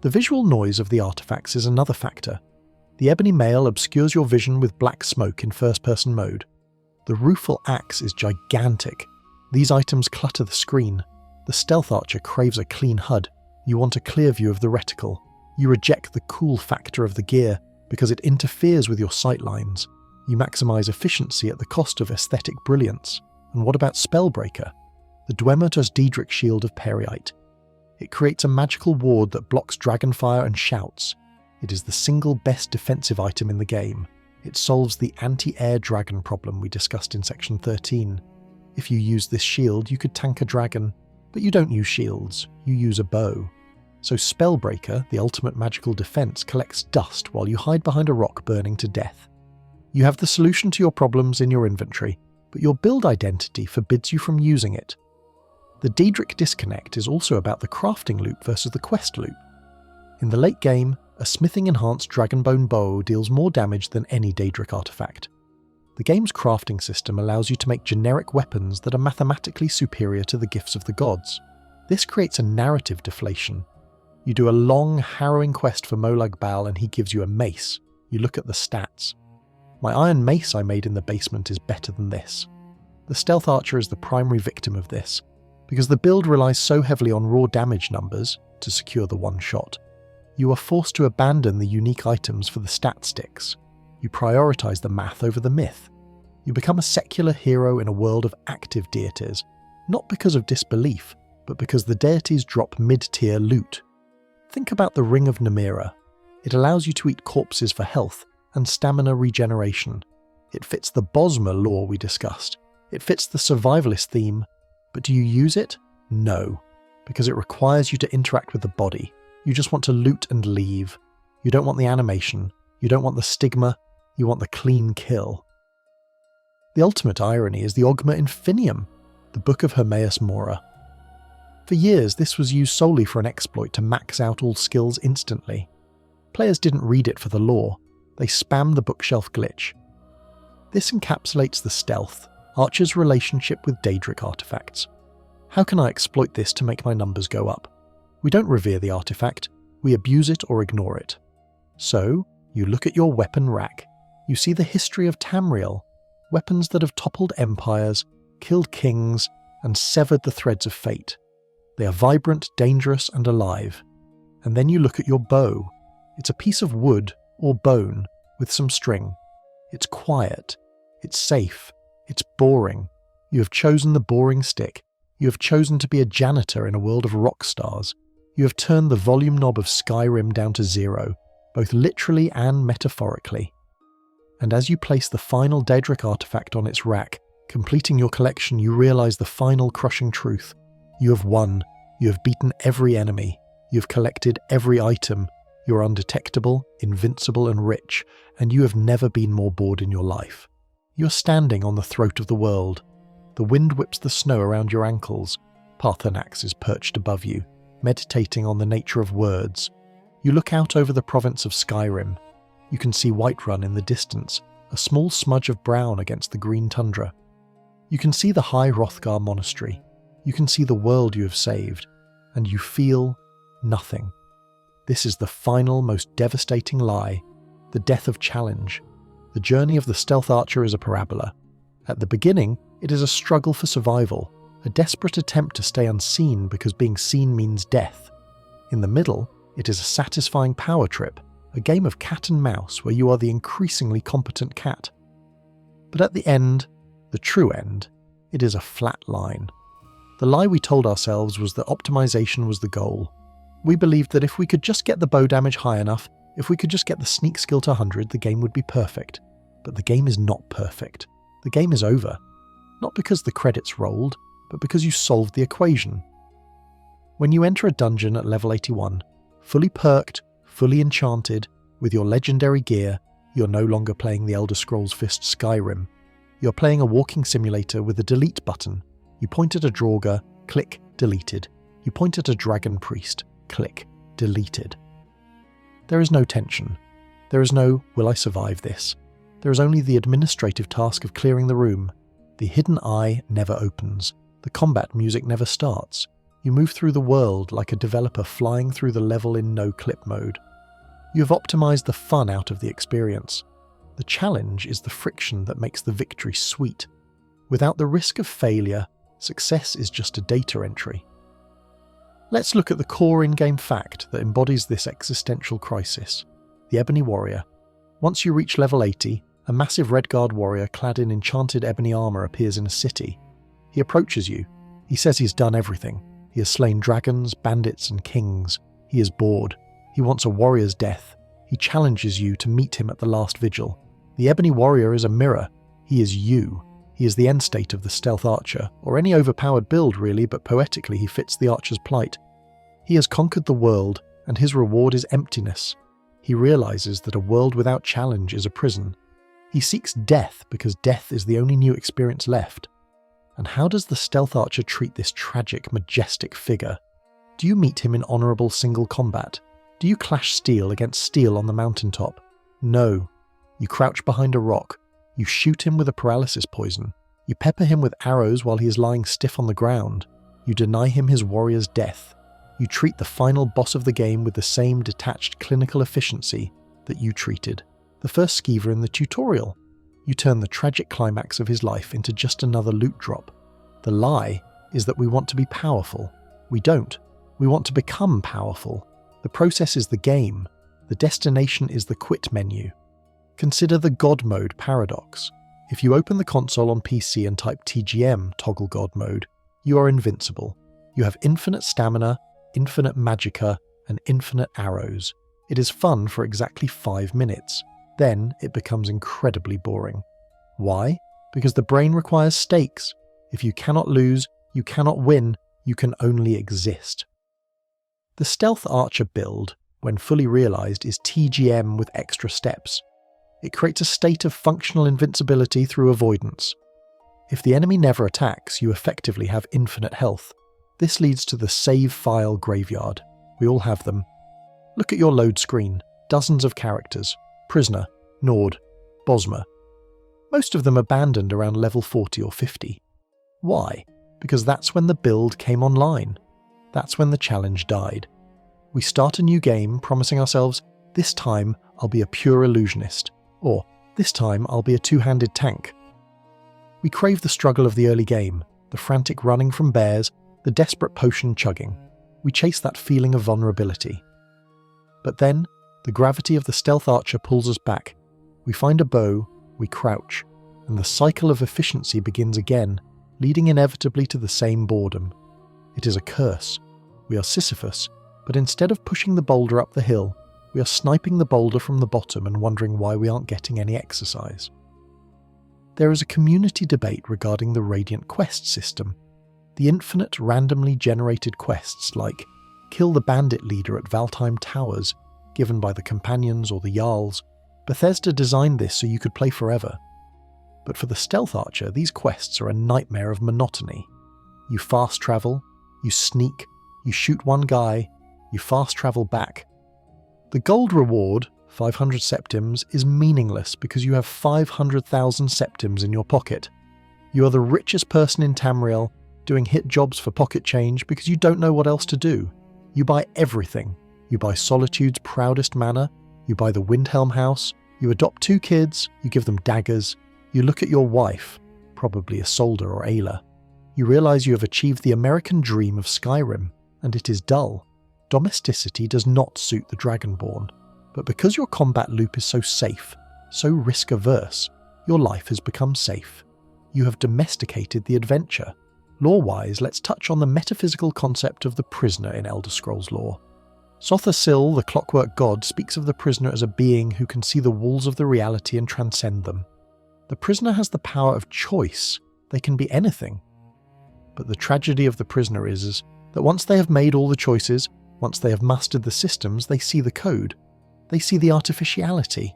The visual noise of the artifacts is another factor. The ebony mail obscures your vision with black smoke in first-person mode. The rueful axe is gigantic. These items clutter the screen. The Stealth Archer craves a clean HUD. You want a clear view of the reticle. You reject the cool factor of the gear because it interferes with your sightlines. You maximize efficiency at the cost of aesthetic brilliance. And what about Spellbreaker? The Dwemer's Daedric Shield of Periite. It creates a magical ward that blocks dragonfire and shouts. It is the single best defensive item in the game. It solves the anti-air dragon problem we discussed in section 13. If you use this shield, you could tank a dragon, but you don't use shields, you use a bow. So Spellbreaker, the ultimate magical defense, collects dust while you hide behind a rock burning to death. You have the solution to your problems in your inventory, but your build identity forbids you from using it. The Daedric disconnect is also about the crafting loop versus the quest loop. In the late game, a smithing-enhanced Dragonbone bow deals more damage than any Daedric artifact. The game's crafting system allows you to make generic weapons that are mathematically superior to the gifts of the gods. This creates a narrative deflation. You do a long, harrowing quest for Molag Bal and he gives you a mace. You look at the stats. My iron mace I made in the basement is better than this. The Stealth Archer is the primary victim of this, because the build relies so heavily on raw damage numbers to secure the one shot. You are forced to abandon the unique items for the stat sticks. You prioritize the math over the myth. You become a secular hero in a world of active deities, not because of disbelief, but because the deities drop mid-tier loot. Think about the Ring of Namira. It allows you to eat corpses for health and stamina regeneration. It fits the Bosmer lore we discussed. It fits the survivalist theme, but do you use it? No, because it requires you to interact with the body. You just want to loot and leave. You don't want the animation. You don't want the stigma. You want the clean kill. The ultimate irony is the Ogma Infinium, the Book of Hermaeus Mora. For years, this was used solely for an exploit to max out all skills instantly. Players didn't read it for the lore. They spammed the bookshelf glitch. This encapsulates the stealth, Archer's relationship with Daedric artifacts. How can I exploit this to make my numbers go up? We don't revere the artifact, we abuse it or ignore it. So, you look at your weapon rack. You see the history of Tamriel, weapons that have toppled empires, killed kings, and severed the threads of fate. They are vibrant, dangerous, and alive. And then you look at your bow. It's a piece of wood or bone with some string. It's quiet. It's safe. It's boring. You have chosen the boring stick. You have chosen to be a janitor in a world of rock stars. You have turned the volume knob of Skyrim down to 0, both literally and metaphorically. And as you place the final Daedric artifact on its rack, completing your collection, you realize the final crushing truth. You have won. You have beaten every enemy. You have collected every item. You are undetectable, invincible, and rich, and you have never been more bored in your life. You are standing on the throat of the world. The wind whips the snow around your ankles. Parthenax is perched above you, meditating on the nature of words. You look out over the province of Skyrim. You can see Whiterun in the distance, a small smudge of brown against the green tundra. You can see the High Hrothgar monastery. You can see the world you have saved, and you feel nothing. This is the final, most devastating lie, the death of challenge. The journey of the Stealth Archer is a parabola. At the beginning, it is a struggle for survival, a desperate attempt to stay unseen because being seen means death. In the middle, it is a satisfying power trip, a game of cat and mouse where you are the increasingly competent cat. But at the end, the true end, it is a flat line. The lie we told ourselves was that optimization was the goal. We believed that if we could just get the bow damage high enough, if we could just get the sneak skill to 100, the game would be perfect. But the game is not perfect. The game is over. Not because the credits rolled, but because you solved the equation. When you enter a dungeon at level 81, fully perked, fully enchanted, with your legendary gear, you're no longer playing the Elder Scrolls Fist Skyrim. You're playing a walking simulator with a delete button. You point at a Draugr, click, deleted. You point at a Dragon Priest, click, deleted. There is no tension. There is no, will I survive this? There is only the administrative task of clearing the room. The hidden eye never opens. The combat music never starts. You move through the world like a developer flying through the level in no-clip mode. You have optimized the fun out of the experience. The challenge is the friction that makes the victory sweet. Without the risk of failure, success is just a data entry. Let's look at the core in-game fact that embodies this existential crisis. The Ebony Warrior. Once you reach level 80, a massive Redguard warrior clad in enchanted ebony armor appears in a city. He approaches you. He says he's done everything. He has slain dragons, bandits, and kings. He is bored. He wants a warrior's death. He challenges you to meet him at the last vigil. The Ebony Warrior is a mirror. He is you. He is the end state of the Stealth Archer, or any overpowered build really, but poetically he fits the Archer's plight. He has conquered the world, and his reward is emptiness. He realizes that a world without challenge is a prison. He seeks death because death is the only new experience left. And how does the Stealth Archer treat this tragic, majestic figure? Do you meet him in honourable single combat? Do you clash steel against steel on the mountaintop? No. You crouch behind a rock. You shoot him with a paralysis poison. You pepper him with arrows while he is lying stiff on the ground. You deny him his warrior's death. You treat the final boss of the game with the same detached clinical efficiency that you treated the first skeever in the tutorial. You turn the tragic climax of his life into just another loot drop. The lie is that we want to be powerful. We don't. We want to become powerful. The process is the game. The destination is the quit menu. Consider the God mode paradox. If you open the console on PC and type TGM, toggle God mode, you are invincible. You have infinite stamina, infinite magicka, and infinite arrows. It is fun for exactly 5 minutes. Then it becomes incredibly boring. Why? Because the brain requires stakes. If you cannot lose, you cannot win, you can only exist. The Stealth Archer build, when fully realised, is TGM with extra steps. It creates a state of functional invincibility through avoidance. If the enemy never attacks, you effectively have infinite health. This leads to the save file graveyard. We all have them. Look at your load screen. Dozens of characters. Prisoner, Nord, Bosma. Most of them abandoned around level 40 or 50. Why? Because that's when the build came online. That's when the challenge died. We start a new game promising ourselves, this time I'll be a pure illusionist, or this time I'll be a two-handed tank. We crave the struggle of the early game, the frantic running from bears, the desperate potion chugging. We chase that feeling of vulnerability. But then, the gravity of the Stealth Archer pulls us back. We find a bow, we crouch, and the cycle of efficiency begins again, leading inevitably to the same boredom. It is a curse. We are Sisyphus, but instead of pushing the boulder up the hill, we are sniping the boulder from the bottom and wondering why we aren't getting any exercise. There is a community debate regarding the Radiant Quest system. The infinite randomly generated quests like kill the bandit leader at Valtheim Towers, given by the companions or the Jarls. Bethesda designed this so you could play forever. But for the Stealth Archer, these quests are a nightmare of monotony. You fast travel, you sneak, you shoot one guy, you fast travel back. The gold reward, 500 septims, is meaningless because you have 500,000 septims in your pocket. You are the richest person in Tamriel, doing hit jobs for pocket change because you don't know what else to do. You buy everything. You buy Solitude's proudest manor, you buy the Windhelm house, you adopt 2 kids, you give them daggers, you look at your wife, probably Isolde or Ayla. You realise you have achieved the American dream of Skyrim, and it is dull. Domesticity does not suit the Dragonborn, but because your combat loop is so safe, so risk-averse, your life has become safe. You have domesticated the adventure. Lore-wise, let's touch on the metaphysical concept of the prisoner in Elder Scrolls lore. Sotha Sil, the clockwork god, speaks of the prisoner as a being who can see the walls of the reality and transcend them. The prisoner has the power of choice. They can be anything. But the tragedy of the prisoner is that once they have made all the choices, once they have mastered the systems, they see the code. They see the artificiality.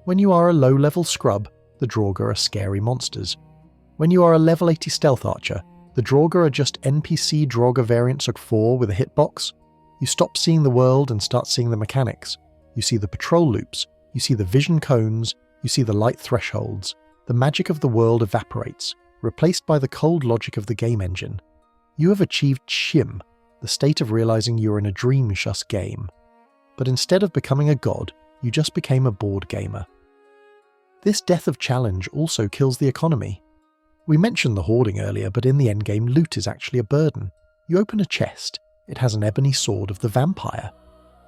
When you are a low-level scrub, the Draugr are scary monsters. When you are a level 80 stealth archer, the Draugr are just NPC Draugr variants of 4 with a hitbox. You stop seeing the world and start seeing the mechanics. You see the patrol loops, you see the vision cones, you see the light thresholds. The magic of the world evaporates, replaced by the cold logic of the game engine. You have achieved Shim, the state of realizing you're in a dream-shus game. But instead of becoming a god, you just became a bored gamer. This death of challenge also kills the economy. We mentioned the hoarding earlier, but in the endgame, loot is actually a burden. You open a chest, it has an ebony sword of the vampire.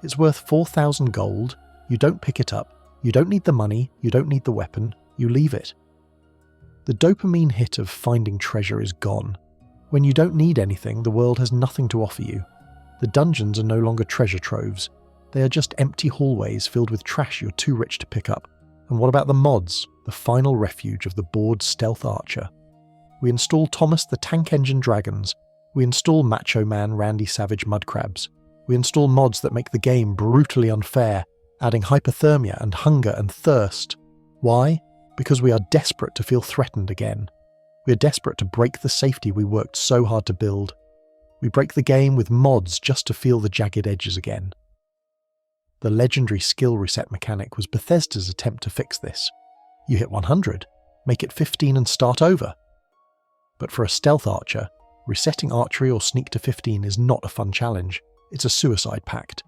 It's worth 4,000 gold, you don't pick it up, you don't need the money, you don't need the weapon, you leave it. The dopamine hit of finding treasure is gone. When you don't need anything, the world has nothing to offer you. The dungeons are no longer treasure troves. They are just empty hallways filled with trash you're too rich to pick up. And what about the mods, the final refuge of the bored stealth archer? We install Thomas the Tank Engine Dragons. We install Macho Man Randy Savage Mudcrabs. We install mods that make the game brutally unfair, adding hypothermia and hunger and thirst. Why? Because we are desperate to feel threatened again. We are desperate to break the safety we worked so hard to build. We break the game with mods just to feel the jagged edges again. The legendary skill reset mechanic was Bethesda's attempt to fix this. You hit 100, make it 15 and start over. But for a stealth archer, resetting archery or sneak to 15 is not a fun challenge, it's a suicide pact.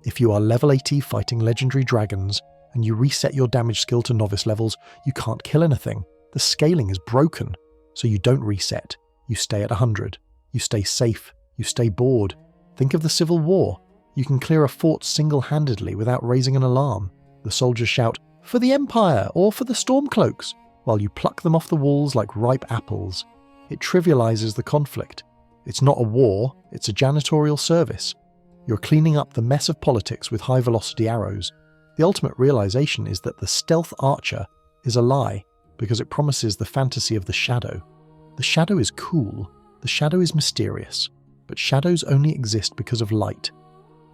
If you are level 80 fighting legendary dragons, and you reset your damage skill to novice levels, you can't kill anything. The scaling is broken, so you don't reset. You stay at 100. You stay safe. You stay bored. Think of the Civil War. You can clear a fort single-handedly without raising an alarm. The soldiers shout, "For the Empire!" or "For the Stormcloaks!" while you pluck them off the walls like ripe apples. It trivializes the conflict. It's not a war, it's a janitorial service. You're cleaning up the mess of politics with high-velocity arrows. The ultimate realization is that the stealth archer is a lie because it promises the fantasy of the shadow. The shadow is cool, the shadow is mysterious, but shadows only exist because of light.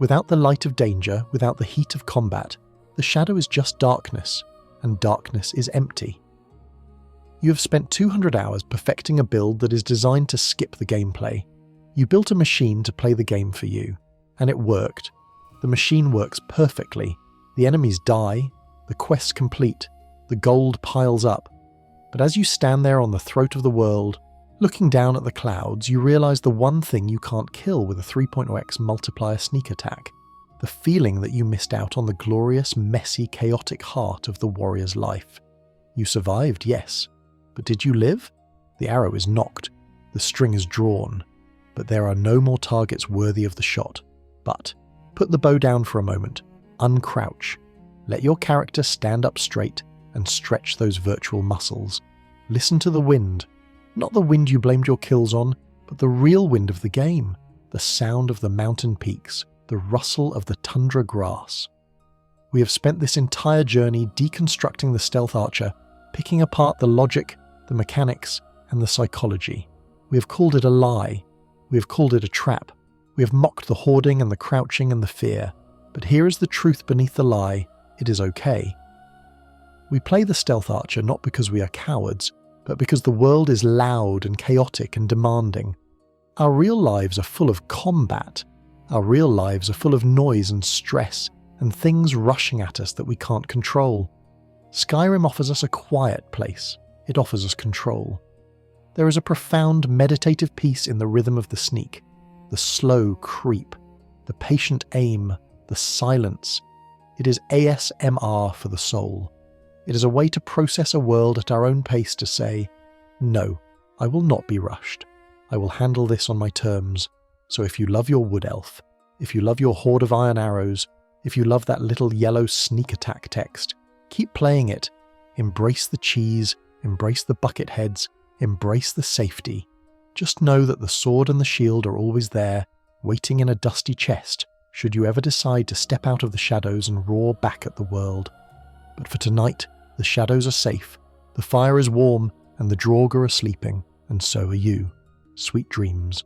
Without the light of danger, without the heat of combat, the shadow is just darkness, and darkness is empty. You have spent 200 hours perfecting a build that is designed to skip the gameplay. You built a machine to play the game for you, and it worked. The machine works perfectly. The enemies die, the quests complete, the gold piles up. But as you stand there on the throat of the world, looking down at the clouds, you realize the one thing you can't kill with a 3.0x multiplier sneak attack. The feeling that you missed out on the glorious, messy, chaotic heart of the warrior's life. You survived, yes. But did you live? The arrow is nocked, the string is drawn, but there are no more targets worthy of the shot. But put the bow down for a moment. Uncrouch. Let your character stand up straight and stretch those virtual muscles. Listen to the wind. Not the wind you blamed your kills on, but the real wind of the game. The sound of the mountain peaks, the rustle of the tundra grass. We have spent this entire journey deconstructing the stealth archer, picking apart the logic, the mechanics, and the psychology. We have called it a lie. We have called it a trap. We have mocked the hoarding and the crouching and the fear. But here is the truth beneath the lie. It is okay. We play the stealth archer not because we are cowards, but because the world is loud and chaotic and demanding. Our real lives are full of combat. Our real lives are full of noise and stress and things rushing at us that we can't control. Skyrim offers us a quiet place. It offers us control. There is a profound meditative peace in the rhythm of the sneak, the slow creep, the patient aim, the silence. It is ASMR for the soul. It is a way to process a world at our own pace to say, no, I will not be rushed. I will handle this on my terms. So if you love your wood elf, if you love your hoard of iron arrows, if you love that little yellow sneak attack text, keep playing it. Embrace the cheese, embrace the bucket heads, embrace the safety. Just know that the sword and the shield are always there, waiting in a dusty chest, should you ever decide to step out of the shadows and roar back at the world. But for tonight, the shadows are safe, the fire is warm, and the Draugr are sleeping, and so are you. Sweet dreams.